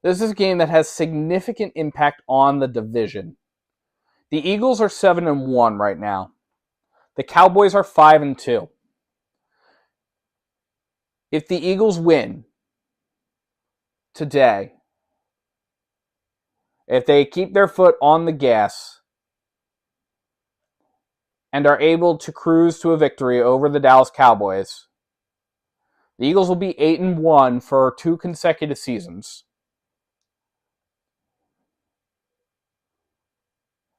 [SPEAKER 1] This is a game that has significant impact on the division. The Eagles are 7-1 right now. The Cowboys are 5-2. If the Eagles win today, if they keep their foot on the gas and are able to cruise to a victory over the Dallas Cowboys, the Eagles will be 8-1 for 2 consecutive seasons.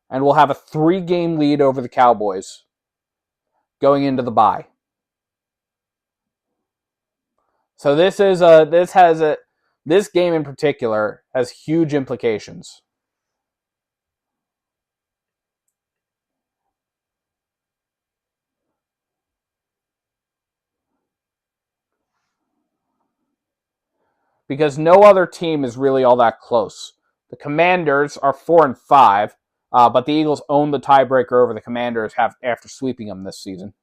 [SPEAKER 1] And will have a 3-game lead over the Cowboys going into the bye. So this game in particular has huge implications. Because no other team is really all that close. The Commanders are 4-5, but the Eagles own the tiebreaker over the Commanders after sweeping them this season.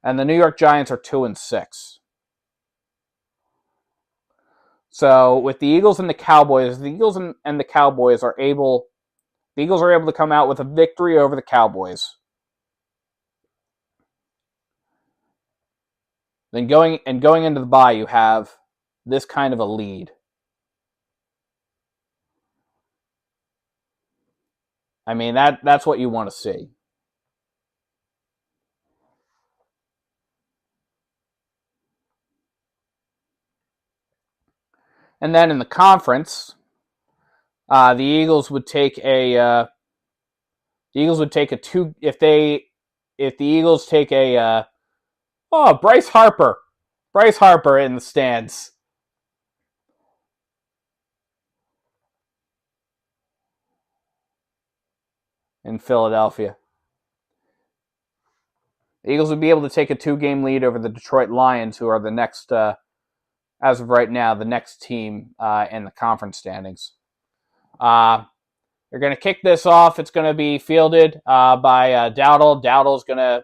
[SPEAKER 1] And the New York Giants are 2-6. So with the Eagles and the Cowboys, the Eagles and the Cowboys are able to come out with a victory over the Cowboys. Then going into the bye, you have this kind of a lead. I mean, that's what you want to see. And then in the conference, the Eagles would take a two if the Eagles take a Bryce Harper in the stands. In Philadelphia. The Eagles would be able to take a 2-game lead over the Detroit Lions, who are the next, as of right now, the next team in the conference standings. They're going to kick this off. It's going to be fielded by Dowdle. Dowdle's going to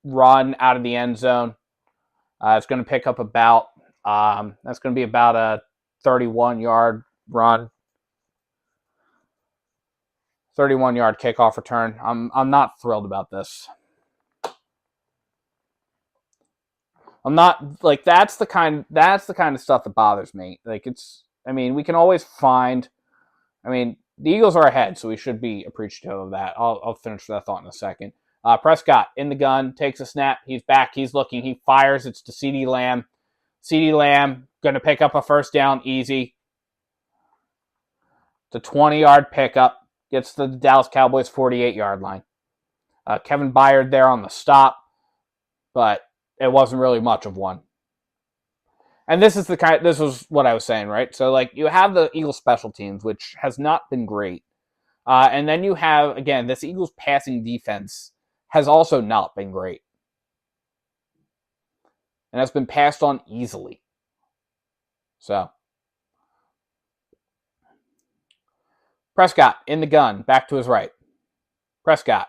[SPEAKER 1] run out of the end zone. It's going to pick up that's going to be about a 31-yard run. 31-yard kickoff return. I'm not thrilled about this. I'm not like that's the kind of stuff that bothers me. Like we can always find. The Eagles are ahead, so we should be appreciative of that. I'll finish that thought in a second. Prescott in the gun, takes a snap. He's back. He's looking. He fires. It's to CeeDee Lamb. CeeDee Lamb going to pick up a first down easy. It's a 20-yard pickup. Gets to the Dallas Cowboys 48-yard line. Kevin Byard there on the stop, but it wasn't really much of one. And this was what I was saying, right? So you have the Eagles special teams, which has not been great. And then you have, again, this Eagles passing defense has also not been great. And has been passed on easily. So Prescott in the gun, back to his right. Prescott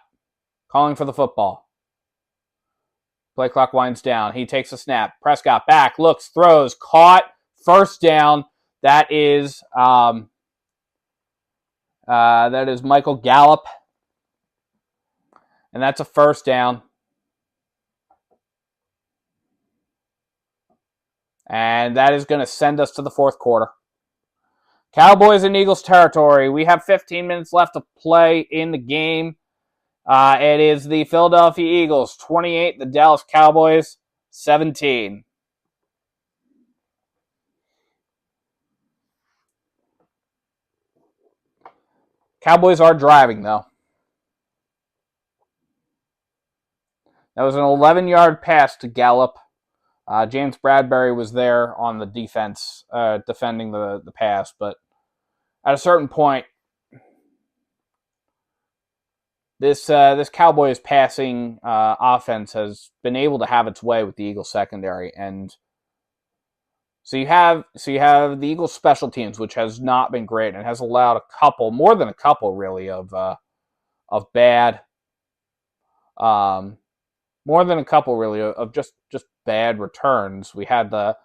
[SPEAKER 1] calling for the football. Play clock winds down. He takes a snap. Prescott back, looks, throws, caught, first down. That is Michael Gallup. And that's a first down. And that is going to send us to the fourth quarter. Cowboys and Eagles territory. We have 15 minutes left to play in the game. It is the Philadelphia Eagles 28, the Dallas Cowboys 17. Cowboys are driving, though. That was an 11-yard pass to Gallup. James Bradbury was there on the defense, defending the pass, but at a certain point, this Cowboys passing offense has been able to have its way with the Eagles secondary, and so you have the Eagles special teams, which has not been great and has allowed more than a couple really of bad, more than a couple really of just bad returns. We had the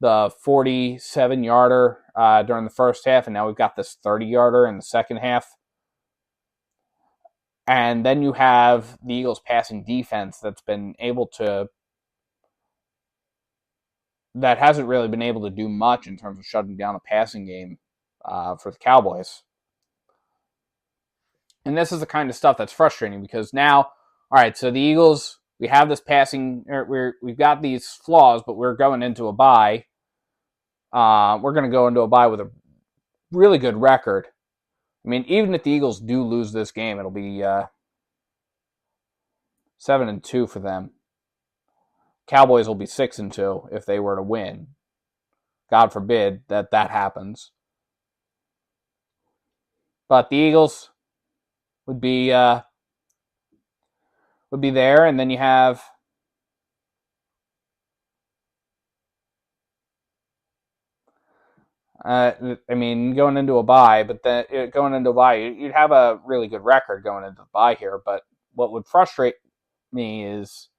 [SPEAKER 1] 47-yarder during the first half, and now we've got this 30-yarder in the second half. And then you have the Eagles passing defense that hasn't really been able to do much in terms of shutting down a passing game for the Cowboys. And this is the kind of stuff that's frustrating because now, all right, so the Eagles, we have this passing, we've got these flaws, but we're going into a bye. We're going to go into a bye with a really good record. I mean, even if the Eagles do lose this game, it'll be 7-2 for them. Cowboys will be 6-2 if they were to win. God forbid that happens. But the Eagles would be there, and then you have going into a bye, but then you'd have a really good record going into the bye here. But what would frustrate me is,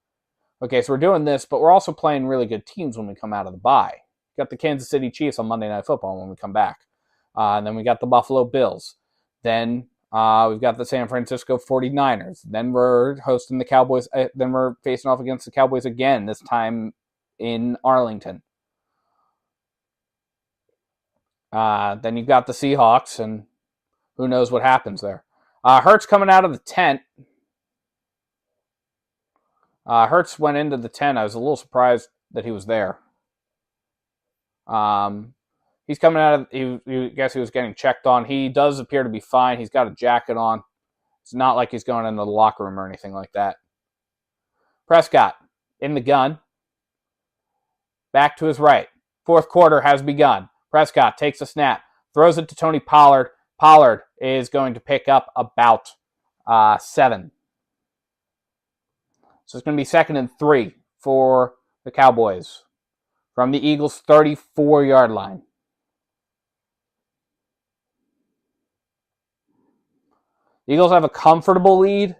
[SPEAKER 1] okay, so we're doing this, but we're also playing really good teams when we come out of the bye. We got the Kansas City Chiefs on Monday Night Football when we come back. And then we got the Buffalo Bills. Then we've got the San Francisco 49ers. Then we're hosting the Cowboys. Then we're facing off against the Cowboys again, this time in Arlington. Then you've got the Seahawks, and who knows what happens there. Hurts coming out of the tent. Hurts went into the tent. I was a little surprised that he was there. He's coming out of. I guess he was getting checked on. He does appear to be fine. He's got a jacket on. It's not like he's going into the locker room or anything like that. Prescott in the gun. Back to his right. Fourth quarter has begun. Prescott takes a snap, throws it to Tony Pollard. Pollard is going to pick up about 7. So it's going to be 2nd and 3 for the Cowboys from the Eagles' 34-yard line. The Eagles have a comfortable lead,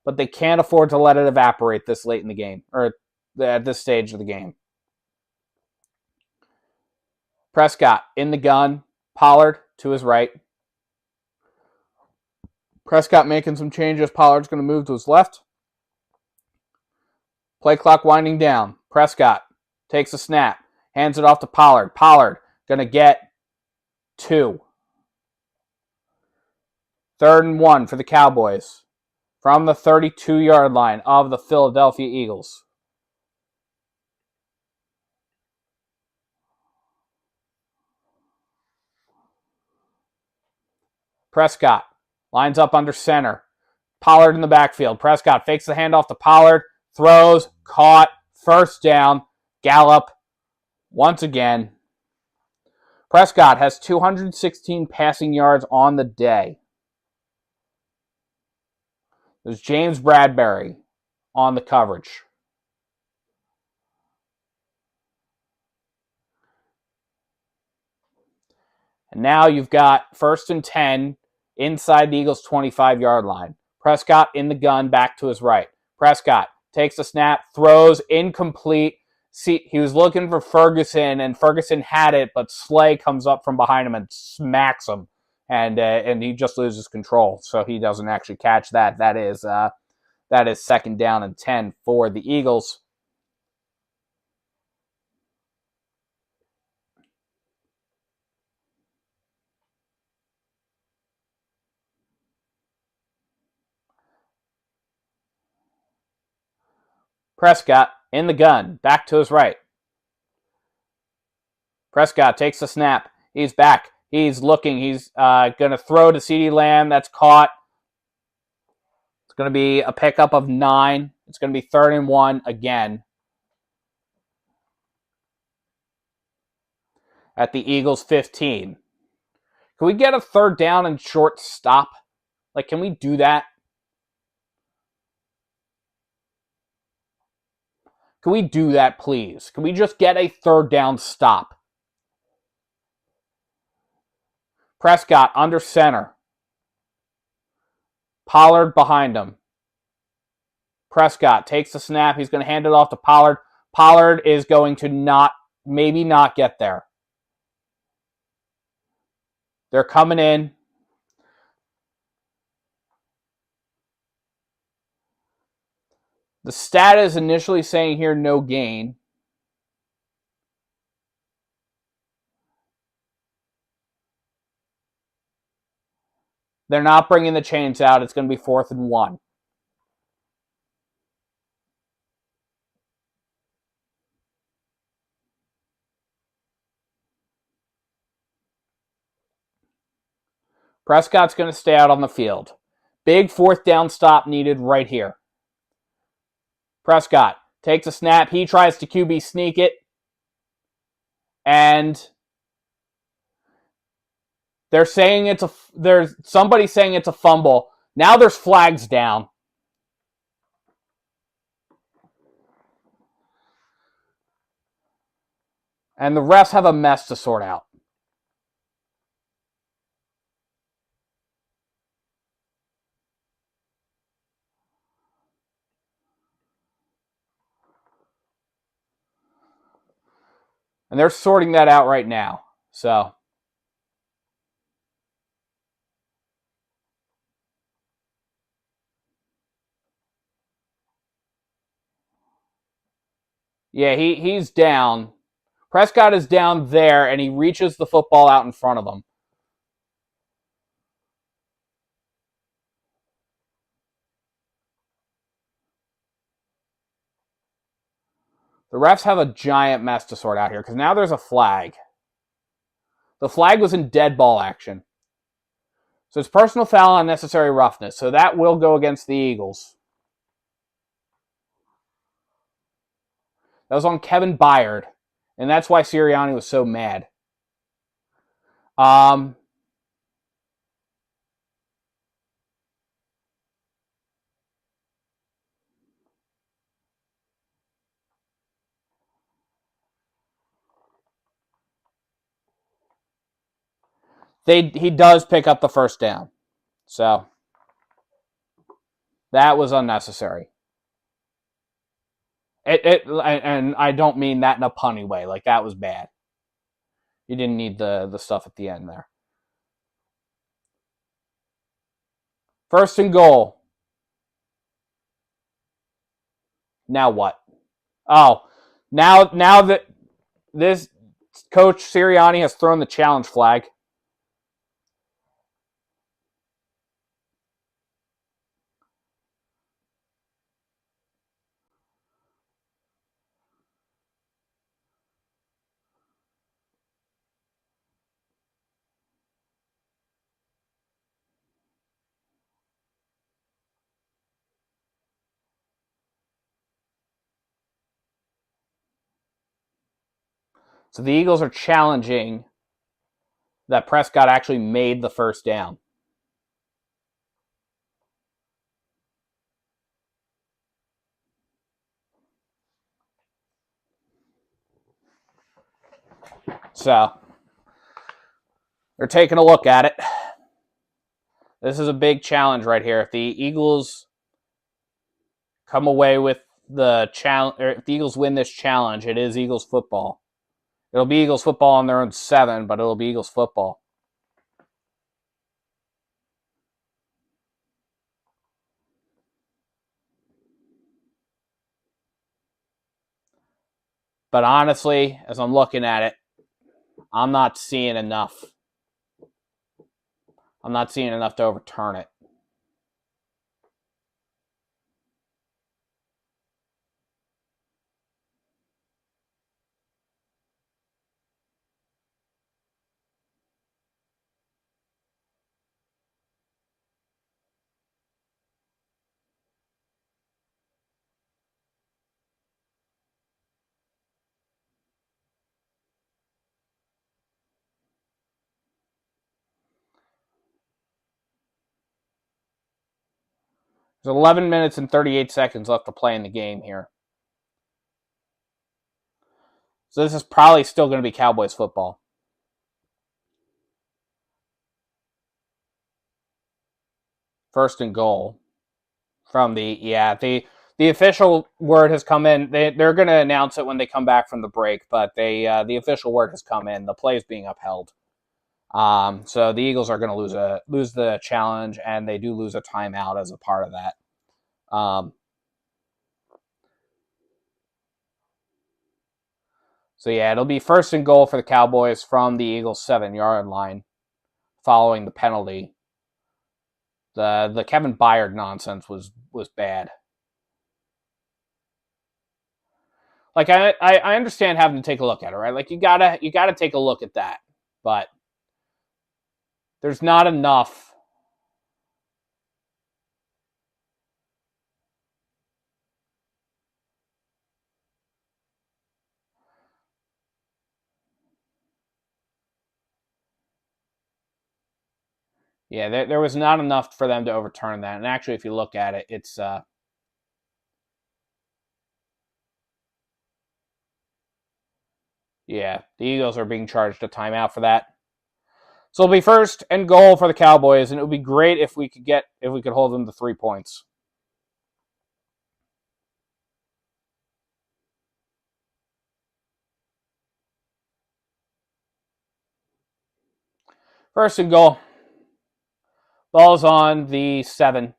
[SPEAKER 1] but they can't afford to let it evaporate this late in the game, or at this stage of the game. Prescott in the gun, Pollard to his right. Prescott making some changes. Pollard's going to move to his left. Play clock winding down. Prescott takes a snap, hands it off to Pollard. Pollard going to get 2. 3rd and 1 for the Cowboys from the 32-yard line of the Philadelphia Eagles. Prescott lines up under center. Pollard in the backfield. Prescott fakes the handoff to Pollard. Throws, caught, first down. Gallup once again. Prescott has 216 passing yards on the day. There's James Bradbury on the coverage. And now you've got 1st and 10 inside the Eagles' 25-yard line. Prescott in the gun, back to his right. Prescott takes a snap, throws, incomplete. See, he was looking for Ferguson, and Ferguson had it, but Slay comes up from behind him and smacks him, and he just loses control, so he doesn't actually catch that. That is 2nd down and 10 for the Eagles. Prescott in the gun, back to his right. Prescott takes the snap. He's back. He's looking. He's going to throw to CeeDee Lamb. That's caught. It's going to be a pickup of 9. It's going to be 3rd and 1 again at the Eagles' 15. Can we get a 3rd down and short stop? Like, can we do that? Can we do that, please? Can we just get a 3rd down stop? Prescott under center. Pollard behind him. Prescott takes the snap. He's going to hand it off to Pollard. Pollard is going to maybe not get there. They're coming in. The stat is initially saying here no gain. They're not bringing the chains out. It's going to be 4th and 1. Prescott's going to stay out on the field. Big 4th down stop needed right here. Prescott takes a snap. He tries to QB sneak it. And there's somebody saying it's a fumble. Now there's flags down. And the refs have a mess to sort out. And they're sorting that out right now. So, yeah, he's down. Prescott is down there, and he reaches the football out in front of him. The refs have a giant mess to sort out here, because now there's a flag. The flag was in dead ball action. So it's personal foul, unnecessary roughness. So that will go against the Eagles. That was on Kevin Byard. And that's why Sirianni was so mad. He does pick up the 1st down. So that was unnecessary. And I don't mean that in a punny way. Like, that was bad. You didn't need the stuff at the end there. 1st and goal. Now what? Oh, now that this coach Sirianni has thrown the challenge flag. So the Eagles are challenging that Prescott actually made the 1st down. So they're taking a look at it. This is a big challenge right here. If the Eagles come away with the challenge, or if the Eagles win this challenge, it is Eagles football. It'll be Eagles football on their own 7, but it'll be Eagles football. But honestly, as I'm looking at it, I'm not seeing enough. I'm not seeing enough to overturn it. There's 11 minutes and 38 seconds left to play in the game here. So this is probably still going to be Cowboys football. First and goal from the official word has come in. They're going to announce it when they come back from the break, but the official word has come in. The play is being upheld. So the Eagles are going to lose the challenge, and they do lose a timeout as a part of that. So yeah, it'll be first and goal for the Cowboys from the Eagles 7-yard line, following the penalty. The Kevin Byard nonsense was bad. Like I understand having to take a look at it, right? Like you gotta take a look at that, but there's not enough. Yeah, there was not enough for them to overturn that. And actually, if you look at it, it's yeah, the Eagles are being charged a timeout for that. So it'll be first and goal for the Cowboys, and it would be great if we could hold them to 3 points. First and goal. Ball's on the 7.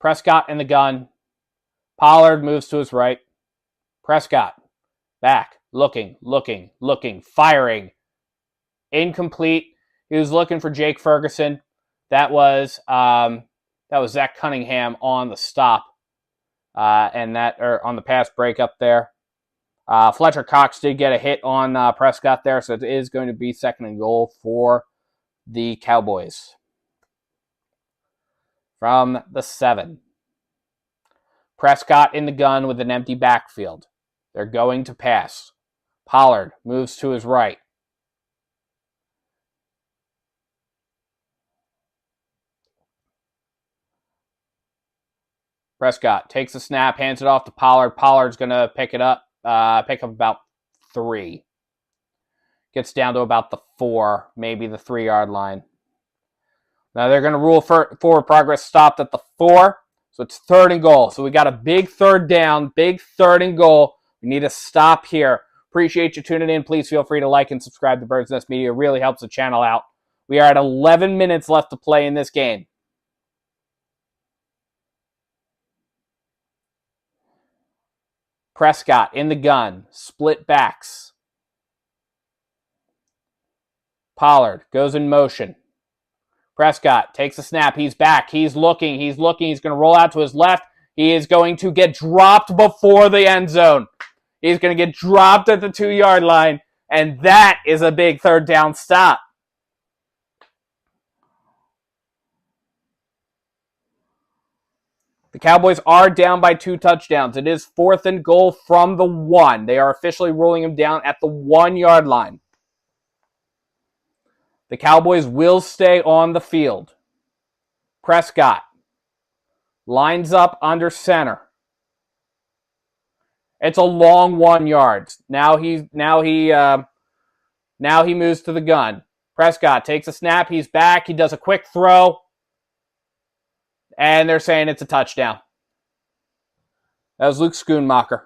[SPEAKER 1] Prescott in the gun. Pollard moves to his right. Prescott back, looking, firing. Incomplete. He was looking for Jake Ferguson. That was Zach Cunningham on the stop, and on the pass breakup there. Fletcher Cox did get a hit on Prescott there, so it is going to be second and goal for the Cowboys from the 7. Prescott in the gun with an empty backfield. They're going to pass. Pollard moves to his right. Prescott takes the snap, hands it off to Pollard. Pollard's going to pick up about 3. Gets down to about the 4, maybe the 3-yard line. Now they're going to rule forward progress stopped at the 4. So it's third and goal. So we got a big third down, big third and goal. We need to stop here. Appreciate you tuning in. Please feel free to like and subscribe to Bird's Nest Media. It really helps the channel out. We are at 11 minutes left to play in this game. Prescott in the gun. Split backs. Pollard goes in motion. Prescott takes a snap. He's back. He's looking. He's going to roll out to his left. He is going to get dropped before the end zone. He's going to get dropped at the 2-yard line, and that is a big third down stop. The Cowboys are down by 2 touchdowns. It is fourth and goal from the 1. They are officially ruling him down at the 1-yard line. The Cowboys will stay on the field. Prescott lines up under center. It's a long 1 yard. Now he moves to the gun. Prescott takes a snap. He's back. He does a quick throw. And they're saying it's a touchdown. That was Luke Schoonmaker.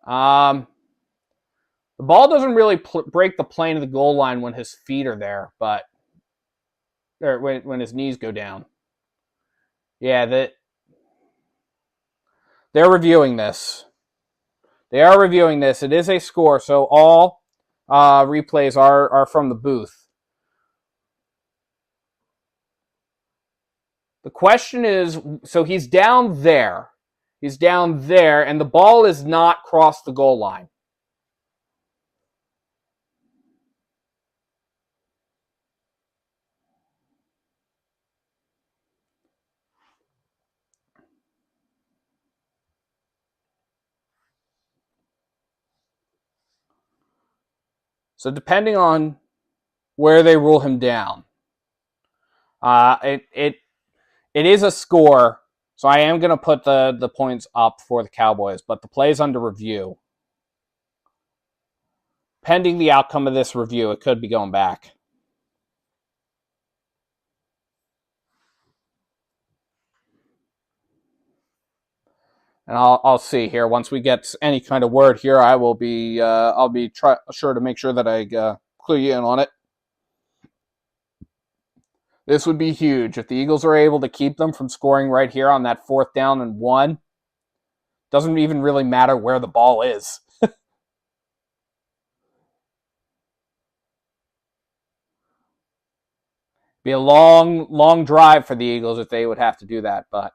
[SPEAKER 1] The ball doesn't really break the plane of the goal line when his feet are there, or when his knees go down. Yeah, they're reviewing this. They are reviewing this. It is a score, so all replays are from the booth. The question is, so he's down there. He's down there, and the ball is not crossed the goal line. So depending on where they rule him down, it is a score. So I am going to put the points up for the Cowboys, but the play is under review. Pending the outcome of this review, it could be going back. And I'll see here. Once we get any kind of word here, I will be sure to make sure that I clue you in on it. This would be huge if the Eagles are able to keep them from scoring right here on that 4th down and 1. Doesn't even really matter where the ball is. Be a long drive for the Eagles if they would have to do that, but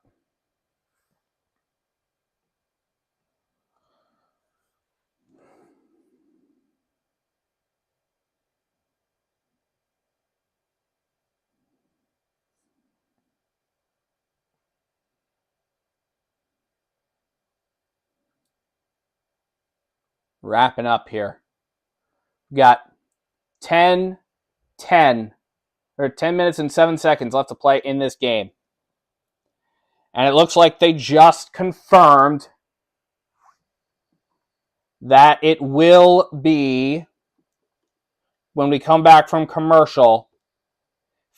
[SPEAKER 1] wrapping up here. We got 10 minutes and 7 seconds left to play in this game. And it looks like they just confirmed that it will be, when we come back from commercial,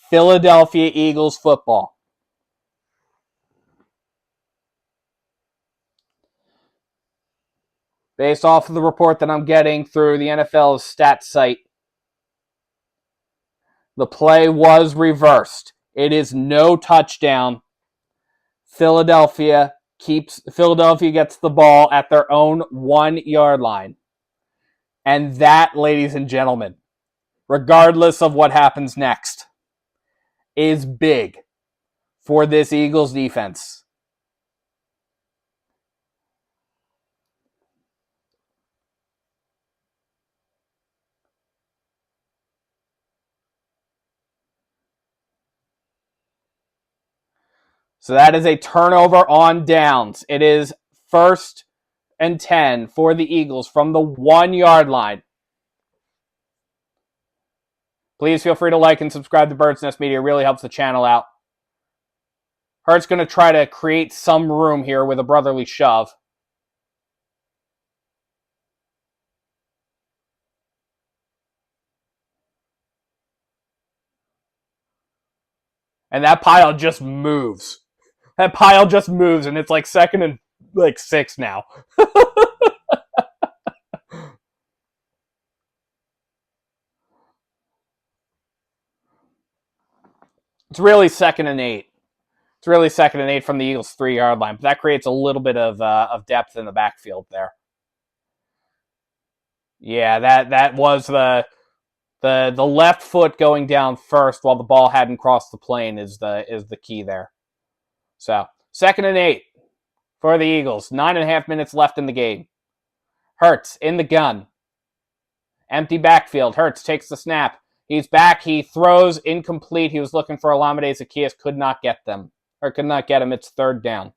[SPEAKER 1] Philadelphia Eagles football. Based off of the report that I'm getting through the NFL's stats site, the play was reversed. It is no touchdown. Philadelphia gets the ball at their own 1-yard line. And that, ladies and gentlemen, regardless of what happens next, is big for this Eagles defense. So that is a turnover on downs. It is 1st and 10 for the Eagles from the 1-yard line. Please feel free to like and subscribe to Bird's Nest Media. It really helps the channel out. Hurt's going to try to create some room here with a brotherly shove. And that pile just moves. And it's like 2nd and 6 now. It's really 2nd and 8. It's really 2nd and 8 from the Eagles' 3-yard line. But that creates a little bit of depth in the backfield there. Yeah, that was the left foot going down first while the ball hadn't crossed the plane is the key there. So 2nd and 8 for the Eagles. 9.5 minutes left in the game. Hurts in the gun. Empty backfield. Hurts takes the snap. He's back. He throws incomplete. He was looking for Olamide Zaccheaus. Could not get him. It's 3rd down.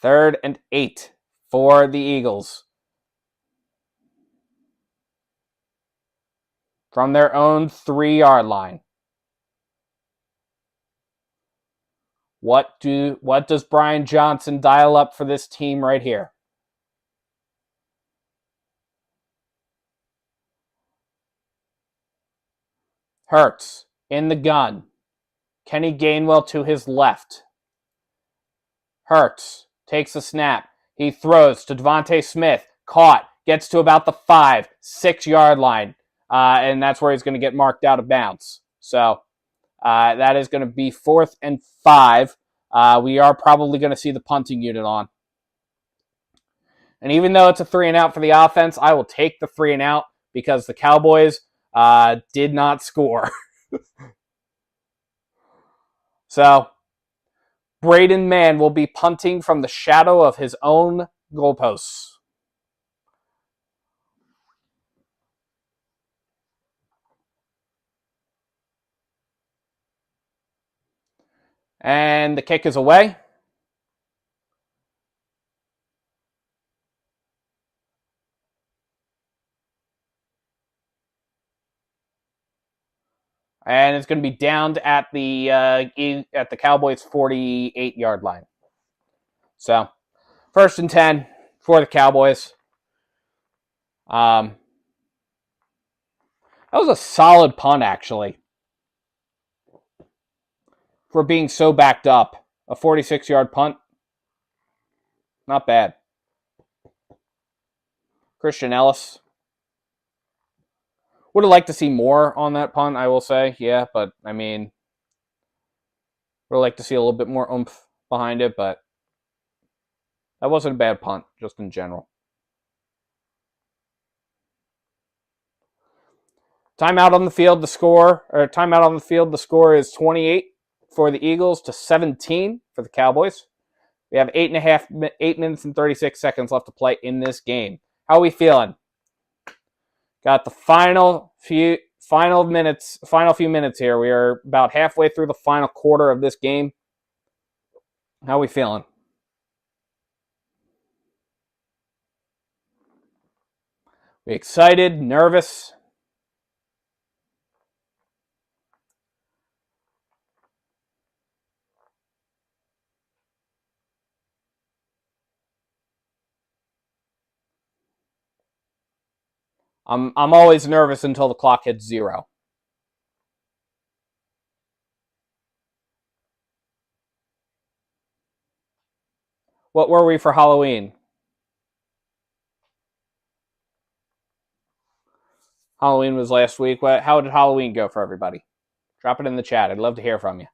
[SPEAKER 1] 3rd and 8 for the Eagles. From their own 3-yard line. What does Brian Johnson dial up for this team right here? Hurts in the gun. Kenny Gainwell to his left. Hurts takes the snap. He throws to Devontae Smith. Caught. Gets to about the 5-6-yard line. And that's where he's going to get marked out of bounds. So that is going to be 4th and 5. We are probably going to see the punting unit on. And even though it's a 3-and-out for the offense, I will take the 3-and-out because the Cowboys did not score. So Braden Mann will be punting from the shadow of his own goalposts. And the kick is away. And it's going to be downed at the Cowboys' 48-yard line. So, 1st and 10 for the Cowboys. That was a solid punt, actually, for being so backed up. A 46-yard punt. Not bad. Christian Ellis. Would have liked to see more on that punt, I will say. Yeah, but, I mean, would have liked to see a little bit more oomph behind it, but that wasn't a bad punt, just in general. Timeout on the field, the score is 28 for the Eagles to 17 for the Cowboys. We have 8 minutes and 36 seconds left to play in this game. How are we feeling? Got the final few minutes here. We are about halfway through the final quarter of this game. How are we feeling? We excited, nervous? I'm always nervous until the clock hits 0. What were we for Halloween? Halloween was last week. How did Halloween go for everybody? Drop it in the chat. I'd love to hear from you.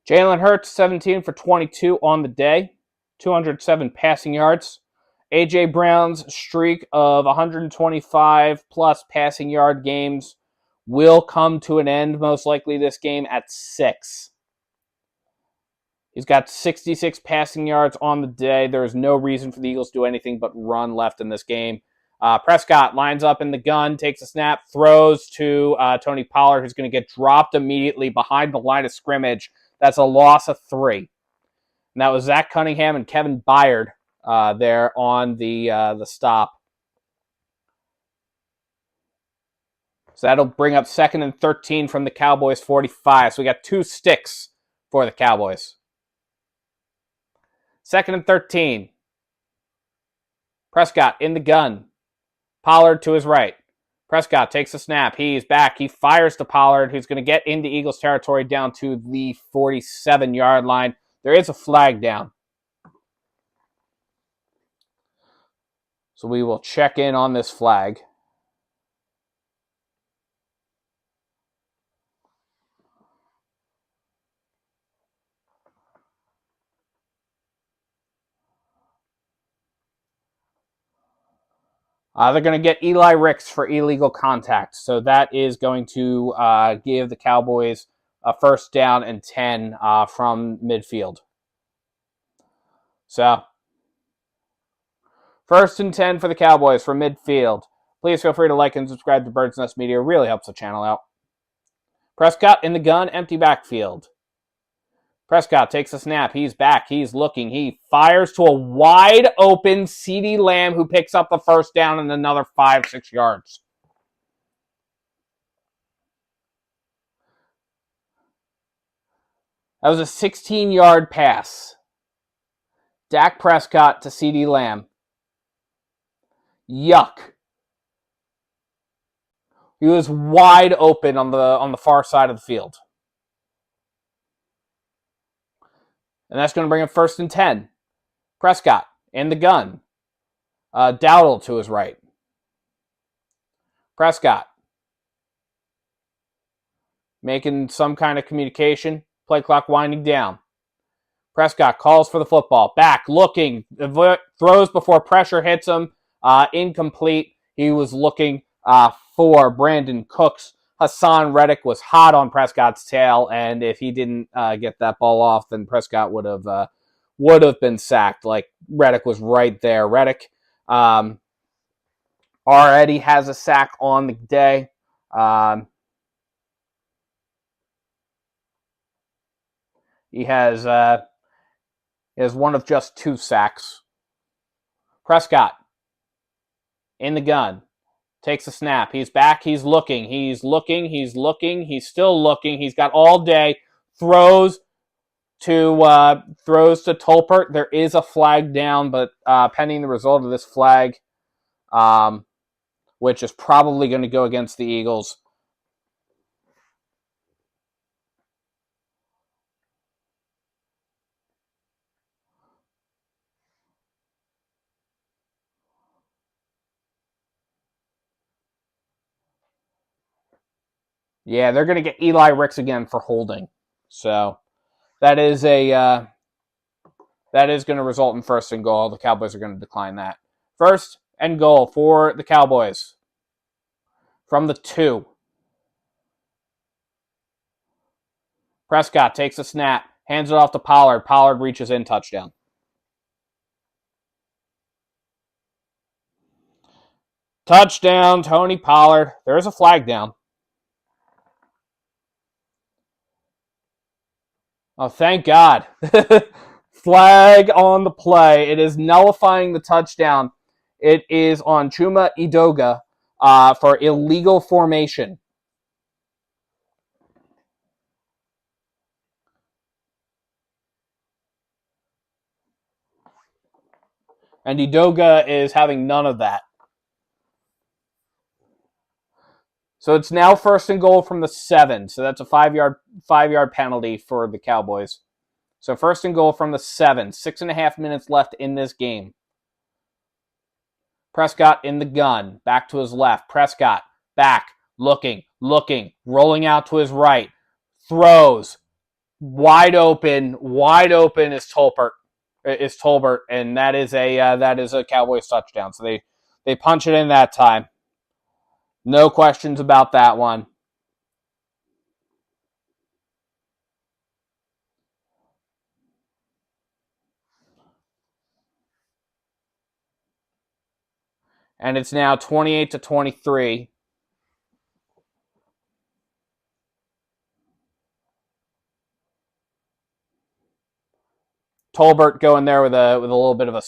[SPEAKER 1] Jalen Hurts, 17 for 22 on the day, 207 passing yards. A.J. Brown's streak of 125-plus passing yard games will come to an end, most likely this game, at 6. He's got 66 passing yards on the day. There is no reason for the Eagles to do anything but run left in this game. Prescott lines up in the gun, takes a snap, throws to Tony Pollard, who's going to get dropped immediately behind the line of scrimmage. That's a loss of 3. And that was Zach Cunningham and Kevin Byard there on the stop. So that'll bring up 2nd and 13 from the Cowboys' 45. So we got 2 sticks for the Cowboys. 2nd and 13. Prescott in the gun. Pollard to his right. Prescott takes a snap. He's back. He fires to Pollard, who's going to get into Eagles territory down to the 47-yard line. There is a flag down. So we will check in on this flag. They're going to get Eli Ricks for illegal contact. So that is going to give the Cowboys a 1st down and 10 from midfield. So 1st and 10 for the Cowboys from midfield. Please feel free to like and subscribe to Bird's Nest Media. It really helps the channel out. Prescott in the gun, empty backfield. Prescott takes a snap. He's back. He's looking. He fires to a wide open CeeDee Lamb, who picks up the 1st down and another 5-6 yards. That was a 16-yard pass. Dak Prescott to CeeDee Lamb. Yuck. He was wide open on the far side of the field. And that's going to bring him 1st and 10. Prescott in the gun. Dowdle to his right. Prescott making some kind of communication. Play clock winding down. Prescott calls for the football. Back, looking, throws before pressure hits him. Incomplete. He was looking for Brandon Cooks. Hassan Reddick was hot on Prescott's tail, and if he didn't get that ball off, then Prescott would have been sacked. Like, Reddick was right there. Reddick already has a sack on the day. He has one of just 2 sacks. Prescott in the gun. Takes a snap. He's back. He's looking. He's looking. He's looking. He's still looking. He's got all day. Throws to Tolbert. There is a flag down, but pending the result of this flag, which is probably going to go against the Eagles. Yeah, they're going to get Eli Ricks again for holding. So that is going to result in first and goal. The Cowboys are going to decline that. First and goal for the Cowboys from the 2. Prescott takes a snap, hands it off to Pollard. Pollard reaches in, touchdown. Touchdown, Tony Pollard. There's a flag down. Oh, thank God. Flag on the play. It is nullifying the touchdown. It is on Chuma Edoga for illegal formation. And Edoga is having none of that. So it's now first and goal from the 7. So that's a 5-yard penalty for the Cowboys. So first and goal from the 7. 6.5 minutes left in this game. Prescott in the gun. Back to his left. Prescott back. Looking. Rolling out to his right. Throws. Wide open is Tolbert. And that is a Cowboys touchdown. So they punch it in that time. No questions about that one. And it's now 28-23. Tolbert going there with a little bit of a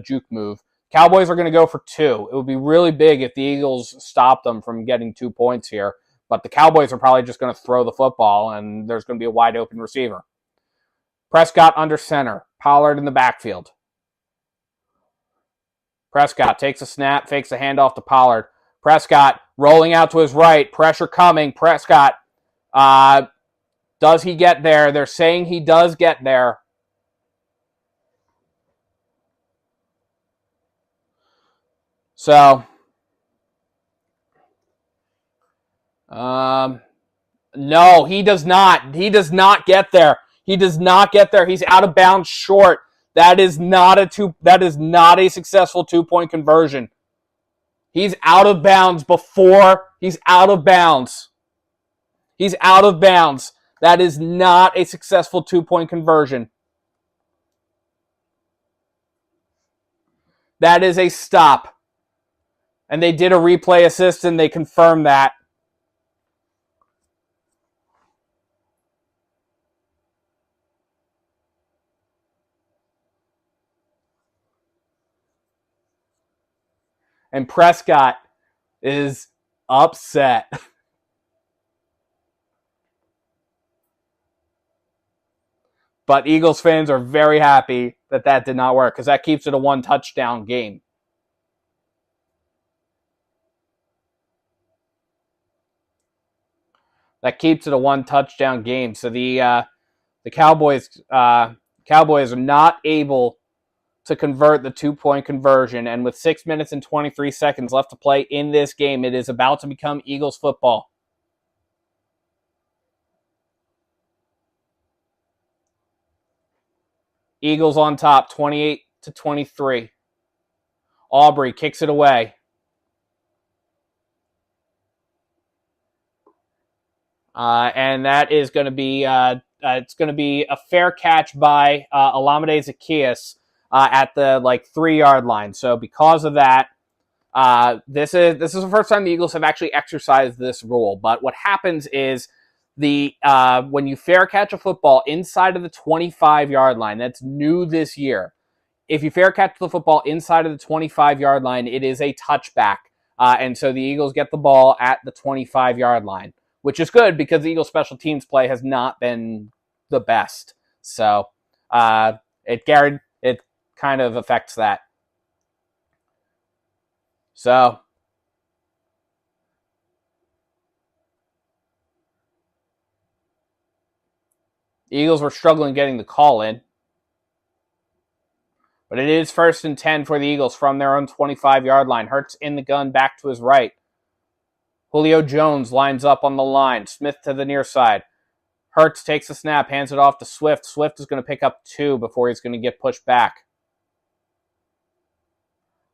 [SPEAKER 1] juke move. Cowboys are going to go for 2. It would be really big if the Eagles stopped them from getting 2 points here. But the Cowboys are probably just going to throw the football, and there's going to be a wide open receiver. Prescott under center. Pollard in the backfield. Prescott takes a snap, fakes a handoff to Pollard. Prescott rolling out to his right. Pressure coming. Prescott, does he get there? They're saying he does get there. So, no, he does not. He does not get there. He's out of bounds short. That is not a successful 2-point conversion. He's out of bounds before he's out of bounds. He's out of bounds. That is not a successful 2-point conversion. That is a stop. And they did a replay assist and they confirmed that. And Prescott is upset. But Eagles fans are very happy that did not work because that keeps it a 1-touchdown game. That keeps it a 1-touchdown game. So the Cowboys are not able to convert the 2-point conversion. And with 6 minutes and 23 seconds left to play in this game, it is about to become Eagles football. Eagles on top, 28-23. Aubrey kicks it away. And that is going to be it's going to be a fair catch by Olamide Zacchaeus at the 3-yard line. So because of that, this is the first time the Eagles have actually exercised this rule. But what happens is when you fair catch a football inside of the 25-yard line, that's new this year. If you fair catch the football inside of the 25-yard line, it is a touchback. And so the Eagles get the ball at the 25-yard line, which is good because the Eagles' special teams play has not been the best. So it kind of affects that. So the Eagles were struggling getting the call in. But it is 1st and 10 for the Eagles from their own 25-yard line. Hurts in the gun back to his right. Julio Jones lines up on the line. Smith to the near side. Hurts takes the snap, hands it off to Swift. Swift is going to pick up 2 before he's going to get pushed back.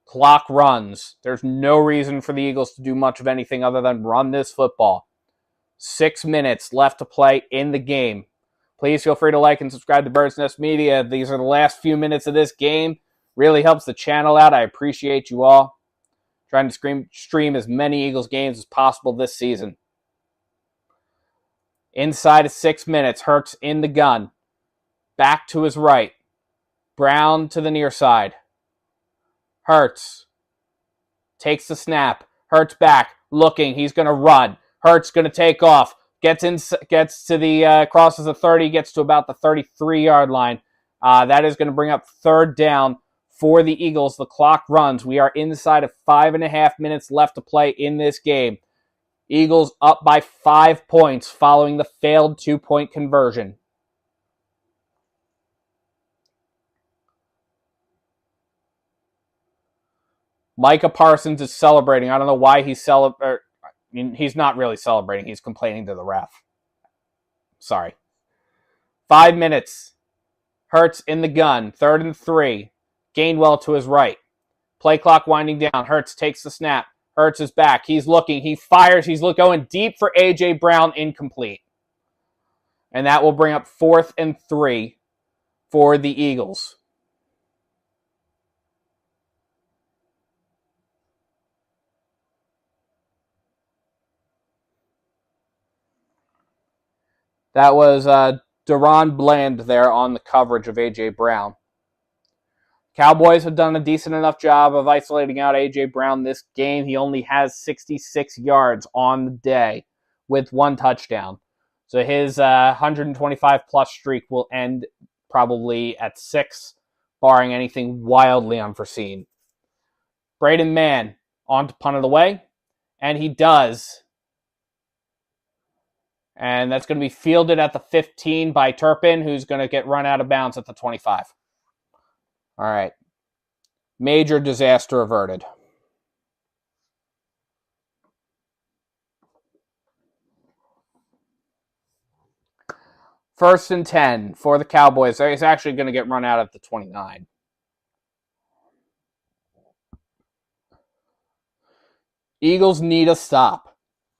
[SPEAKER 1] Clock runs. There's no reason for the Eagles to do much of anything other than run this football. 6 minutes left to play in the game. Please feel free to like and subscribe to Bird's Nest Media. These are the last few minutes of this game. Really helps the channel out. I appreciate you all. Trying to stream as many Eagles games as possible this season. Inside of 6 minutes, Hurts in the gun. Back to his right. Brown to the near side. Hurts takes the snap. Hurts back, looking. He's going to run. Hurts going to take off. Gets to the crosses the 30, gets to about the 33-yard line. That is going to bring up 3rd down for the Eagles. The clock runs. We are inside of 5.5 minutes left to play in this game. Eagles up by 5 points following the failed 2-point conversion. Micah Parsons is celebrating. I don't know why he's celebrating. He's not really celebrating. He's complaining to the ref. Sorry. 5 minutes. Hurts in the gun. 3rd and 3. Gainwell to his right. Play clock winding down. Hurts takes the snap. Hurts is back. He's looking. He fires. He's going deep for A.J. Brown. Incomplete. And that will bring up 4th and 3 for the Eagles. That was Deron Bland there on the coverage of A.J. Brown. Cowboys have done a decent enough job of isolating out A.J. Brown this game. He only has 66 yards on the day with 1 touchdown. So his 125-plus streak will end probably at 6, barring anything wildly unforeseen. Braden Mann on to punt it away, and he does. And that's going to be fielded at the 15 by Turpin, who's going to get run out of bounds at the 25. All right. Major disaster averted. First and 10 for the Cowboys. He's actually going to get run out at the 29. Eagles need a stop.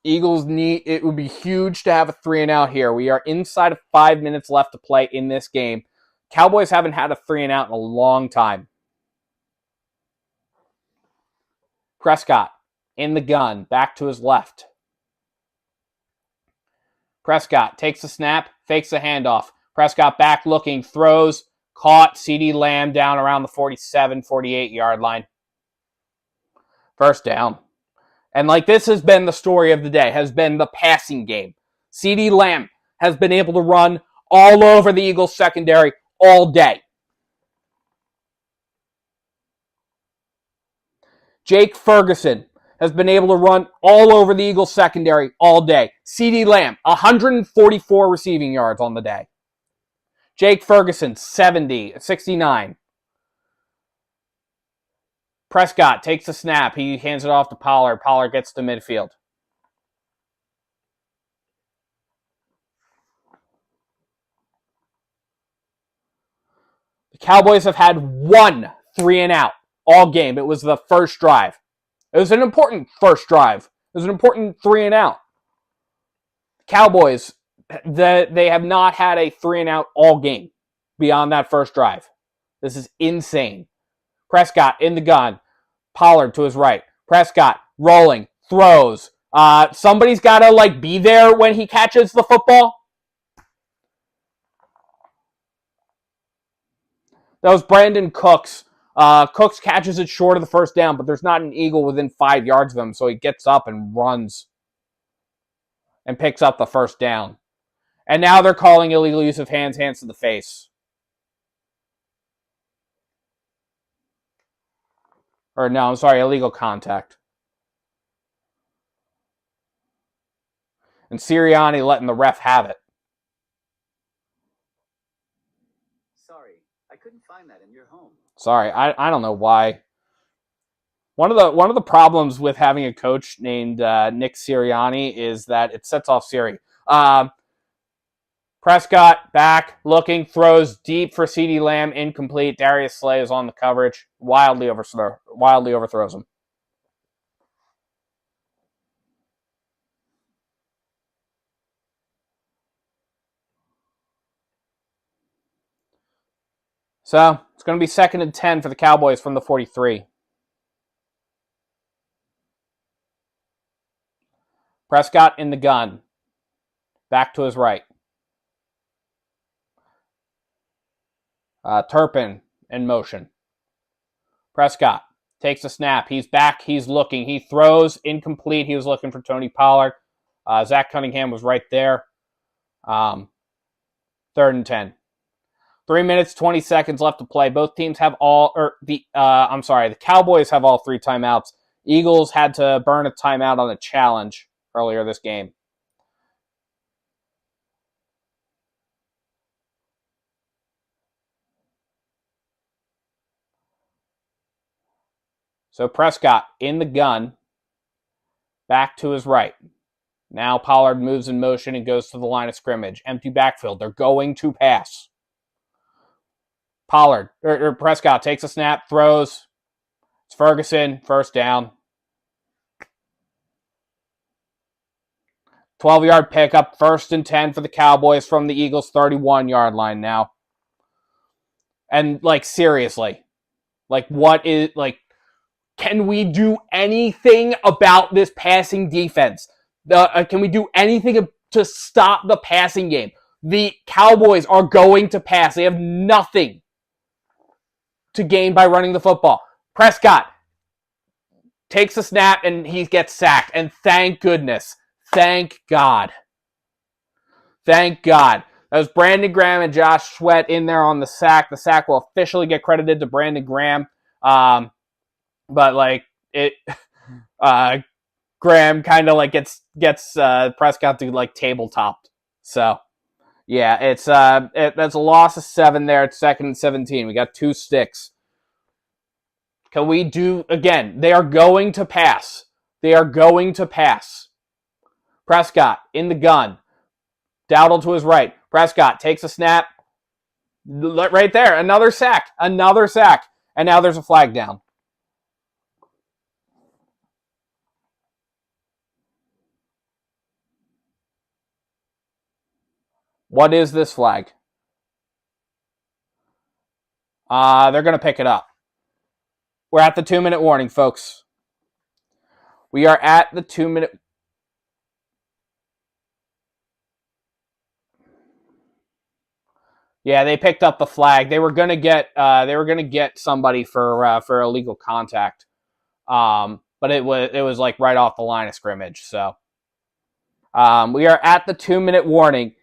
[SPEAKER 1] It would be huge to have a 3-and-out here. We are inside of 5 minutes left to play in this game. Cowboys haven't had a 3-and-out in a long time. Prescott in the gun, back to his left. Prescott takes the snap, fakes the handoff. Prescott back looking, throws, caught. CeeDee Lamb down around the 47, 48-yard line. 1st down. And this has been the story of the day, has been the passing game. CeeDee Lamb has been able to run all over the Eagles secondary all day. Jake Ferguson has been able to run all over the Eagles secondary all day. CeeDee Lamb, 144 receiving yards on the day. Jake Ferguson, 69. Prescott takes the snap. He hands it off to Pollard. Pollard gets to midfield. The The Cowboys have had one 3-and-out all game. It was the first drive. It was an important first drive. It was an important 3-and-out. Cowboys, they have not had a 3-and-out all game beyond that first drive. This is insane. Prescott in the gun. Pollard to his right. Prescott rolling, throws. Somebody's got to be there when he catches the football. That was Brandon Cooks. Cooks catches it short of the first down, but there's not an Eagle within 5 yards of him, so he gets up and runs and picks up the first down. And now they're calling illegal use of hands to the face. Or no, I'm sorry, illegal contact. And Sirianni letting the ref have it.
[SPEAKER 2] Sorry, I couldn't find that in your home.
[SPEAKER 1] Sorry, I don't know why. One of the problems with having a coach named Nick Sirianni is that it sets off Siri. Prescott back, looking, throws deep for CeeDee Lamb, incomplete. Darius Slay is on the coverage, wildly overthrows him. So it's going to be 2nd and 10 for the Cowboys from the 43. Prescott in the gun. Back to his right. Turpin in motion. Prescott takes a snap. He's back. He's looking. He throws. Incomplete. He was looking for Tony Pollard. Zach Cunningham was right there. 3rd and 10. 3 minutes, 20 seconds left to play. Both teams have the Cowboys have all 3 timeouts. Eagles had to burn a timeout on a challenge earlier this game. So Prescott in the gun, back to his right. Now Pollard moves in motion and goes to the line of scrimmage. Empty backfield. They're going to pass. Prescott takes a snap, throws. It's Ferguson, first down. 12-yard pickup, 1st and 10 for the Cowboys from the Eagles' 31-yard line now. And, seriously, can we do anything about this passing defense? Can we do anything to stop the passing game? The Cowboys are going to pass. They have nothing to gain by running the football. Prescott takes a snap and he gets sacked. And thank goodness. Thank God. Thank God. That was Brandon Graham and Josh Sweat in there on the sack. The sack will officially get credited to Brandon Graham. But Graham kind of gets Prescott to tabletop. So yeah, that's a loss of 7 there. It's 2nd and 17. We got 2 sticks. Can we do again? They are going to pass. Prescott in the gun. Dowdle to his right. Prescott takes a snap. Right there. Another sack. And now there's a flag down. What is this flag? They're going to pick it up. We're at the 2-minute warning, folks. We are at the 2-minute. Yeah, they picked up the flag. They were going to get somebody for illegal contact. But it was right off the line of scrimmage. So we are at the 2-minute warning.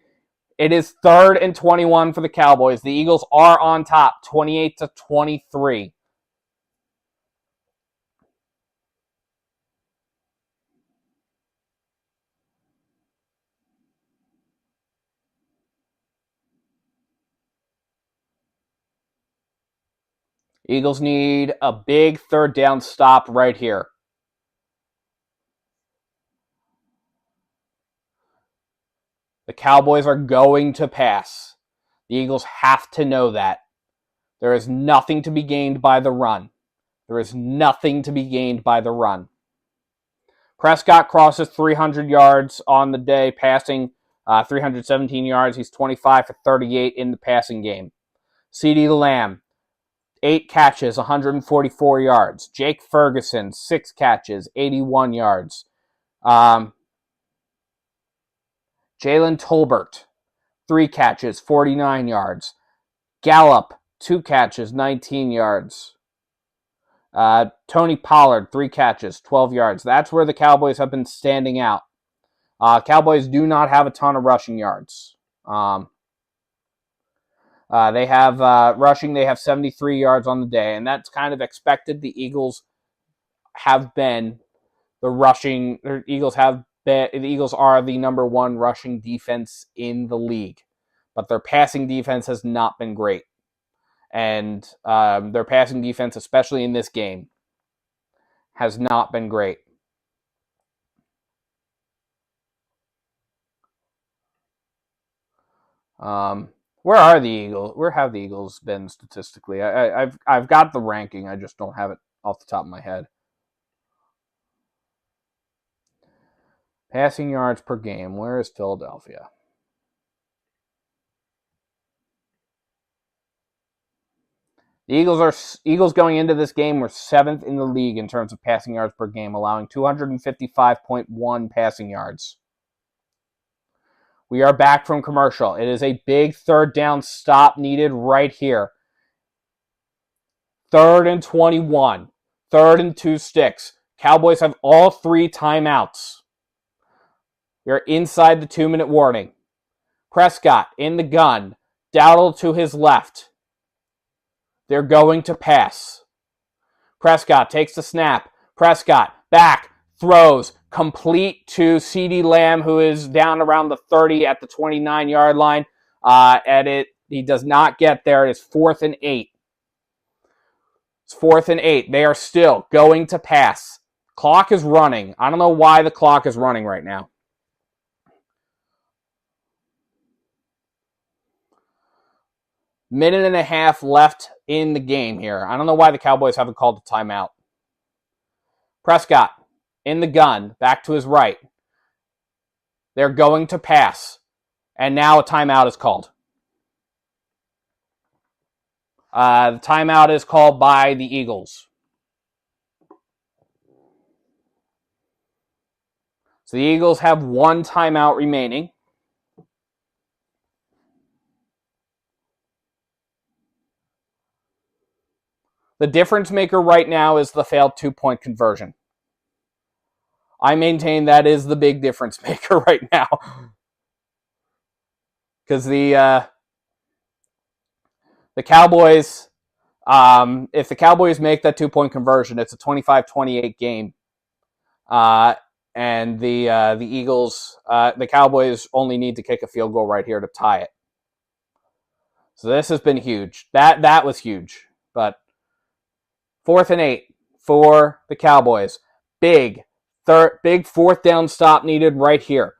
[SPEAKER 1] It is 3rd and 21 for the Cowboys. The Eagles are on top, 28-23. Eagles need a big 3rd down stop right here. The Cowboys are going to pass. The Eagles have to know that. There is nothing to be gained by the run. There is nothing to be gained by the run. Prescott crosses 300 yards on the day, passing 317 yards. He's 25 for 38 in the passing game. CeeDee Lamb, 8 catches, 144 yards. Jake Ferguson, 6 catches, 81 yards. Jalen Tolbert, 3 catches, 49 yards. Gallup, 2 catches, 19 yards. Tony Pollard, 3 catches, 12 yards. That's where the Cowboys have been standing out. Cowboys do not have a ton of rushing yards. They have rushing. They have 73 yards on the day, and that's kind of expected. The Eagles have been the rushing. The Eagles are the number 1 rushing defense in the league, but their passing defense has not been great. And their passing defense, especially in this game, has not been great. Where are the Eagles? Where have the Eagles been statistically? I've got the ranking. I just don't have it off the top of my head. Passing yards per game. Where is Philadelphia? The Eagles going into this game were 7th in the league in terms of passing yards per game, allowing 255.1 passing yards. We are back from commercial. It is a big third down stop needed right here. 3rd and 21. 3rd and 2 sticks. Cowboys have all 3 timeouts. We are inside the 2-minute warning. Prescott in the gun. Dowdle to his left. They're going to pass. Prescott takes the snap. Prescott back, throws, complete to CeeDee Lamb, who is down around the 30 at the 29-yard line. He does not get there. It is 4th and 8. It's 4th and 8. They are still going to pass. Clock is running. I don't know why the clock is running right now. Minute and a half left in the game here. I don't know why the Cowboys haven't called a timeout. Prescott in the gun, back to his right. They're going to pass. And now a timeout is called. The timeout is called by the Eagles. So the Eagles have 1 timeout remaining. The difference maker right now is the failed 2-point conversion. I maintain that is the big difference maker right now. Because the Cowboys, if the Cowboys make that 2-point conversion, it's a 25-28 game. And the Eagles, the Cowboys only need to kick a field goal right here to tie it. So this has been huge. That was huge. But 4th and 8 for the Cowboys. Big 4th down stop needed right here.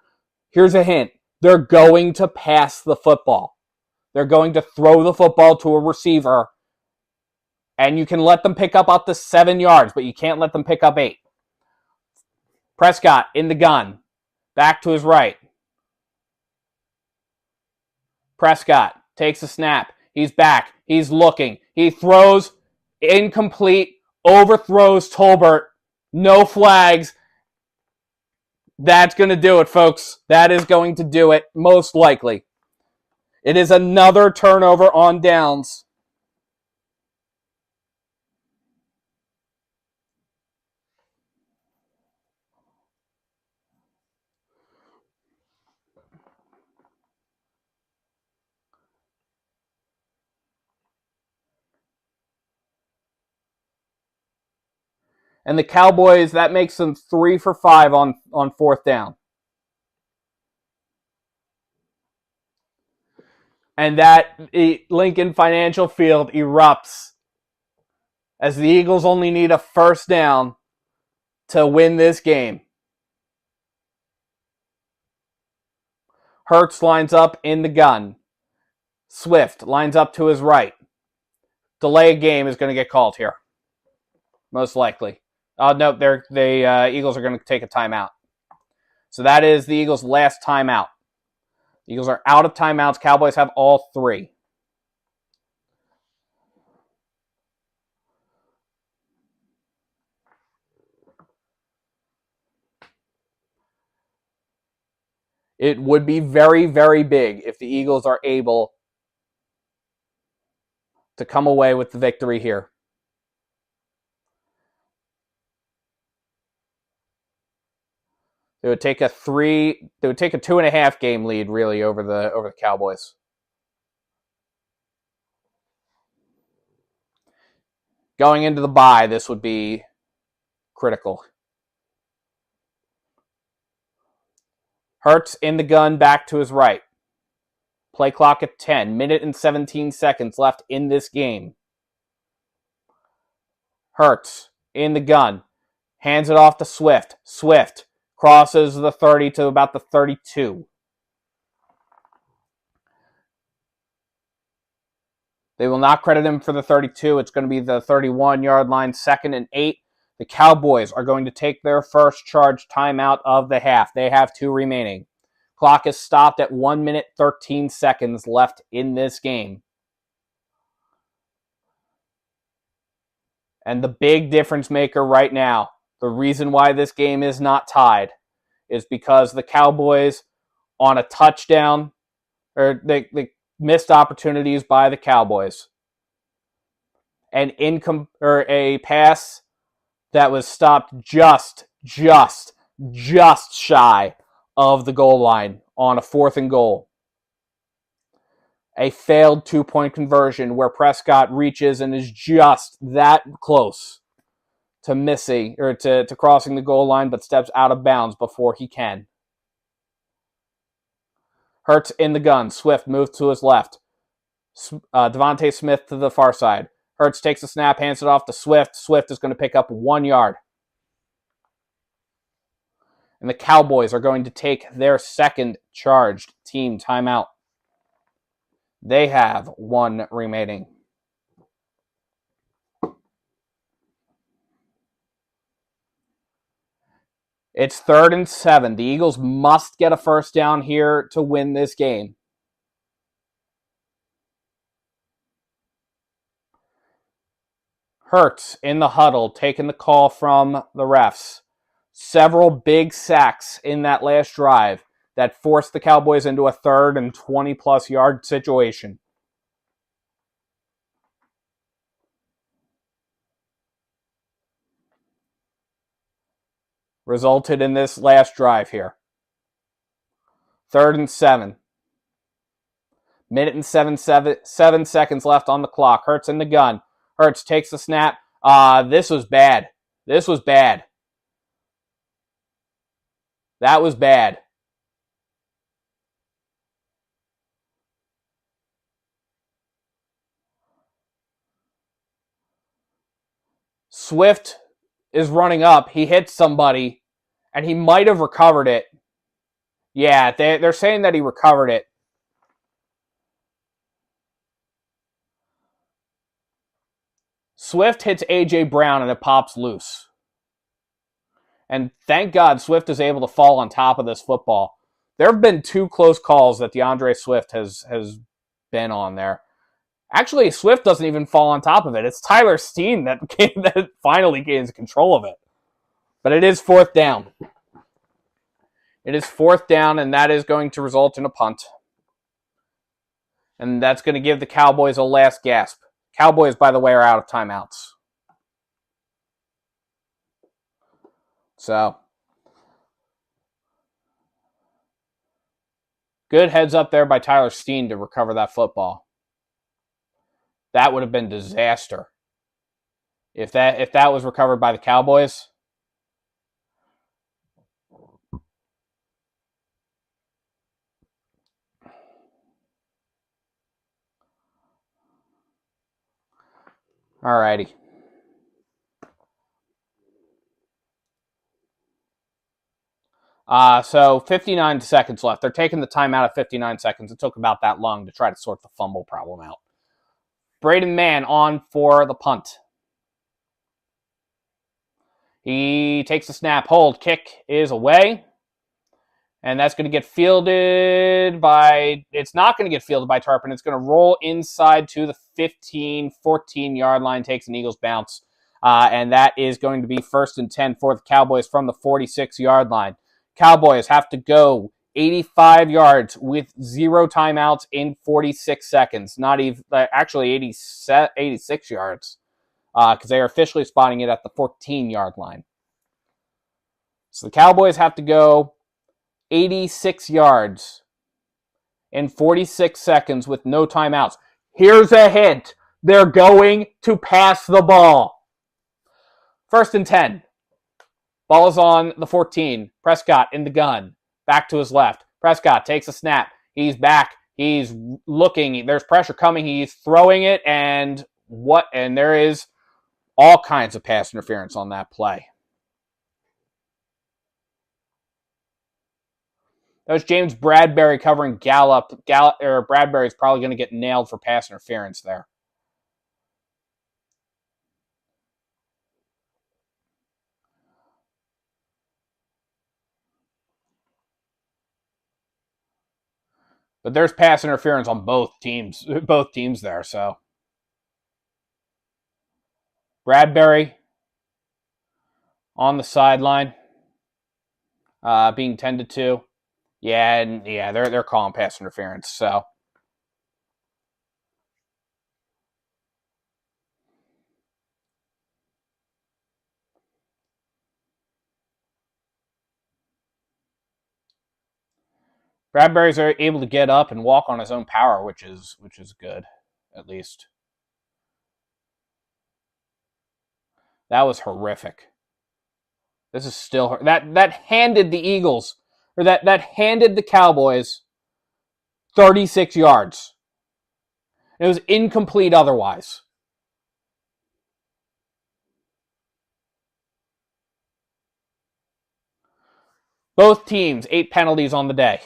[SPEAKER 1] Here's a hint. They're going to pass the football. They're going to throw the football to a receiver, and you can let them pick up to 7 yards, but you can't let them pick up 8. Prescott in the gun. Back to his right. Prescott takes a snap. He's back. He's looking. He throws. Incomplete, overthrows Tolbert, no flags. That's going to do it, folks. That is going to do it, most likely. It is another turnover on downs. And the Cowboys, that makes them 3 for 5 on 4th down. And that Lincoln Financial Field erupts as the Eagles only need a 1st down to win this game. Hurts lines up in the gun. Swift lines up to his right. delay game is going to get called here, most likely. No, the Eagles are going to take a timeout. So that is the Eagles' last timeout. The Eagles are out of timeouts. Cowboys have all 3. It would be very, very big if the Eagles are able to come away with the victory here. They would take a 2.5 game lead really over the Cowboys. Going into the bye, this would be critical. Hurts in the gun, back to his right. Play clock at 10. Minute and 17 seconds left in this game. Hurts in the gun. Hands it off to Swift. Swift crosses the 30 to about the 32. They will not credit him for the 32. It's going to be the 31-yard line, 2nd and 8. The Cowboys are going to take their first charge timeout of the half. They have 2 remaining. Clock is stopped at 1 minute, 13 seconds left in this game. And the big difference maker right now, the reason why this game is not tied, is because the Cowboys on a touchdown, or they missed opportunities by the Cowboys. A pass that was stopped just shy of the goal line on a 4th and goal. A failed 2-point conversion where Prescott reaches and is just that close to missing or to crossing the goal line, but steps out of bounds before he can. Hurts in the gun. Swift moves to his left. Devontae Smith to the far side. Hurts takes the snap, hands it off to Swift. Swift is going to pick up 1 yard. And the Cowboys are going to take their second charged team timeout. They have 1 remaining. It's 3rd and 7. The Eagles must get a first down here to win this game. Hurts in the huddle, taking the call from the refs. Several big sacks in that last drive that forced the Cowboys into a 3rd and 20-plus yard situation. Resulted in this last drive here. 3rd and 7. Minute and 7 seconds left on the clock. Hurts in the gun. Hurts takes the snap. This was bad. That was bad. Swift is running up. He hits somebody, and he might have recovered it. Yeah, they're saying that he recovered it. Swift hits A.J. Brown, and it pops loose. And thank God Swift is able to fall on top of this football. There have been 2 close calls that DeAndre Swift has been on there. Actually, Swift doesn't even fall on top of it. It's Tyler Steen that finally gains control of it. But it is 4th down. It is 4th down, and that is going to result in a punt. And that's going to give the Cowboys a last gasp. Cowboys, by the way, are out of timeouts. So, good heads up there by Tyler Steen to recover that football. That would have been disaster. If that was recovered by the Cowboys. Alrighty. So 59 seconds left. They're taking the timeout at 59 seconds. It took about that long to try to sort the fumble problem out. Braden Mann on for the punt. He takes the snap, hold, kick is away. And that's going to get fielded by, it's not going to get fielded by Tarpon. It's going to roll inside to the 15, 14-yard line, takes an Eagles bounce. And that is going to be 1st and 10 for the Cowboys from the 46-yard line. Cowboys have to go 85 yards with 0 timeouts in 46 seconds. Not even, actually 86 yards. Because they are officially spotting it at the 14-yard line. So the Cowboys have to go 86 yards in 46 seconds with no timeouts. Here's a hint. They're going to pass the ball. 1st and 10. Ball is on the 14. Prescott in the gun. Back to his left. Prescott takes a snap. He's back. He's looking. There's pressure coming. He's throwing it. And there is all kinds of pass interference on that play. That was James Bradbury covering Gallup. Bradbury's probably going to get nailed for pass interference there. But there's pass interference on both teams there, so. Bradbury on the sideline, being tended to. They're calling pass interference, so. Bradbury's able to get up and walk on his own power, which is good, at least. That was horrific. This is still that handed the Eagles, or that handed the Cowboys 36 yards. It was incomplete otherwise. Both teams, 8 penalties on the day.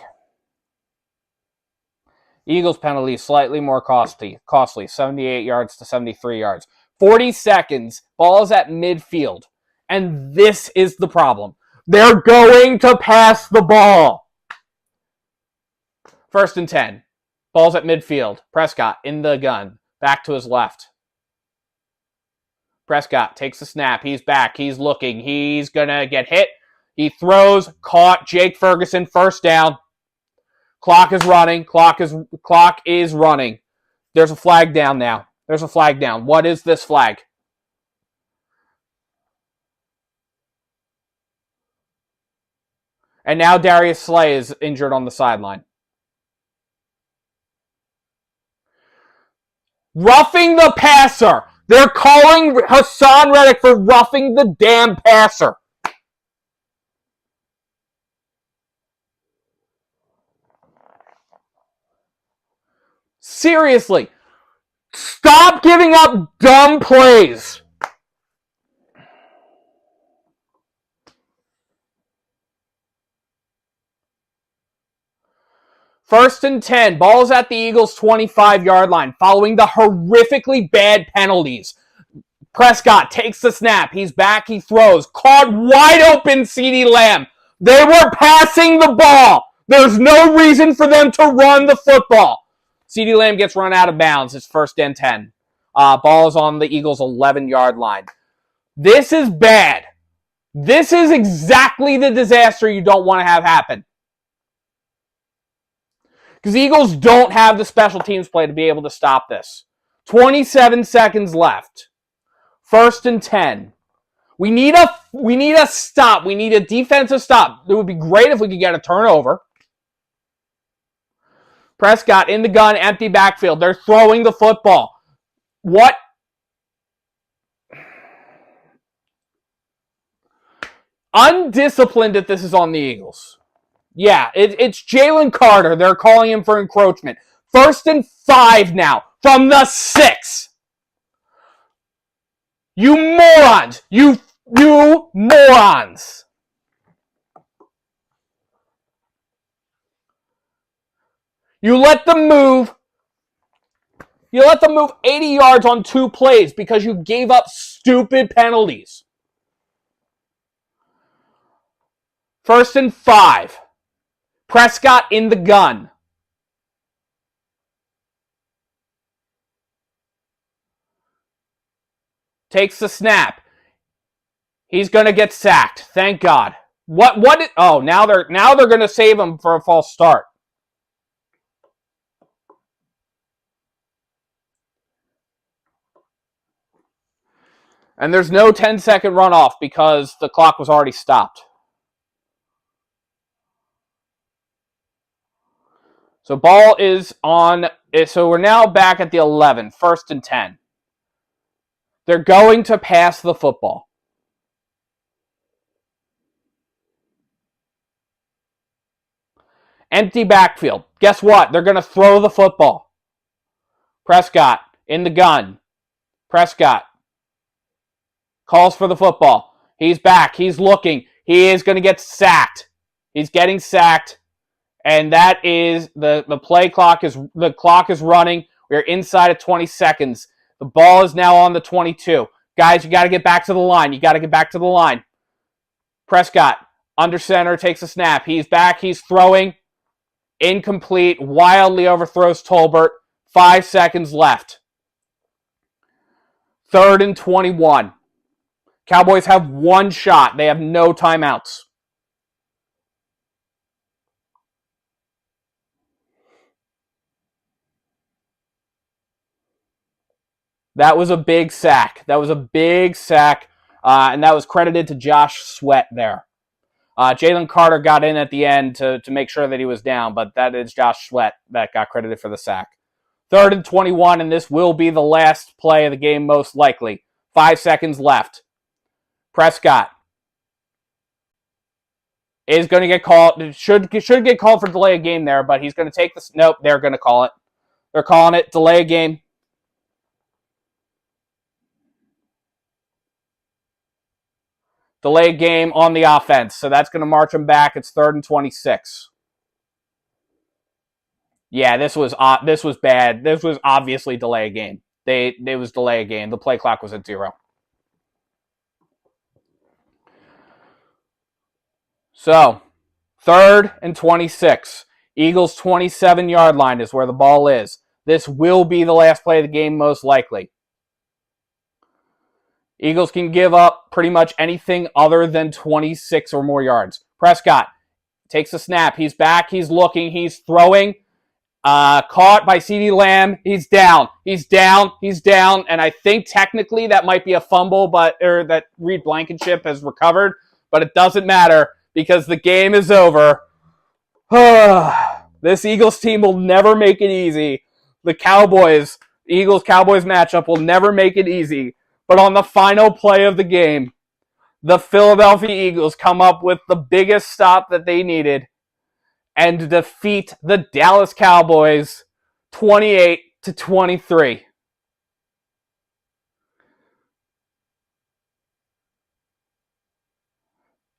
[SPEAKER 1] Eagles penalty slightly more costly, 78 yards to 73 yards. 40 seconds, ball's at midfield. And this is the problem. They're going to pass the ball. 1st and 10. Ball's at midfield. Prescott in the gun. Back to his left. Prescott takes the snap. He's back. He's looking. He's going to get hit. He throws. Caught. Jake Ferguson. 1st down. Clock is running. Clock is running. There's a flag down now. There's a flag down. What is this flag? And now Darius Slay is injured on the sideline. Roughing the passer. They're calling Hassan Reddick for roughing the damn passer. Seriously. Stop giving up dumb plays. First and 10. Ball's at the Eagles' 25-yard line following the horrifically bad penalties. Prescott takes the snap. He's back. He throws. Caught wide open, CeeDee Lamb. They were passing the ball. There's no reason for them to run the football. CeeDee Lamb gets run out of bounds. It's 1st and 10. Ball is on the Eagles' 11-yard line. This is bad. This is exactly the disaster you don't want to have happen. Because the Eagles don't have the special teams play to be able to stop this. 27 seconds left. 1st and 10. We need a stop. We need a defensive stop. It would be great if we could get a turnover. Prescott in the gun, empty backfield. They're throwing the football. What? Undisciplined if this is on the Eagles. Yeah, it's Jalen Carter. They're calling him for encroachment. 1st and 5 now from the 6. You morons! You morons! You let them move. You let them move 80 yards on 2 plays because you gave up stupid penalties. 1st and 5. Prescott in the gun. Takes the snap. He's going to get sacked. Thank God. Now they're going to save him for a false start. And there's no 10-second runoff because the clock was already stopped. So ball is on. So we're now back at the 11, 1st and 10. They're going to pass the football. Empty backfield. Guess what? They're going to throw the football. Prescott in the gun. Prescott calls for the football. He's back. He's looking. He is going to get sacked. He's getting sacked. And that is the clock is running. We're inside of 20 seconds. The ball is now on the 22. Guys, you got to get back to the line. Prescott, under center, takes a snap. He's back. He's throwing. Incomplete. Wildly overthrows Tolbert. 5 seconds left. 3rd and 21. Cowboys have one shot. They have no timeouts. That was a big sack. And that was credited to Josh Sweat there. Jalen Carter got in at the end to make sure that he was down, but that is Josh Sweat that got credited for the sack. 3rd and 21, and this will be the last play of the game most likely. 5 seconds left. Prescott is going to get called. Should get called for delay of game there, but he's going to take this. Nope, they're going to call it. They're calling it delay of game. Delay game on the offense, so that's going to march them back. It's 3rd and 26. Yeah, this was bad. This was obviously delay a game. It was delay a game. The play clock was at 0. So, 3rd and 26. Eagles 27-yard line is where the ball is. This will be the last play of the game most likely. Eagles can give up pretty much anything other than 26 or more yards. Prescott takes a snap. He's back. He's looking. He's throwing. Caught by CeeDee Lamb. He's down. And I think technically that might be a fumble, or that Reed Blankenship has recovered. But it doesn't matter because the game is over. This Eagles team will never make it easy. The Eagles-Cowboys matchup will never make it easy. But on the final play of the game, the Philadelphia Eagles come up with the biggest stop that they needed and defeat the Dallas Cowboys 28-23.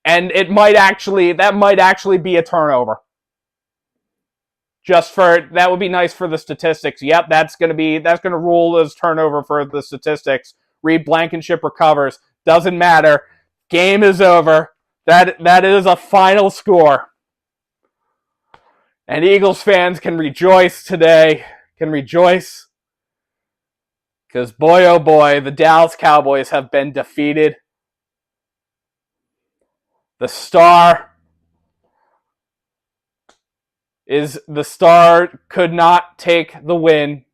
[SPEAKER 1] And that might actually be a turnover. That would be nice for the statistics. Yep, that's going to rule as turnover for the statistics. Reed Blankenship recovers. Doesn't matter. Game is over. That is a final score. And Eagles fans can rejoice today. Because boy, oh boy, the Dallas Cowboys have been defeated. The star could not take the win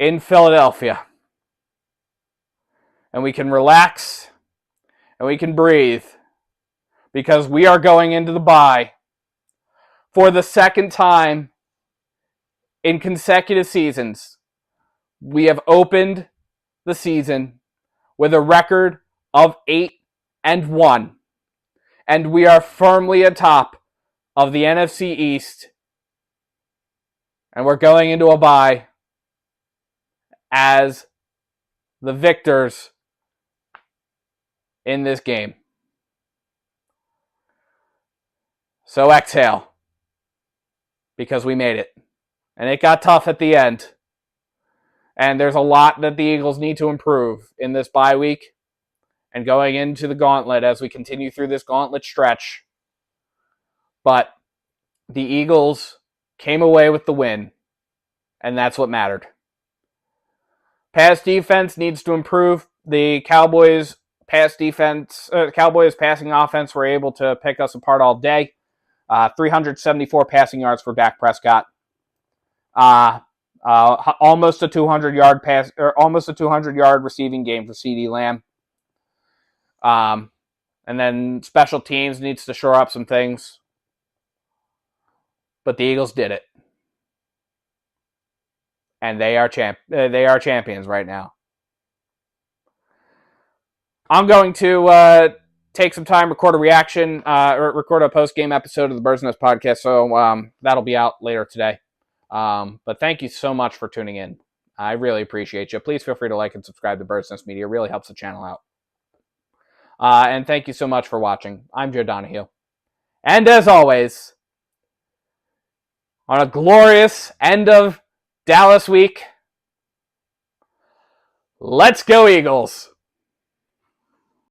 [SPEAKER 1] in Philadelphia. And we can relax and we can breathe because we are going into the bye for the second time in consecutive seasons. We have opened the season with a record of 8-1, and we are firmly atop of the NFC East, and we're going into a bye as the victors in this game. So exhale, because we made it. And it got tough at the end. And there's a lot that the Eagles need to improve in this bye week and going into the gauntlet as we continue through this gauntlet stretch. But the Eagles came away with the win, and that's what mattered. Pass defense needs to improve. The Cowboys passing offense were able to pick us apart all day. 374 passing yards for Dak Prescott. Almost a 200-yard pass, or almost a 200-yard receiving game for CeeDee Lamb. And then special teams needs to shore up some things. But the Eagles did it. And they are champions right now. I'm going to take some time, record a reaction, or record a post-game episode of the Birds Nest podcast, so that'll be out later today. But thank you so much for tuning in. I really appreciate you. Please feel free to like and subscribe to Birds Nest Media. It really helps the channel out. And thank you so much for watching. I'm Joe Donahue. And as always, on a glorious end of Dallas week, let's go Eagles!